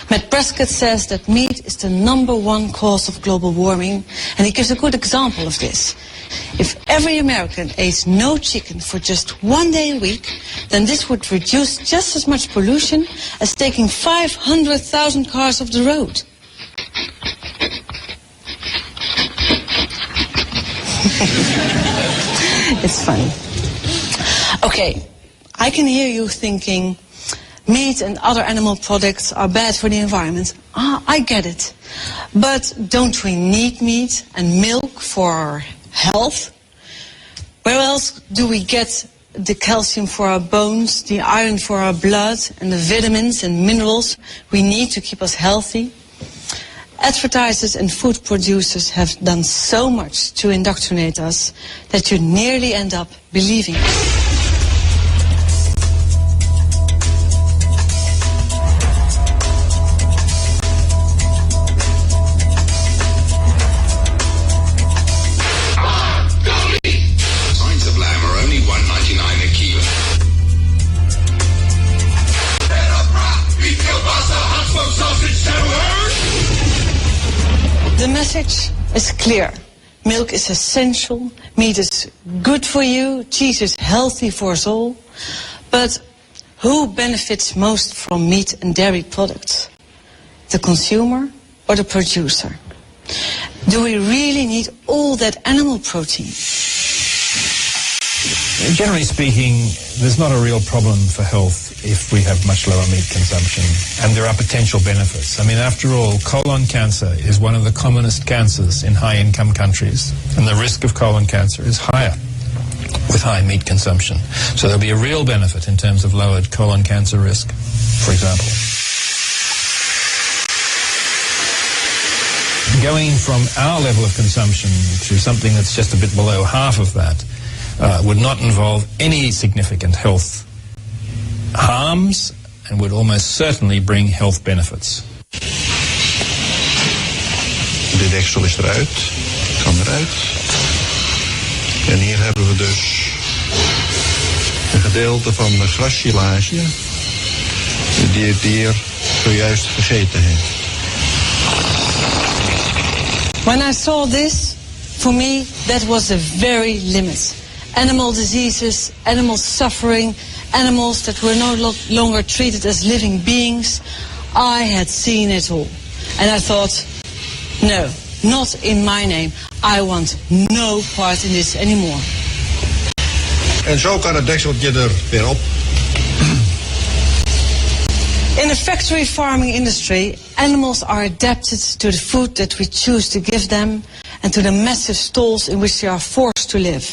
Matt Prescott says that meat is the #1 cause of global warming, and he gives a good example of this. If every American ate no chicken for just 1 day a week, then this would reduce just as much pollution as taking 500,000 cars off the road. It's funny. Okay, I can hear you thinking meat and other animal products are bad for the environment. I get it. But don't we need meat and milk for our health? Where else do we get the calcium for our bones, the iron for our blood, and the vitamins and minerals we need to keep us healthy? Advertisers and food producers have done so much to indoctrinate us that you nearly end up believing it. Pints of lamb are only $1.99 a kilo. The message is clear. Milk is essential, meat is good for you, cheese is healthy for us all. But who benefits most from meat and dairy products? The consumer or the producer? Do we really need all that animal protein? Generally speaking, there's not a real problem for health if we have much lower meat consumption, and there are potential benefits. I mean, after all, colon cancer is one of the commonest cancers in high-income countries, and the risk of colon cancer is higher with high meat consumption. So there'll be a real benefit in terms of lowered colon cancer risk, for example. Going from our level of consumption to something that's just a bit below half of that would not involve any significant health harms and would almost certainly bring health benefits. De deksel is eruit, kan eruit. En hier hebben we dus een gedeelte van de grassilage die het dier zojuist gegeten heeft. When I saw this, for me, that was the very limit. Animal diseases, animal suffering, animals that were no longer treated as living beings. I had seen it all. And I thought, no, not in my name. I want no part in this anymore. En zo kan het dekseltje er weer op. In the factory farming industry, animals are adapted to the food that we choose to give them and to the massive stalls in which they are forced to live.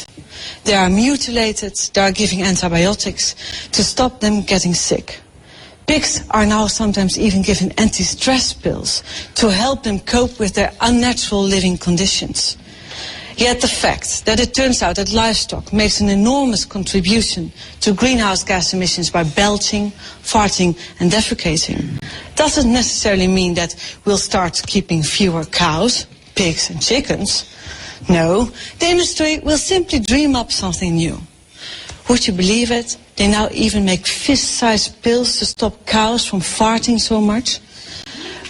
They are mutilated, they are given antibiotics to stop them getting sick. Pigs are now sometimes even given anti-stress pills to help them cope with their unnatural living conditions. Yet the fact that it turns out that livestock makes an enormous contribution to greenhouse gas emissions by belching, farting and defecating doesn't necessarily mean that we'll start keeping fewer cows, pigs and chickens. No, the industry will simply dream up something new. Would you believe it? They now even make fist-sized pills to stop cows from farting so much.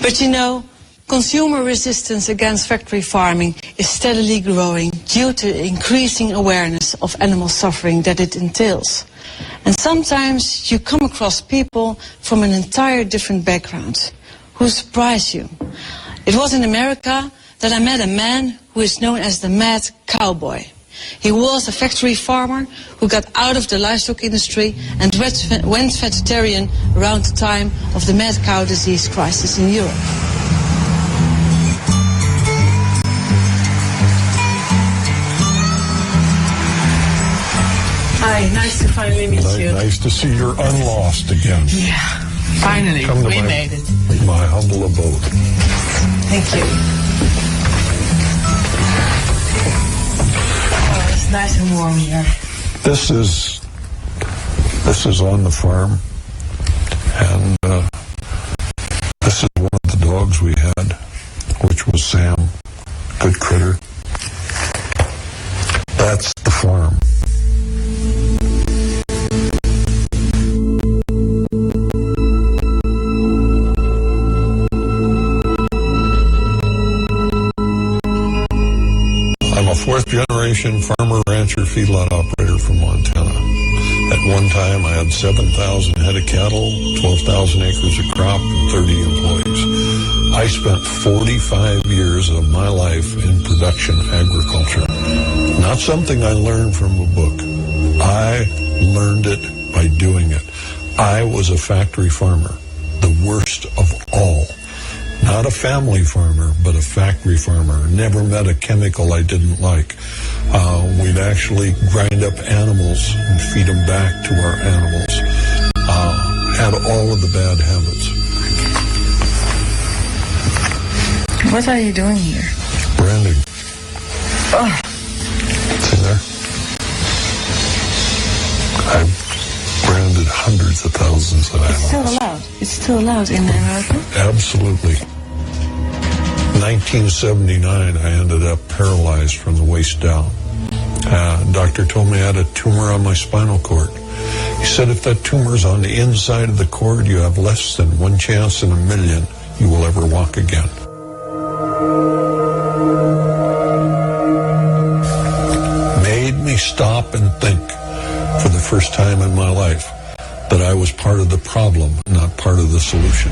But you know, consumer resistance against factory farming is steadily growing due to the increasing awareness of animal suffering that it entails. And sometimes you come across people from an entire different background who surprise you. It was in America that I met a man who is known as the Mad Cowboy. He was a factory farmer who got out of the livestock industry and went vegetarian around the time of the mad cow disease crisis in Europe. Hi, nice to finally meet you. Nice to see you're unlost again. Yeah, finally, we made it. My humble abode. Thank you. Oh, it's nice and warm here. This is on the farm, and this is one of the dogs we had, which was Sam. Good critter. That's the farm. I'm a fourth-generation farmer, rancher, feedlot operator from Montana. At one time, I had 7,000 head of cattle, 12,000 acres of crop, and 30 employees. I spent 45 years of my life in production agriculture. Not something I learned from a book. I learned it by doing it. I was a factory farmer, the worst of all. Not a family farmer, but a factory farmer. Never met a chemical I didn't like. We'd actually grind up animals and feed them back to our animals. Had all of the bad habits. What are you doing here? Branding. Oh. See there? I've branded hundreds of thousands of animals. It's still allowed. It's still allowed in America? Absolutely. 1979, I ended up paralyzed from the waist down. Doctor told me I had a tumor on my spinal cord. He said if that tumor's on the inside of the cord, you have less than 1 chance in a million you will ever walk again. Made me stop and think for the first time in my life that I was part of the problem, not part of the solution.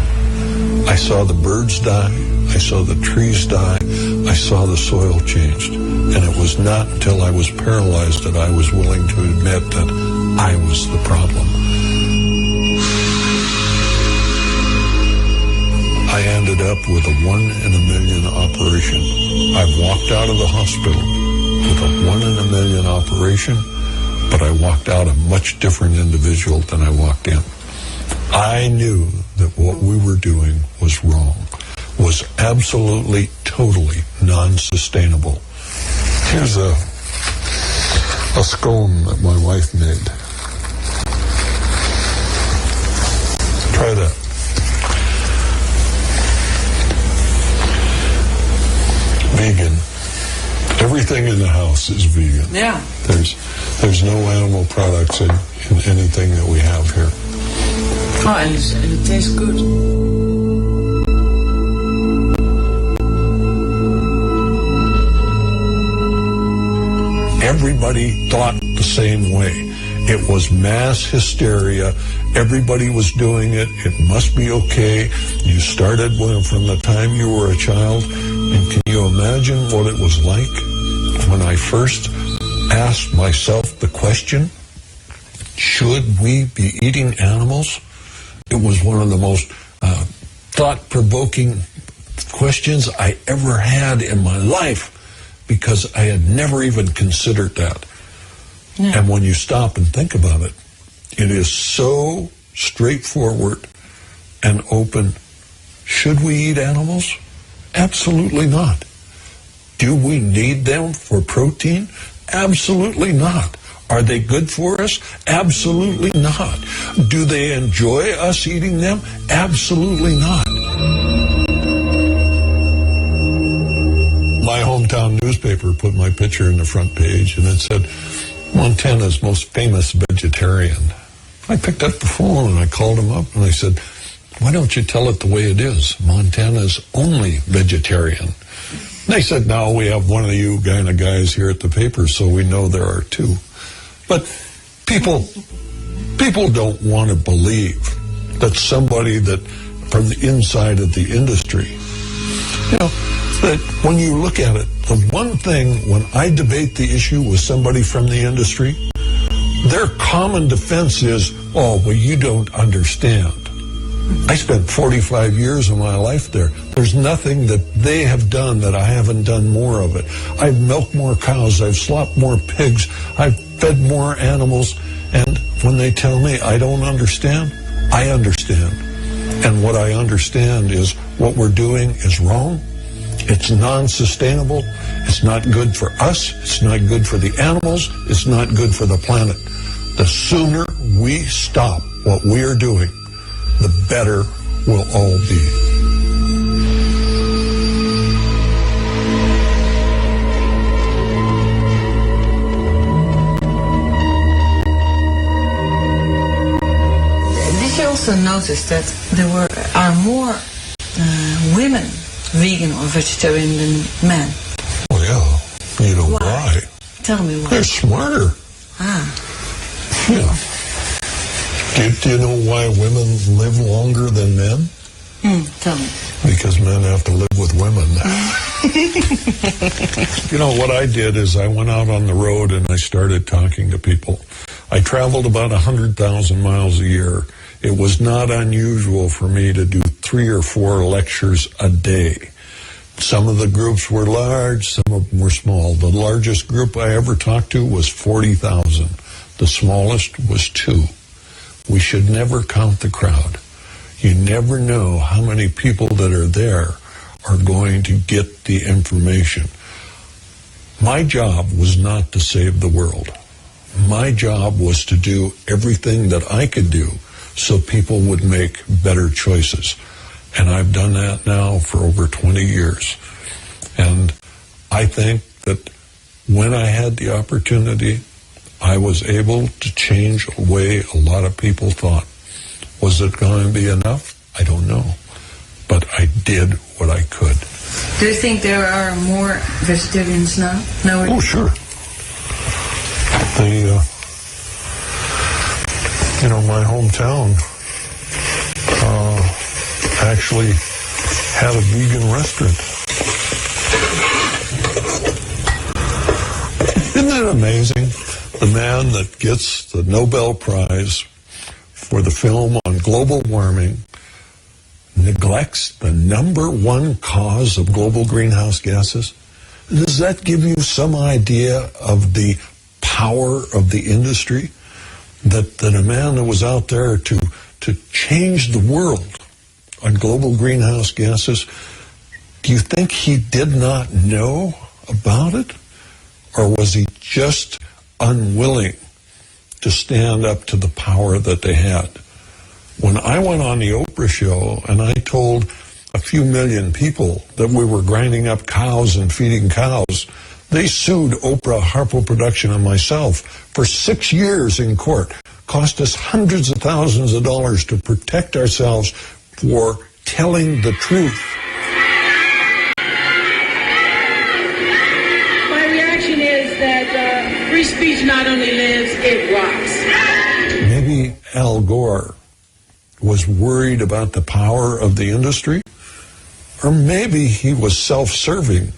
I saw the birds die, I saw the trees die, I saw the soil changed. And it was not until I was paralyzed that I was willing to admit that I was the problem. I ended up with a 1 in a million operation. I've walked out of the hospital with a 1 in a million operation, but I walked out a much different individual than I walked in. I knew that what we were doing was wrong, was absolutely, totally non-sustainable. Here's a scone that my wife made. Try that. Vegan. Everything in the house is vegan. Yeah. There's no animal products in anything that we have here. Oh, and it tastes good. Everybody thought the same way. It was mass hysteria. Everybody was doing it. It must be okay. You started from the time you were a child. And can you imagine what it was like when I first asked myself the question, should we be eating animals? It was one of the most thought-provoking questions I ever had in my life because I had never even considered that. Yeah. And when you stop and think about it, it is so straightforward and open. Should we eat animals? Absolutely not. Do we need them for protein? Absolutely not. Are they good for us? Absolutely not. Do they enjoy us eating them? Absolutely not. My hometown newspaper put my picture in the front page, and it said, Montana's most famous vegetarian. I picked up the phone and I called him up and I said, why don't you tell it the way it is? Montana's only vegetarian. And they said, no, we have one of you kind of guys here at the paper, so we know there are two. But people don't want to believe that somebody that from the inside of the industry, you know, that when you look at it, the one thing when I debate the issue with somebody from the industry, their common defense is, oh, well, you don't understand. I spent 45 years of my life there. There's nothing that they have done that I haven't done more of it. I've milked more cows. I've slopped more pigs. I've fed more animals. And when they tell me I don't understand, I understand. And what I understand is what we're doing is wrong. It's non-sustainable. It's not good for us. It's not good for the animals. It's not good for the planet. The sooner we stop what we are doing, the better we'll all be. Did you also notice that there are more women vegan or vegetarian than men? Oh, yeah. You know why? Tell me why. They're smarter. Yeah. Do you know why women live longer than men? Tell me. Because men have to live with women. You know, what I did is I went out on the road and I started talking to people. I traveled about 100,000 miles a year. It was not unusual for me to do 3 or 4 lectures a day. Some of the groups were large, some of them were small. The largest group I ever talked to was 40,000. The smallest was 2. We should never count the crowd. You never know how many people that are there are going to get the information. My job was not to save the world. My job was to do everything that I could do so people would make better choices. And I've done that now for over 20 years. And I think that when I had the opportunity, I was able to change the way a lot of people thought. Was it going to be enough? I don't know. But I did what I could. Do you think there are more vegetarians now? Oh, sure. You know, my hometown actually had a vegan restaurant. Isn't that amazing? The man that gets the Nobel Prize for the film on global warming neglects the #1 cause of global greenhouse gases. Does that give you some idea of the power of the industry? That a man that was out there to change the world on global greenhouse gases, do you think he did not know about it? Or was he just unwilling to stand up to the power that they had? When I went on the Oprah show and I told a few million people that we were grinding up cows and feeding cows, they sued Oprah, Harpo Production, and myself for 6 years in court. Cost us hundreds of thousands of dollars to protect ourselves for telling the truth. My reaction is that free speech not only lives, it rots. Maybe Al Gore was worried about the power of the industry, or maybe he was self-serving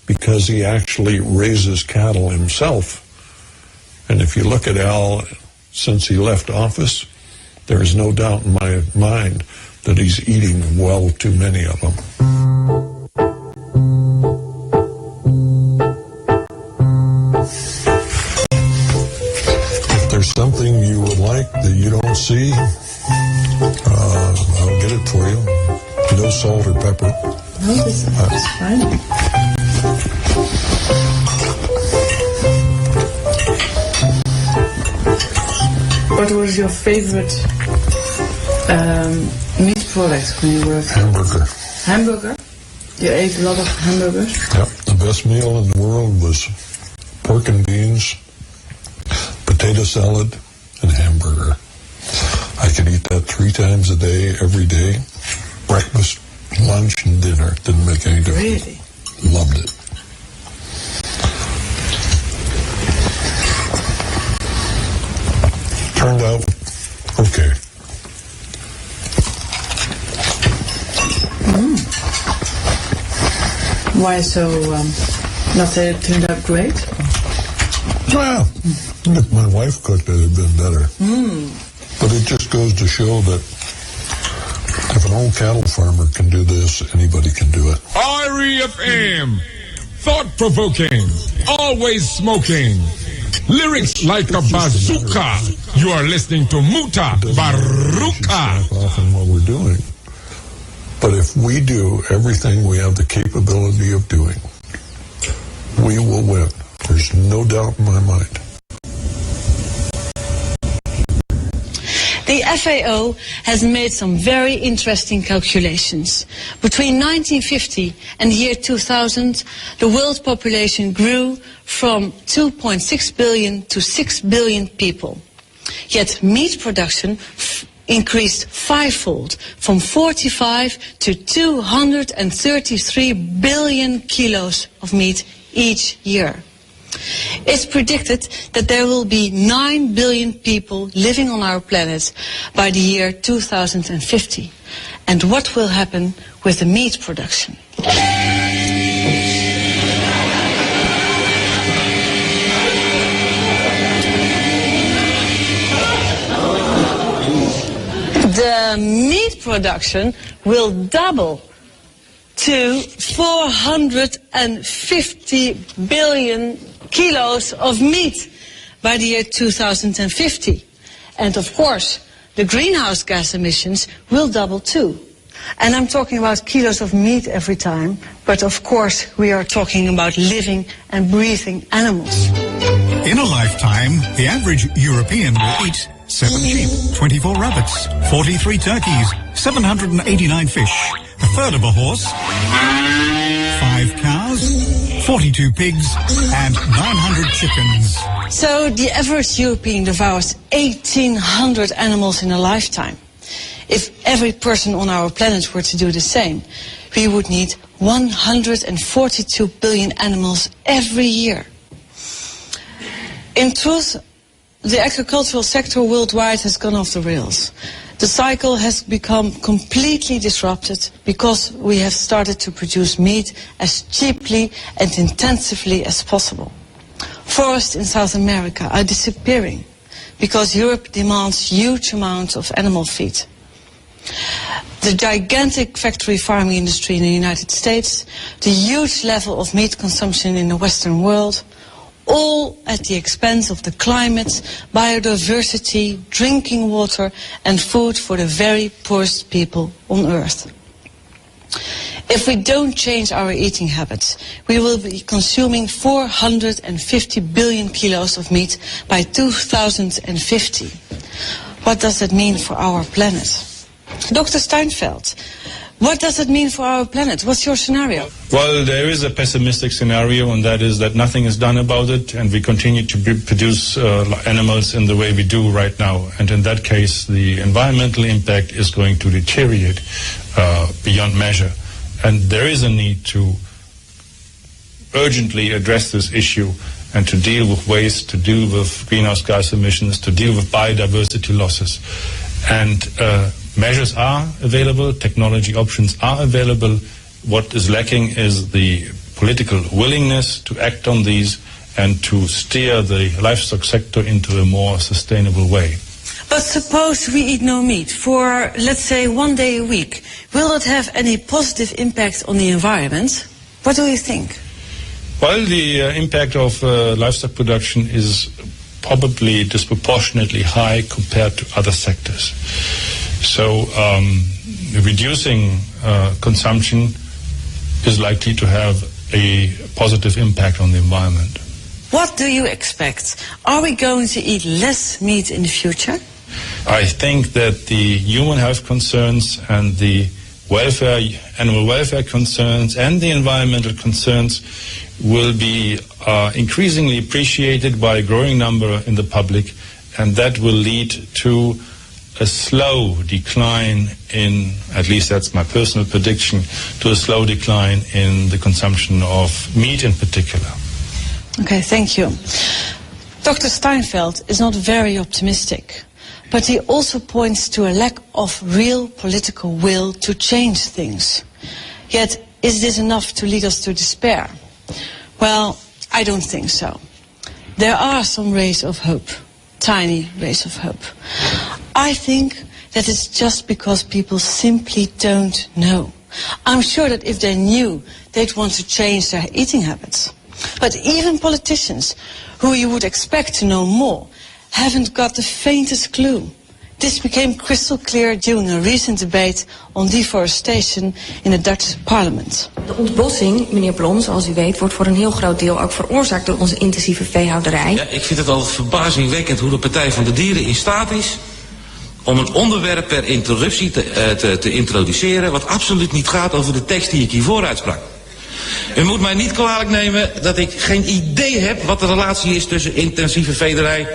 because he actually raises cattle himself. And if you look at Al, since he left office, there is no doubt in my mind that he's eating well too many of them. If there's something you would like that you don't see, I'll get it for you. No salt or pepper. No, this is fine. What was your favorite meat product when you were a kid? Hamburger. Hamburger? You ate a lot of hamburgers? Yep. The best meal in the world was pork and beans, potato salad, and hamburger. I could eat that 3 times a day, every day. Breakfast, lunch, and dinner. Didn't make any difference. Really? Loved it. Turned out okay. Why so, not that it turned out great? Well, if my wife cooked it, it'd been better. But it just goes to show that if an old cattle farmer can do this, anybody can do it. REFM, thought-provoking, always smoking, lyrics like a bazooka. You are listening to Mutabaruka. Often what we're doing. But if we do everything we have the capability of doing, we will win. There's no doubt in my mind. The FAO has made some very interesting calculations. Between 1950 and the year 2000, the world population grew from 2.6 billion to 6 billion people. Yet meat production increased 5-fold, from 45 to 233 billion kilos of meat each year. It's predicted that there will be 9 billion people living on our planet by the year 2050. And what will happen with the meat production? The meat production will double to 450 billion kilos of meat by the year 2050. And of course, the greenhouse gas emissions will double too. And I'm talking about kilos of meat every time, but of course we are talking about living and breathing animals. In a lifetime, the average European will eat 7 sheep, 24 rabbits, 43 turkeys, 789 fish, a third of a horse, 5 cows, 42 pigs, and 900 chickens. So the average European devours 1,800 animals in a lifetime. If every person on our planet were to do the same, we would need 142 billion animals every year. In truth, the agricultural sector worldwide has gone off the rails. The cycle has become completely disrupted because we have started to produce meat as cheaply and intensively as possible. Forests in South America are disappearing because Europe demands huge amounts of animal feed. The gigantic factory farming industry in the United States, the huge level of meat consumption in the Western world, all at the expense of the climate, biodiversity, drinking water, and food for the very poorest people on Earth. If we don't change our eating habits, we will be consuming 450 billion kilos of meat by 2050. What does that mean for our planet? Dr. Steinfeld, what does it mean for our planet? What's your scenario? Well, there is a pessimistic scenario, and that is that nothing is done about it, and we continue to produce animals in the way we do right now. And in that case, the environmental impact is going to deteriorate beyond measure. And there is a need to urgently address this issue and to deal with waste, to deal with greenhouse gas emissions, to deal with biodiversity losses. And measures are available, technology options are available. What is lacking is the political willingness to act on these and to steer the livestock sector into a more sustainable way. But suppose we eat no meat for, let's say, 1 day a week. Will it have any positive impact on the environment? What do you think? Well, the impact of livestock production is probably disproportionately high compared to other sectors. So reducing consumption is likely to have a positive impact on the environment. What do you expect? Are we going to eat less meat in the future? I think that the human health concerns and the animal welfare concerns and the environmental concerns will be increasingly appreciated by a growing number in the public, and that will lead to a slow decline in, at least that's my personal prediction, to a slow decline in the consumption of meat in particular. Okay, thank you. Dr. Steinfeld is not very optimistic, but he also points to a lack of real political will to change things. Yet, is this enough to lead us to despair? Well, I don't think so. There are some rays of hope, tiny rays of hope. I think that it's just because people simply don't know. I'm sure that if they knew, they'd want to change their eating habits. But even politicians, who you would expect to know more, haven't got the faintest clue. This became crystal clear during a recent debate on deforestation in the Dutch parliament. De ontbossing, meneer Blom, zoals u weet, wordt voor een heel groot deel ook veroorzaakt door onze intensieve veehouderij. Ja, ik vind het altijd verbazingwekkend hoe de Partij van de Dieren in staat is om een onderwerp per interruptie te introduceren wat absoluut niet gaat over de tekst die ik hiervoor uitsprak. U moet mij niet kwalijk nemen dat ik geen idee heb wat de relatie is tussen intensieve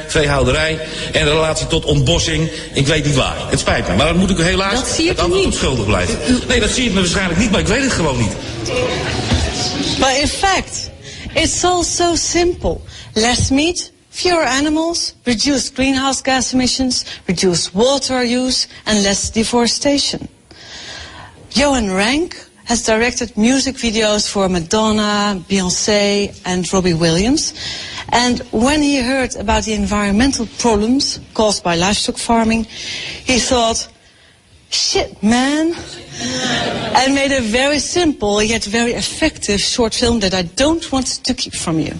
veehouderij en de relatie tot ontbossing. Ik weet niet waar. Het spijt me, maar dan moet ik helaas het antwoord schuldig blijven. Nee, dat zie ik me waarschijnlijk niet, maar ik weet het gewoon niet. But in fact, it's all so simple. Less meat, fewer animals, reduced greenhouse gas emissions, reduced water use and less deforestation. Johan Rank has directed music videos for Madonna, Beyoncé and Robbie Williams. And when he heard about the environmental problems caused by livestock farming, he thought, shit man, and made a very simple yet very effective short film that I don't want to keep from you.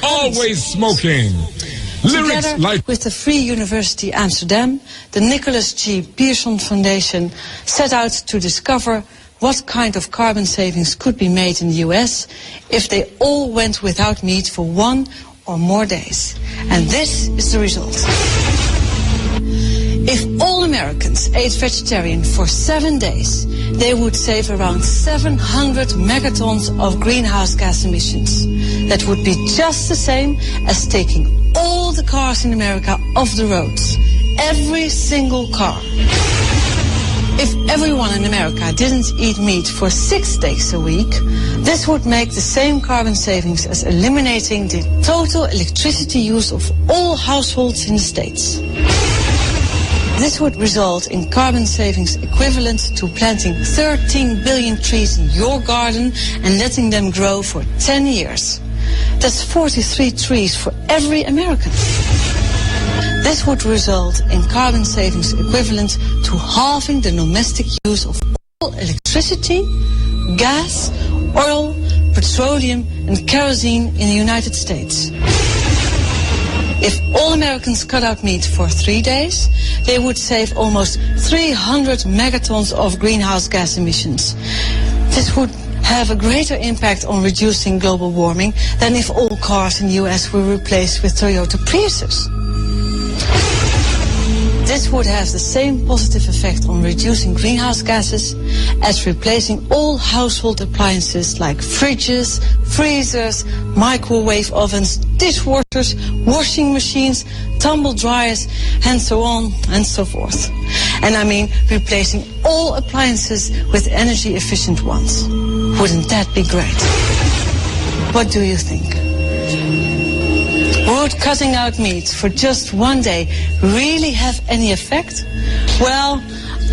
Always smoking. Lyrics Together like with the Free University Amsterdam, the Nicholas G. Pearson Foundation set out to discover what kind of carbon savings could be made in the US if they all went without meat for 1 or more days. And this is the result. If all Americans ate vegetarian for 7 days, they would save around 700 megatons of greenhouse gas emissions. That would be just the same as taking all the cars in America off the roads. Every single car. If everyone in America didn't eat meat for 6 days a week, this would make the same carbon savings as eliminating the total electricity use of all households in the States. This would result in carbon savings equivalent to planting 13 billion trees in your garden and letting them grow for 10 years. That's 43 trees for every American. This would result in carbon savings equivalent to halving the domestic use of all electricity, gas, oil, petroleum and kerosene in the United States. If all Americans cut out meat for 3 days, they would save almost 300 megatons of greenhouse gas emissions. This would have a greater impact on reducing global warming than if all cars in the US were replaced with Toyota Priuses. this would have the same positive effect on reducing greenhouse gases as replacing all household appliances like fridges, freezers, microwave ovens, dishwashers, washing machines, tumble dryers, and so on and so forth. And I mean replacing all appliances with energy efficient ones. Wouldn't that be great? What do you think? Would cutting out meat for just one day really have any effect? Well,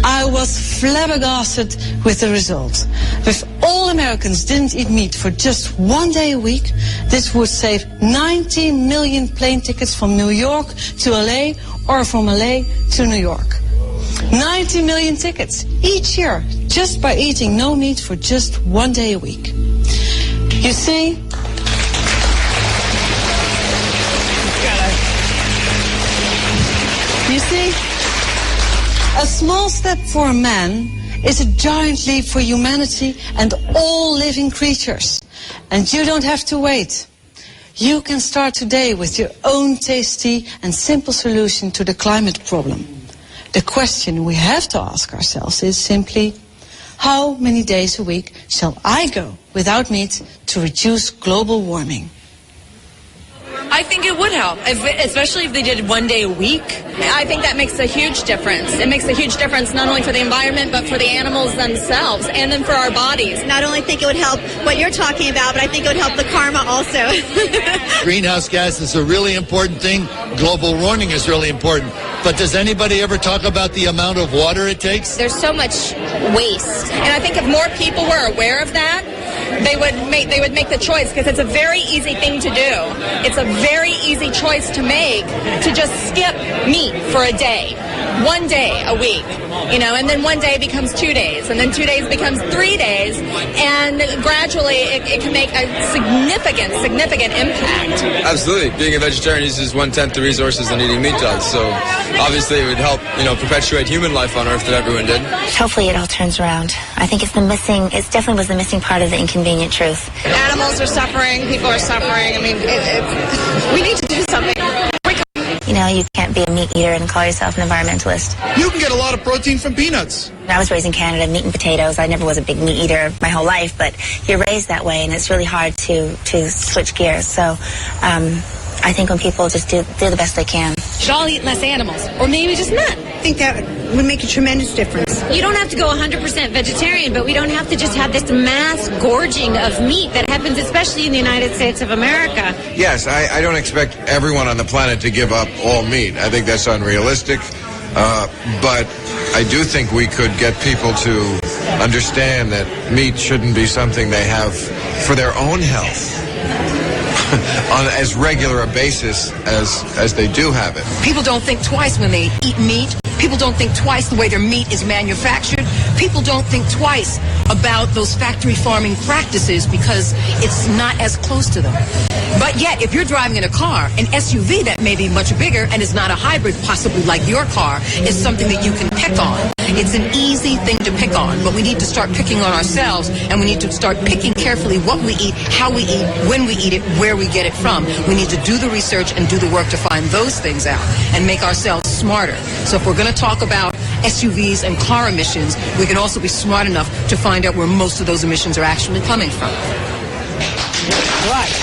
I was flabbergasted with the result. If all Americans didn't eat meat for just one day a week, this would save 90 million plane tickets from New York to LA or from LA to New York. 90 million tickets each year just by eating no meat for just one day a week. You see, a small step for a man is a giant leap for humanity and all living creatures. And you don't have to wait. You can start today with your own tasty and simple solution to the climate problem. The question we have to ask ourselves is simply, how many days a week shall I go without meat to reduce global warming? I think it would help, especially if they did one day a week. I think that makes a huge difference. It makes a huge difference not only for the environment, but for the animals themselves, and then for our bodies. Not only think it would help what you're talking about, but I think it would help the karma also. Greenhouse gas is a really important thing. Global warming is really important. But does anybody ever talk about the amount of water it takes? There's so much waste. And I think if more people were aware of that, they would make the choice, because it's a very easy thing to do. It's a very easy choice to make, to just skip meat for a day, one day a week, and then one day becomes 2 days, and then 2 days becomes 3 days, and gradually it can make a significant impact. Absolutely. Being a vegetarian uses 1/10 the resources than eating meat does, so obviously it would help, perpetuate human life on Earth if everyone did. Hopefully it all turns around. I think it definitely was the missing part of the inconvenient truth. Animals are suffering, people are suffering. I mean, we need to do something. You can't be a meat eater and call yourself an environmentalist. You can get a lot of protein from peanuts. When I was raised in Canada, meat and potatoes. I never was a big meat eater my whole life, but you're raised that way, and it's really hard to switch gears. So I think when people just do the best they can. Should all eat less animals, or maybe just not. I think that would make a tremendous difference. You don't have to go 100% vegetarian, but we don't have to just have this mass gorging of meat that happens especially in the United States of America. Yes, I don't expect everyone on the planet to give up all meat. I think that's unrealistic. But I do think we could get people to understand that meat shouldn't be something they have for their own health on as regular a basis as they do have it. People don't think twice when they eat meat. People don't think twice the way their meat is manufactured. People don't think twice about those factory farming practices because it's not as close to them. But yet, if you're driving in a car, an SUV that may be much bigger and is not a hybrid, possibly like your car, is something that you can pick on. It's an easy thing to pick on, but we need to start picking on ourselves, and we need to start picking carefully what we eat, how we eat, when we eat it, where we get it from. We need to do the research and do the work to find those things out and make ourselves smarter. So if we're going to talk about SUVs and car emissions, we can also be smart enough to find out where most of those emissions are actually coming from. Right.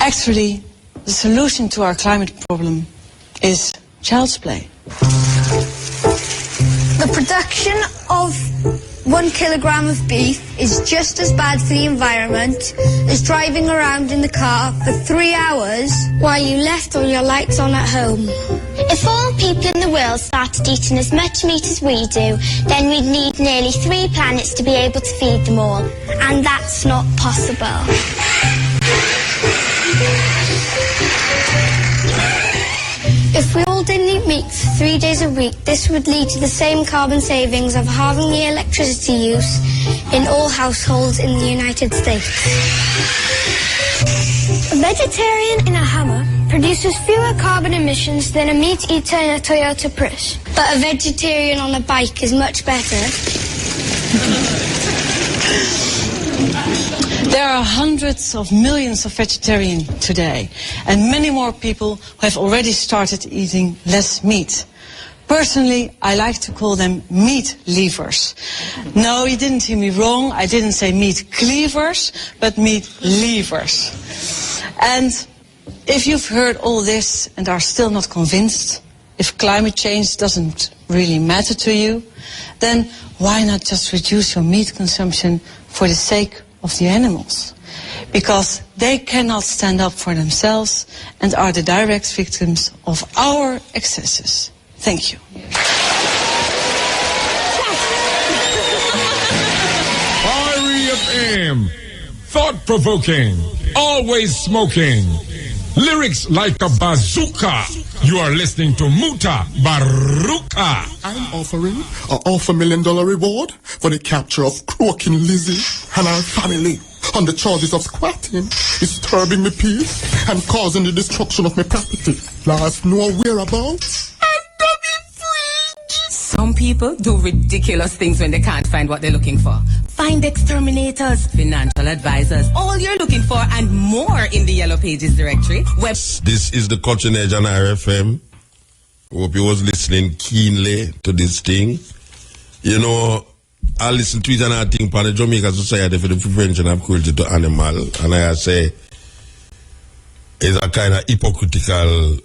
Actually, the solution to our climate problem is child's play. The production of 1 kilogram of beef is just as bad for the environment as driving around in the car for 3 hours while you left all your lights on at home. If all people in the world started eating as much meat as we do, then we'd need nearly 3 planets to be able to feed them all. And that's not possible. If we all didn't eat meat for 3 days a week, this would lead to the same carbon savings of halving the electricity use in all households in the United States. A vegetarian in a Hummer produces fewer carbon emissions than a meat eater in a Toyota Prius. But a vegetarian on a bike is much better. There There are hundreds of millions of vegetarians today, and many more people who have already started eating less meat. Personally, I like to call them meat leavers. No, you didn't hear me wrong. I didn't say meat cleavers, but meat leavers. And if you've heard all this and are still not convinced, if climate change doesn't really matter to you, then why not just reduce your meat consumption for the sake of the animals? Because they cannot stand up for themselves and are the direct victims of our excesses. Thank you. R.E.F.M. Thought-provoking, always smoking. Lyrics like a bazooka. You are listening to Mutabaruka. I'm offering a $500,000 reward for the capture of Croaking Lizzie and her family on the charges of squatting, disturbing my peace, and causing the destruction of my property. Last no whereabouts. Some people do ridiculous things when they can't find what they're looking for. Find exterminators, financial advisors, all you're looking for and more in the Yellow Pages directory. This is the Cutting Edge on RFM. Hope you was listening keenly to this thing. You know, I listen to it and I think for the Jamaica Society for the Prevention of Cruelty to Animals, and I say it's a kind of hypocritical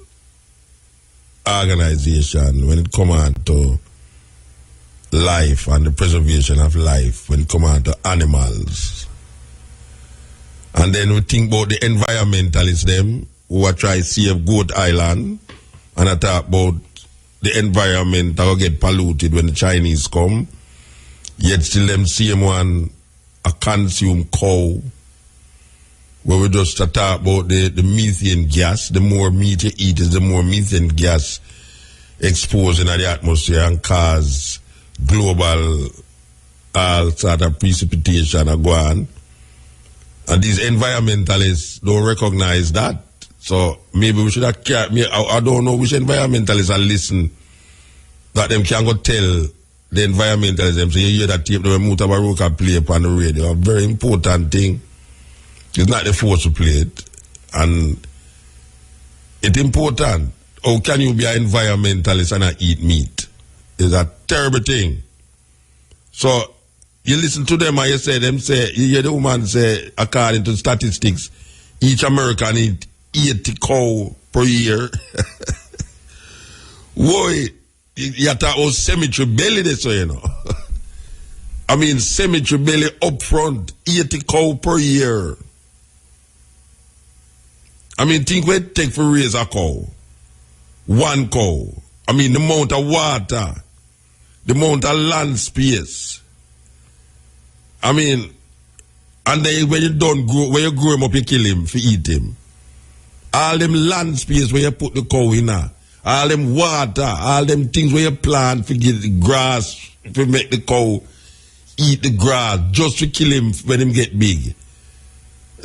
organization when it comes on to life and the preservation of life when it comes on to animals. And then we think about the environmentalists them who are trying to save Goat Island, and I talk about the environment that will get polluted when the Chinese come, yet still them same one a consume cow, where we just talk about the methane gas. The more meat you eat is the more methane gas exposed in the atmosphere and cause global all sort of precipitation and go on. And these environmentalists don't recognize that. So maybe we should have I don't know which environmentalists are listening that them can go tell the environmentalists. So you hear that tape the Mutabaruka play upon the radio. A very important thing. It's not the force to play it. And it's important. How can you be an environmentalist and not eat meat? It's a terrible thing. So you listen to them and you hear the woman say, according to statistics, each American eat 80 cow per year. Boy, you talk about cemetery belly this way, you know. I mean, cemetery belly up front, 80 cow per year. I mean, think what it take for raise a cow. One cow. I mean, the amount of water, the amount of land space. I mean, and then when you don't grow, when you grow him up, you kill him for eat him. All them land space where you put the cow in, all them water, all them things where you plant for get the grass, to make the cow eat the grass, just to kill him when him get big.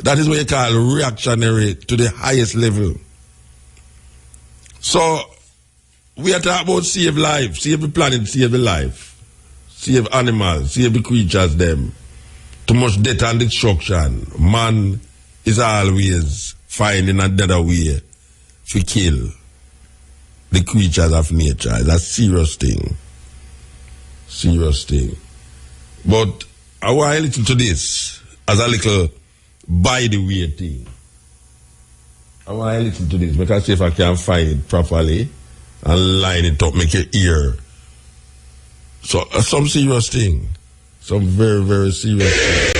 That is what you call reactionary to the highest level. So, we are talking about save life, save the planet, save the life, save animals, save the creatures, them. Too much death and destruction. Man is always finding another way to kill the creatures of nature. It's a serious thing. Serious thing. But I want to listen to this as a little by the way thing. I want to listen to this because see if I can find it properly and line it up, make it ear. So some serious thing. Some very, very serious thing.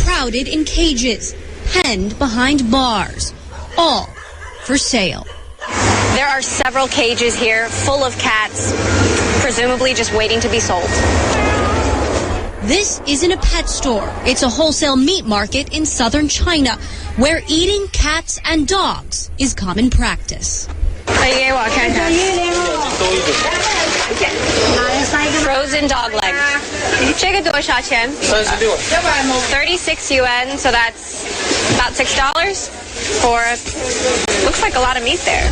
Crowded in cages, penned behind bars, all for sale. There are several cages here full of cats, presumably just waiting to be sold. This isn't a pet store. It's a wholesale meat market in southern China, where eating cats and dogs is common practice. Frozen dog leg. 这个多少钱? 36 yuan, so that's about $6 for, looks like a lot of meat there.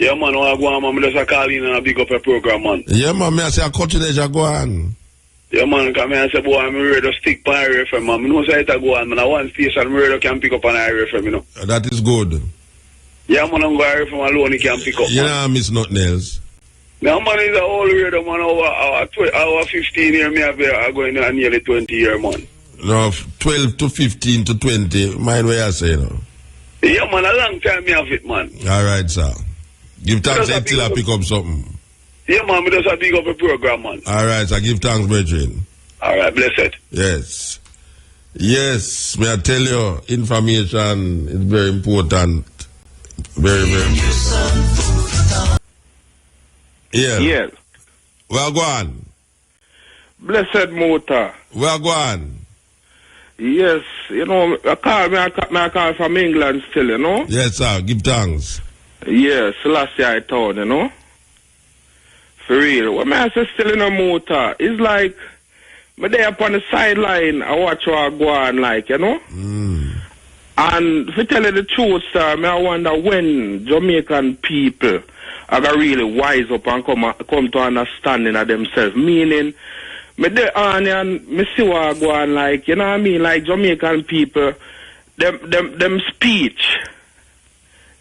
Yeah, man, I go on, man. I just call in and I big up a program, man. Yeah, man, I say I cut you there, go on. Yeah, man, come here and say, boy, I'm ready to stick by Irish FM, man. I know say it go on, man. I want station, I'm ready can pick up an Irish FM, you know. That is good. Yeah, man, I'm going Irish FM alone, he can pick up. You know, miss nothing else. Now, man, is a whole radio, man. Over 15 years, me I'm going on nearly 20 years, man. No, 12 to 15 to 20, mind what you say, no? Yeah, man, a long time me have it, man. All right, sir. Give thanks until I pick up something. Yeah, man, me just a big up a program, man. All right, so give thanks, brethren. All right, blessed. Yes. Yes, may I tell you, information is very important. Very, very important. Yeah. Yes. Well, go on. Blessed Muta. Well, go on. Yes, you know, I call from England still, you know? Yes, sir. Give thanks. Yes, last year I told, you know? For real. What I say still in a motor, it's like, me there upon the sideline, I watch what I go on, like, you know? And if I tell you the truth, sir, I wonder when Jamaican people are going to really wise up and come to understanding of themselves. Meaning, me there on and me see what I go on, like, you know what I mean? Like Jamaican people, them speech,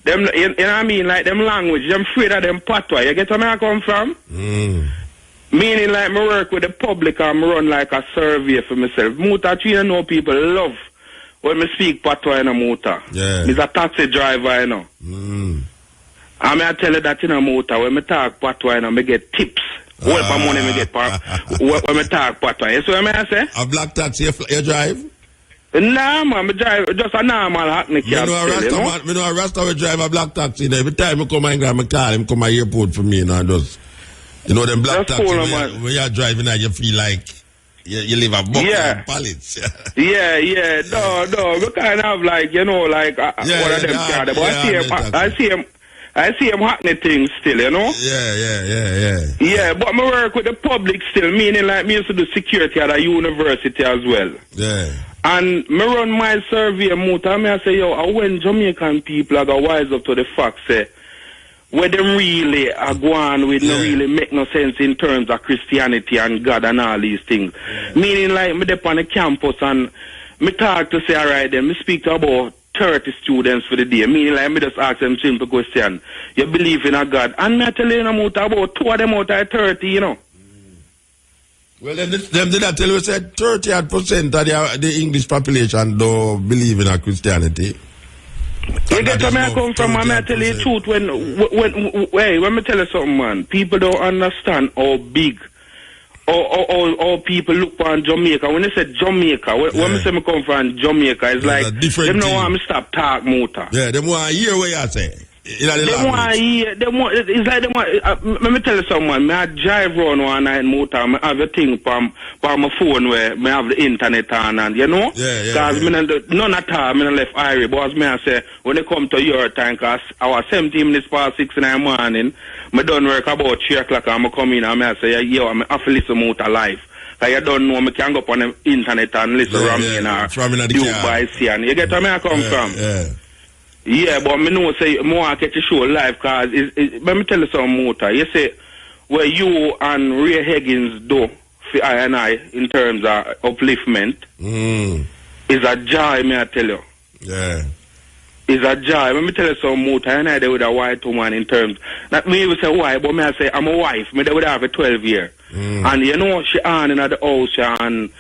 them, you know what I mean? Like them language, them afraid of them patois. You get where I come from? Meaning, like, me work with the public and me run like a survey for myself. Muta, you know, people love when me speak patois in a motor. Yeah. Me's a taxi driver, you know. And I tell you that in a motor, when me talk patois, you know, me get tips. What for money me get when me talk patois. You see what I say? A black taxi you drive? Nah, man, me drive just a normal hackney cab. Me know a Rasta will drive a black taxi. Every time I come and grab my car, him come to the airport for me, you know, and just, you know, them black taxi when you're driving and you feel like you live a book and pallets. No, we kind of like, you know, like one of them cars. But I see him hackney things still, you know? Yeah, but me work with the public still, meaning like me used to do security at a university as well. Yeah. And me run my survey, Muta, and I say, yo, when Jamaican people are going to wise up to the fact, say, where them really are going with no really make no sense in terms of Christianity and God and all these things. Meaning like me up on the campus and me talk to say, all right, then me speak to about 30 students for the day. Meaning like me just ask them simple question. You believe in a God? And I tell you about 2 of them out of 30, you know. Well, them did I tell you, said 30% of the English population don't believe in a Christianity. You get where I come from, and I tell you the truth, when me tell you something, man, people don't understand how big, how people look on Jamaica. When they say Jamaica, when me say me come from Jamaica, it's like, them don't want me stop talk motor. Yeah, them want to hear what you say. It's like let me tell you something, I drive around one night motor, I have a thing from my phone where I have the internet on, and you know? Because none at all, I left Irish, but as I say, when they come to your time, because I was 17 minutes past 6 in the morning, I done work about 3 o'clock, and I come in and I say, yo, I have to listen motor live. Because you don't know, I can go up on the internet and listen Ramin or Dubai, and you get where I come from? Yeah, but me know say more I get to show live because let me tell you something, Muta. You say where you and Ray Higgins do for I and I in terms of upliftment is a joy, may I tell you. Yeah. Is a joy. Let me tell you something, Muta. And I there with a white woman in terms. Not me would say why, but me I say I'm a wife. Me there would have a 12 year. And you know she on in the house and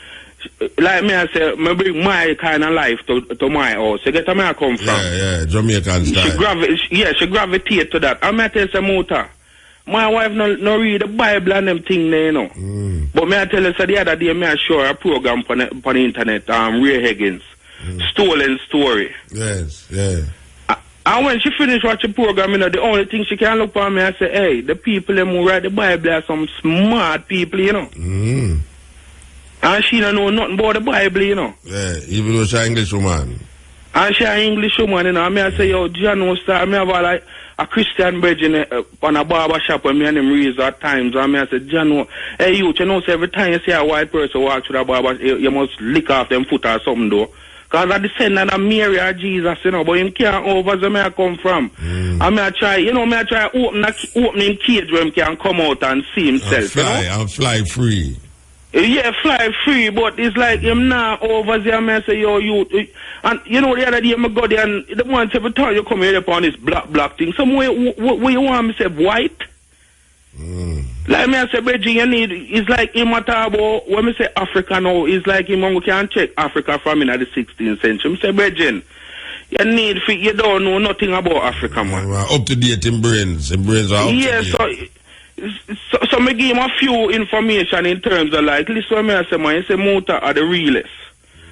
like me I say, me bring my kind of life to my house. You get where I come from? Yeah, Jamaican style. She gravitate to that. I tell you some Muta. My wife no read the Bible and them thing there, you know. But me I tell you, so the other day, me I show a program on the internet, Ray Higgins, Stolen Story. Yes, yeah. And when she finish watching the program, you know, the only thing she can look for me and say, hey, the people them who write the Bible are some smart people, you know. And she don't know nothing about the Bible, you know. Yeah, even though she's an English woman. And she's an English woman, you know. I mean, I say, yo, John, sir, I have like a Christian virgin on a barber shop when me and him raise at times. I mean, I say, John, hey, you know, so every time you see a white person walk through the barber, you must lick off them foot or something, though. Because I descendant of Mary or Jesus, you know, but him can't over where I come from. I may try, you know, I try open him cage where him can come out and see himself, and fly free. Yeah, fly free, but it's like him now over there, I say, yo, you, and you know, the other day, I go there, and the one every time you come here upon this black thing, some way, what you want me to say, white? Like me, I say, Bridget, you need, it's like him about, when me say Africa now, it's like him, we can check Africa from in the 16th century. I say, Bridget, you don't know nothing about Africa, man. Up to date in brains are up yeah, to date. So me give him a few information in terms of like, listen what me I say, man, you say Muta are the realest.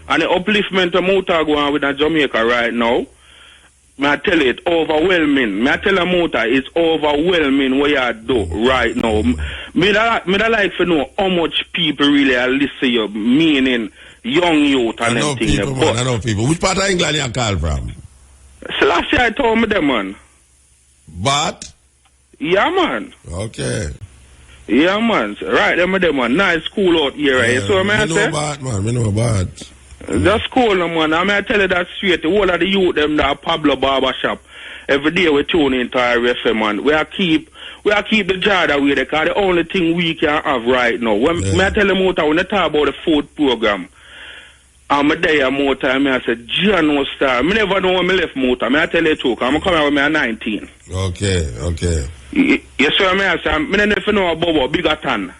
And the upliftment of Muta going on with Jamaica right now, me I tell it, overwhelming. Me I tell a Muta, it's overwhelming what you do right now. Me da like to know how much people really are listening you, meaning young youth and everything. People, man, I know people. Which part of England you call from? So last year I told me them, man. But? Yeah, man. Okay. Yeah, man. Right, them, man. Nice school out here, right? So, man, I say? Bad, man. Me know bad. That's cool, man. I mean, I tell you that straight. The whole of the youth, them, that Pablo Barber Shop. Every day we tune into our FM, man. We are keep the jar that way, because the only thing we can have right now. When I tell them when they talk about the food program, I'm there more time, I said, John Star. I never know when I left Motor. I tell you too, because I'm coming out when I'm 19. Okay. Yes, sir, I say, I never know about bigger town.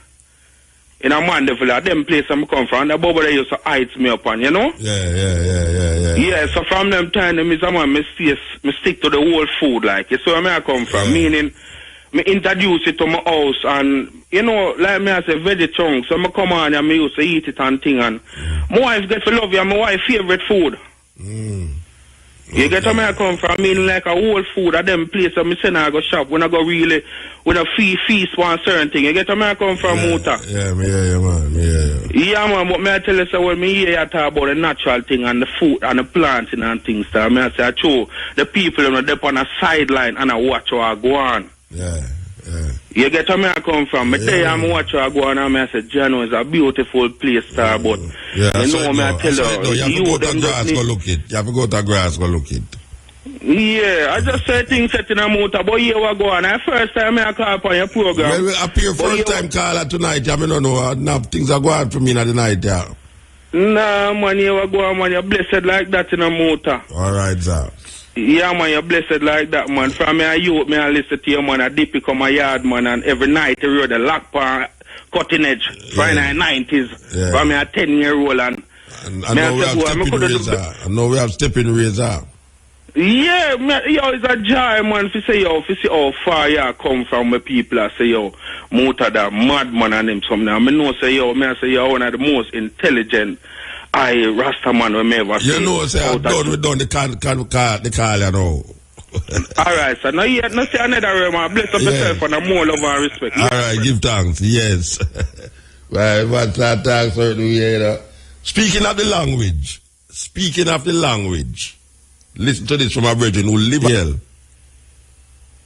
In a Mandeville, at them place I'm come from, the bubble they used to heights me upon, you know? Yeah. Yeah, so from them time, me stick to the whole food, like, you see where I come from, meaning, me introduce it to my house, and, you know, like me I say, veggie chunks, so I come on and me used to eat it and thing, and my wife get to love you, and my wife favorite food. You get where I come from, I mean, like a whole food at them place, so me say I go shop, when I go really, when I feast for a certain thing, you get where I come from, Muta? Yeah, me hear you, man, Yeah, man, but me I tell you, so when me hear you talk about the natural thing, and the food, and the planting and things, so me I say, I show the people, you know, they're on a sideline, and I watch how I go on. Yeah. You get where I come from. Me tell you, I'm watching I go on and I say, Jano is a beautiful place, sir, but you know me I tell you, you have to go to grass go look it. You have to go to grass go look it. Yeah, I just say things set in a motor, but here we go on. The first time I call upon your program. Well, we appear first time caller tonight. I mean, no, now things are going for me in the night, yeah. Nah, man, here we go on, man. You're blessed like that in a motor. All right, sir. Yeah, man, you're blessed like that, man. From me, I listen to you, man. I dip come my yard, man, and every night I read the lock pan, cutting edge, Friday 90s. Yeah. From me, a 10-year-old, and I know we have stepping razor. I know we have stepping razor. Yeah, man, yo, it's a joy, man, to see how far you come from the people. I say, yo, Muta, that madman and them something. I mean, no, say, yo, man, I say, you're one of the most intelligent Rasta man we ever see. You know, say, we done the call, you know. Alright, so now you say another word, man. Bless up yourself and more love and respect. Alright, give thanks, yes. Right, but that thanks certainly, you know. Speaking of the language, listen to this from my brethren who live here.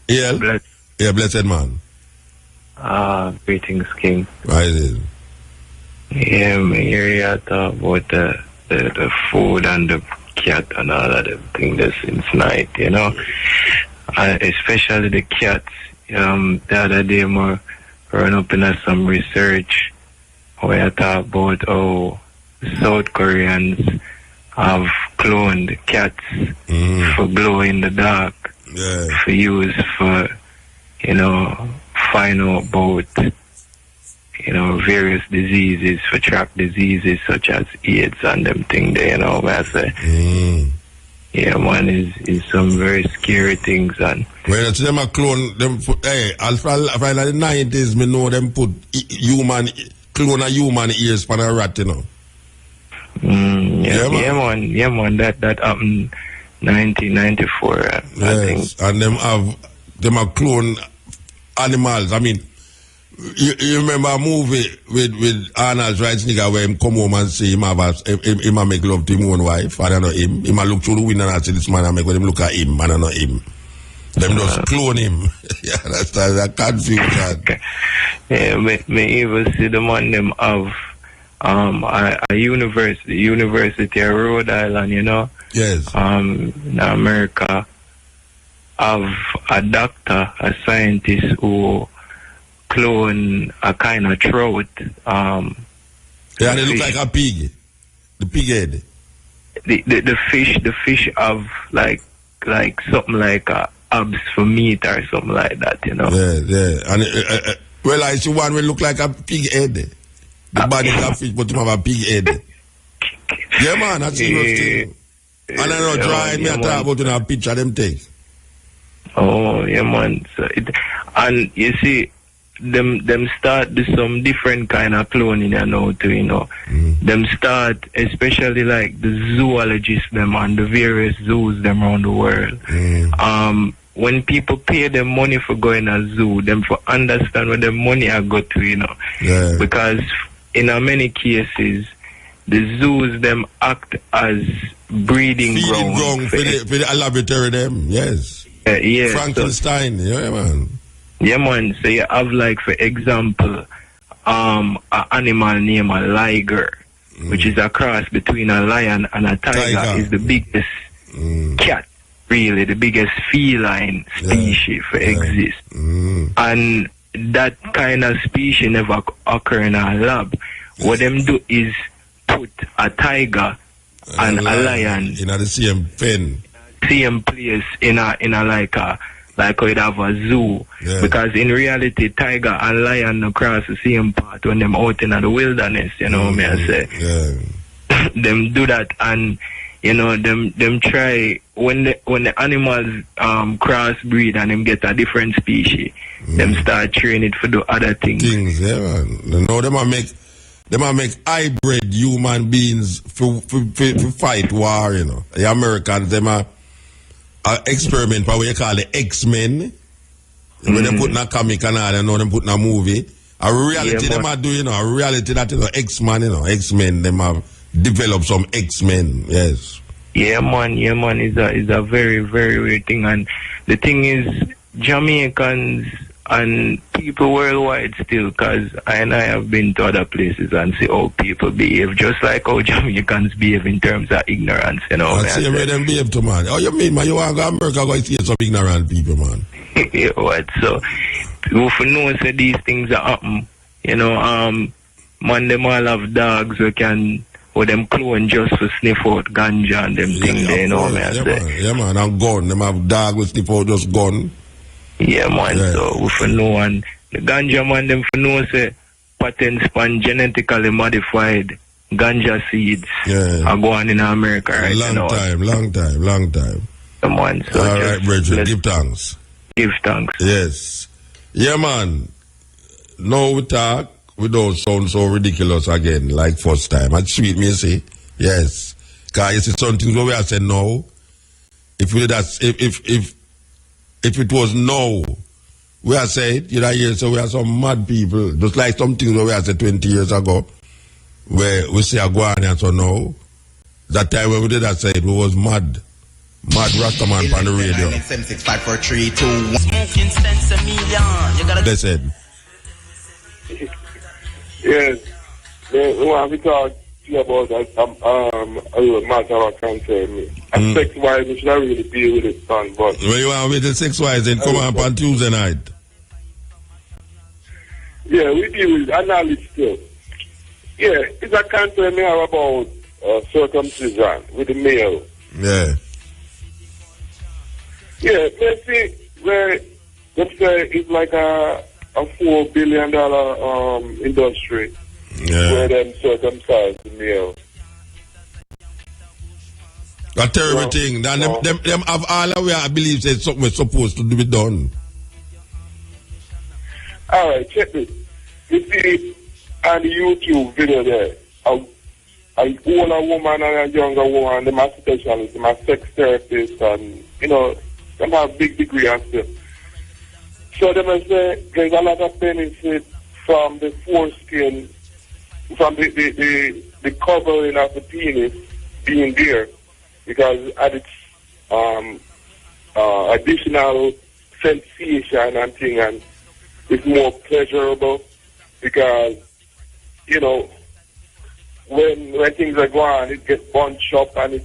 Yeah? Yeah, blessed man. Greetings, King. Why is it? Yeah, me hear you talk about the food and the cat and all of them things there since night, you know. Especially the cats. The other day I run up in some research where I talk about how South Koreans have cloned cats for glow in the dark, for use for, find out about, various diseases, for track diseases such as AIDS and them thing there, man, I say. Yeah, man, is some very scary things. And when it's them a clone, them put, I'll find in the 90s, me know them put clone a human ears for a rat, you know. Yeah, man, that happened 1994, I think. And them a clone animals. I mean, you remember a movie with Arnold Schwarzenegger where him come home and say him a make love to him own wife, and I know him. Him a look through the window and say this man I make when him look at him, and I know him. Them just clone him. Yeah, that's a confusion. Yeah, me even see the man them have a University of Rhode Island, you know. Yes. In America, have a doctor, a scientist who clone a kind of trout. Yeah, they look like a pig. The pig head. The fish have like something like abs for meat or something like that, you know. Yeah. And well, I see one will look like a pig head. The body is a fish, but you have a pig head. Yeah, man, that's serious thing. And I know drawing me a talk about a picture them take. Oh, yeah, man. So and you see, them start do some different kind of cloning, you know, too, you know. Them start, especially like the zoologists, them and the various zoos, them around the world. When people pay them money for going to a zoo, them for understand where the money are go to, you know. Yeah. Because in many cases, the zoos, them act as breeding ground for the laboratory, them, yes. Yeah. Frankenstein, yeah, man. Yeah, man. So you have, like, for example, an animal named a liger, which is a cross between a lion and a tiger. Is the biggest cat, really, the biggest feline species for exist. And that kind of species never occur in a lab. What them do is put a tiger and a lion in the same pen, same place in a like we'd have a zoo. Because in reality, tiger and lion across the same part when them out in the wilderness, you know me I say. Them do that, and you know them try when the animals crossbreed and them get a different species, them start training it for do other things. Yeah, man. No, them a make hybrid human beings for fight war, you know. The Americans, them a experiment for what you call the X-Men. When they put in a comic and all, you know, them put in a movie. A reality them are doing, you know, a reality that, you know, X-Men, you know, X-Men, them have developed some X-Men, yes. Yeah, man, is a very, very weird thing. And the thing is, Jamaicans and people worldwide still, because I have been to other places and see how people behave, just like how Jamaicans behave in terms of ignorance, you know. That's the way them behave to, man. Oh, you mean, man, you want to go to America, go see some ignorant people, man. Yeah, what? So, if you know, say these things are happen, you know, man, them all have dogs who can, or them clone just to sniff out ganja and them things, you know, man. Yeah, man, and gun. Them have dogs who sniff out just gun. Yeah, man, so if you know, and the ganja man, them for know, say, patents on genetically modified ganja seeds are going in America right now. Long time. Come on, so all right, Bridget, give thanks. Give thanks. Yes. Yeah, man. No, we talk. We don't sound so ridiculous again, like first time. That's sweet, me say. Yes. Because you see something where we are saying no. If it was no, we are saying, you know, here, so we are some mad people. Just like some things where we are saying 20 years ago, where we say Aguani and so no. That time when we did that, say it was mad. Mad Rastaman on the radio. They said. Yes. We want to talk to you about a matter of concern me. And sex-wise, we should not really deal with it, son, but... Well, you want with the sex-wise and come up on Tuesday night? Yeah, we deal with analysis still. Yeah, it's a concern me about circumcision with the male. Yeah. Yeah, let's see where, let's say it's like a $4 billion industry where them circumcise the male. A terrible thing. Them have all the way I believe that something is supposed to be done. Alright, check this. You see on the YouTube video there, an older woman and a younger woman, them are specialists, them are sex therapists, and you know, them have big degree and stuff. So they must say there's a lot of benefit from the foreskin, from the covering of the penis being there, because at its additional sensation and thing, and it's more pleasurable because, you know, when things are going, it gets bunched up and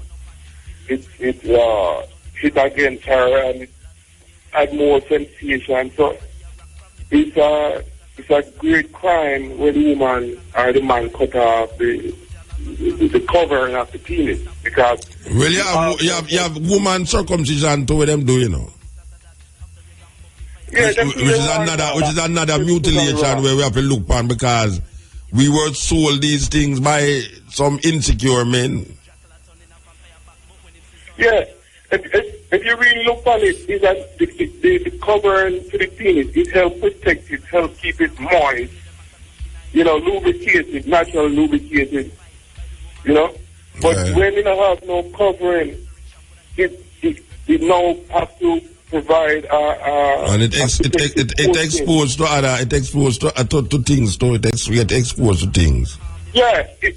it hit against her and it had more sensation. So it's a great crime when the woman or the man cut off the covering of the penis, because well, you have woman circumcision to what them do, you know. Yeah, which is another mutilation where we have to look on, because we were sold these things by some insecure men. Yeah, if you really look on it, is that the covering to the penis, it helps protect it, helps keep it moist, you know, lubricated, natural lubricated, you know. But when you don't have no covering, it now has to provide and it exposed to other, it exposed to things, to it get exposed to things. Yeah, it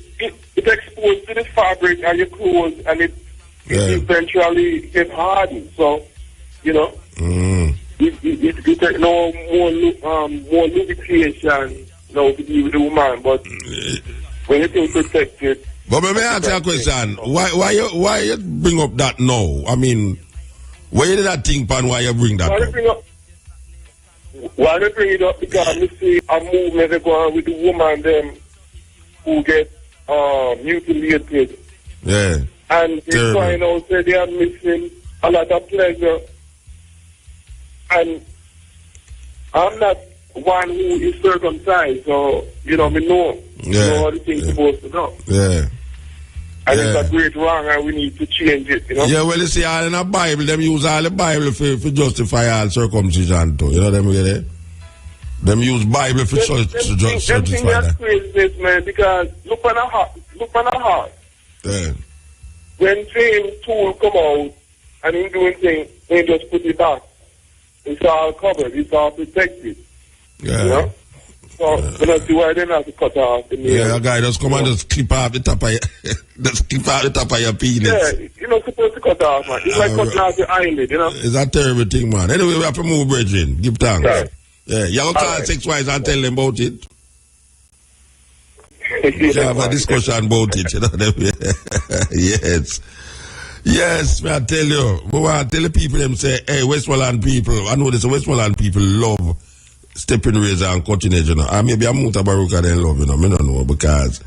exposed to the fabric and your clothes, and it eventually get hardened. So, you know, it take no more lubrication, you know, to be with the woman. But when it is protected. But let me ask you a question. Why you bring up that now? I mean, why did that thing, Pan? Why you bring that up? Why they bring it up? Because you see a movement they go on with the woman them who get mutilated. Yeah. And they find out that they are missing a lot of pleasure. And I'm not one who is circumcised, so you know me know how the thing's supposed to go. Yeah. And it's a great wrong, and we need to change it, you know? Yeah, well, you see, all in the Bible, them use all the Bible for justify all circumcision too. You know them get it? Them use Bible for justify that. That's crazy, man, because look on the heart. Yeah. When James tool come out, and him doing things, he just put it back. It's all covered, it's all protected. Yeah. You know? So, you know, see why they not have to cut off the nail. Yeah, a guy just come and just clip off the top of your, just clip off the top of your penis. Yeah, you're not supposed to cut off, man. It's like cutting off your eyelid, you know? It's a terrible thing, man. Anyway, we have to move, brethren. Give thanks. Right. Yeah, you can call 6 and tell them about it. We have a discussion about it, you know. Yes. Yes, may I tell you. But when I tell the people, them say, hey, Westmoreland people, I know this Westmoreland people love stepping razor and cutting edge, you know. And maybe I'm Mutabaruka they love, you know. I don't know, because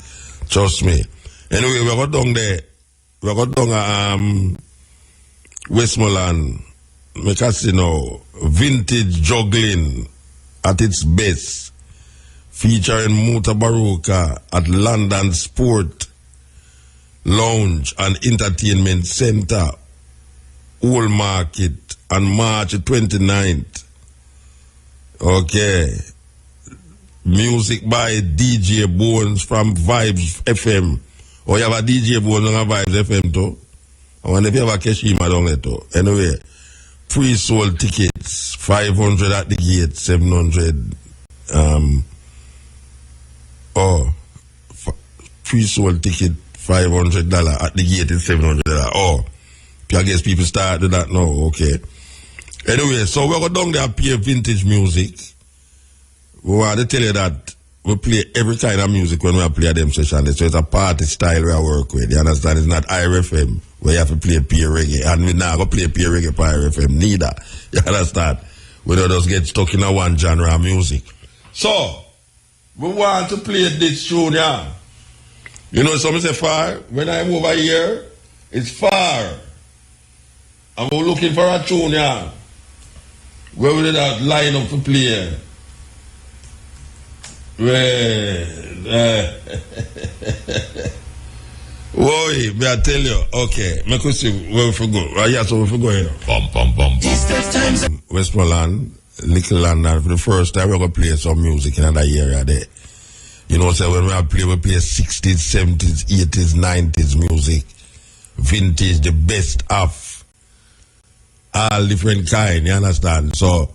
trust me. Anyway, we got down there. We got down Westmoreland. Because, you know, vintage juggling at its best. Featuring Mutabaruka at London Sport Lounge and Entertainment Center, Old Market, on March 29th. Okay. Music by DJ Bones from Vibes FM. Or you have a DJ Bones on Vibes FM too. I wonder if you have a Keshima down there too. Anyway, pre-sold tickets, 500 at the gate, 700. Pre-sold ticket, $500 at the gate is $700. Oh, I guess people start to that now. Okay. Anyway, so we go down there play vintage music. We want to tell you that we play every kind of music when we play them sessions. So it's a party style we work with. You understand? It's not IRFM where you have to play peer reggae. And we not go play peer reggae for IRFM neither. You understand? We don't just get stuck in a one genre of music. So, we want to play this tune, yeah. You know, some say far. When I'm over here, it's far. And we're looking for a tune, yeah. Where we did that line up to play. Boy, may I tell you, okay, me could see where we go. Yeah, so we go here. Westmoreland, Little London, for the first time we're going to play some music in another area there. You know, so when we play 60s, 70s, 80s, 90s music, vintage, the best of all different kind, you understand? So,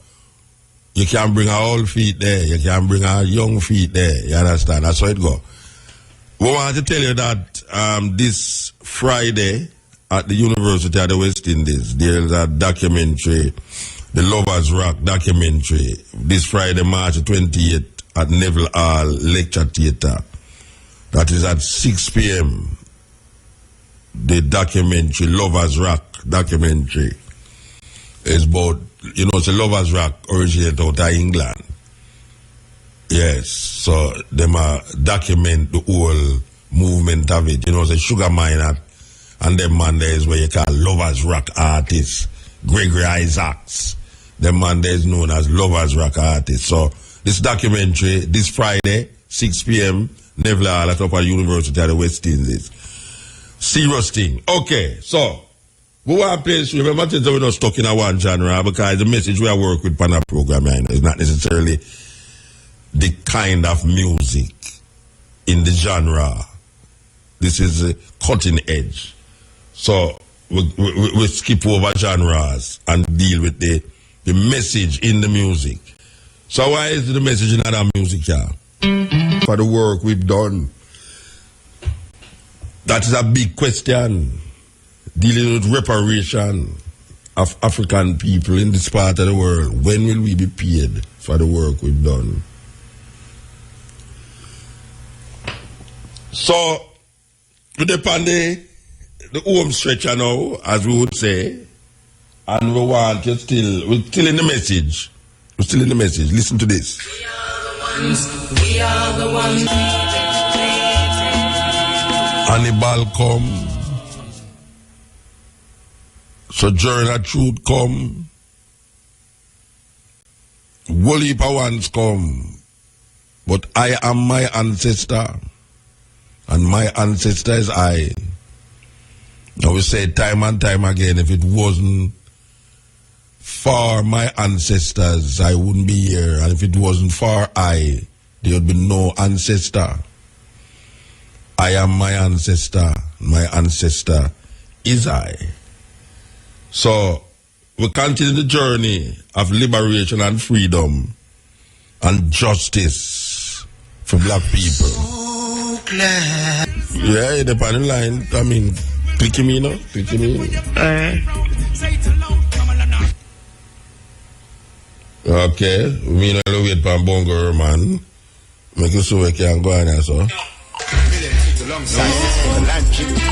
you can bring our old feet there, you can bring our young feet there, you understand? That's how it go. We want to tell you that this Friday at the University of the West Indies, there is a documentary, the Lovers Rock documentary, this Friday, March 28th at Neville Hall Lecture Theatre. That is at 6 p.m. The documentary, Lovers Rock documentary, is about, it's a Lovers Rock originated out of England. Yes, so them document the whole movement of it. It's a sugar miner, and them man there is what you call Lovers Rock artists, Gregory Isaacs. Them man there is known as Lovers Rock artists. So this documentary, this Friday, 6 p.m., Neville Hall at Upper University at the West Indies. Serious thing. Okay, so we want to play, remember things that we're not stuck in a one genre, because the message we are working with on our program is not necessarily the kind of music in the genre. This is cutting edge. So we skip over genres and deal with the message in the music. So why is the message in other music here? For the work we've done. That is a big question. Dealing with reparation of African people in this part of the world. When will we be paid for the work we've done? So, we depend the home stretcher now, as we would say, and we want to we're still in the message. We're still in the message. Listen to this. We are the ones. Hannibal come. Sojourner Truth come. Whole heap of ones come. But I am my ancestor. And my ancestor is I. Now we say time and time again, if it wasn't for my ancestors, I wouldn't be here. And if it wasn't for I, there would be no ancestor. I am my ancestor. My ancestor is I. So we continue the journey of liberation and freedom and justice for black people. Yeah, the panel line. I mean, pick me, no? Pick me. Okay, we need to wait for Bongo, man. Make it so we can go on, so.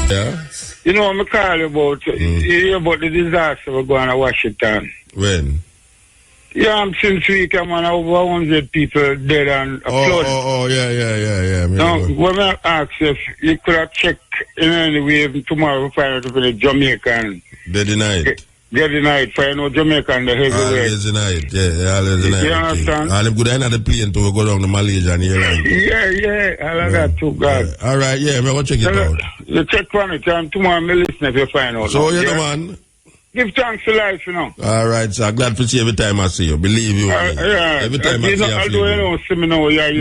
Yeah. You know what I'm calling about? You hear about the disaster we're going to Washington. When? Yeah, since week, man, over 100 people dead and a flood. Oh, yeah. Now, when I ask if you could have checked in any way tomorrow, find out if the Jamaican. They denied. They denied, find out Jamaican, the heavyweight. Always denied, yeah, always denied. You understand? All them good end of the plane to go down to Malaysia and Ireland. Yeah, all of that too, God. Yeah. All right, yeah, I'm going to check it out. You check on it, and tomorrow I'm listen if you find out. So, you know, man. Give thanks to life, you know. All right, sir. Glad to see you every time I see you. Believe you. Yeah. Every time I see you, I feel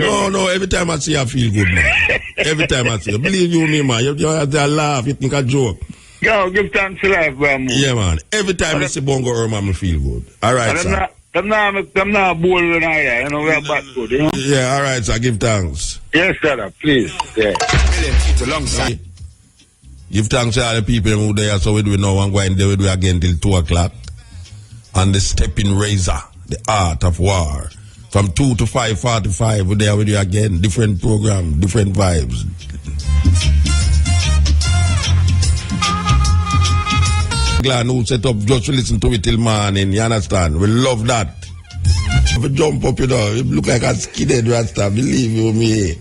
good. No, every time I see you, I feel good, man. Every time I see you. Believe you me, man. You laugh, you think I joke. Yo, give thanks to life, man. Yeah, man. Every time I see Bongo Irma, I feel good. All right, sir. Them not bold when I hear, you know, we're back good, you know? Yeah, all right, sir. Give thanks. Yes, sir, please. Yeah. It's a long time. Give thanks to all the people who are there, so we do now and go and do it again till 2 o'clock. And the stepping razor, the art of war. From 2 to 5:45, we're there with you again. Different program, different vibes. Glad who set up just to listen to it till morning, you understand? We love that. If you jump up, you know, you look like a skinhead rasta, believe you me.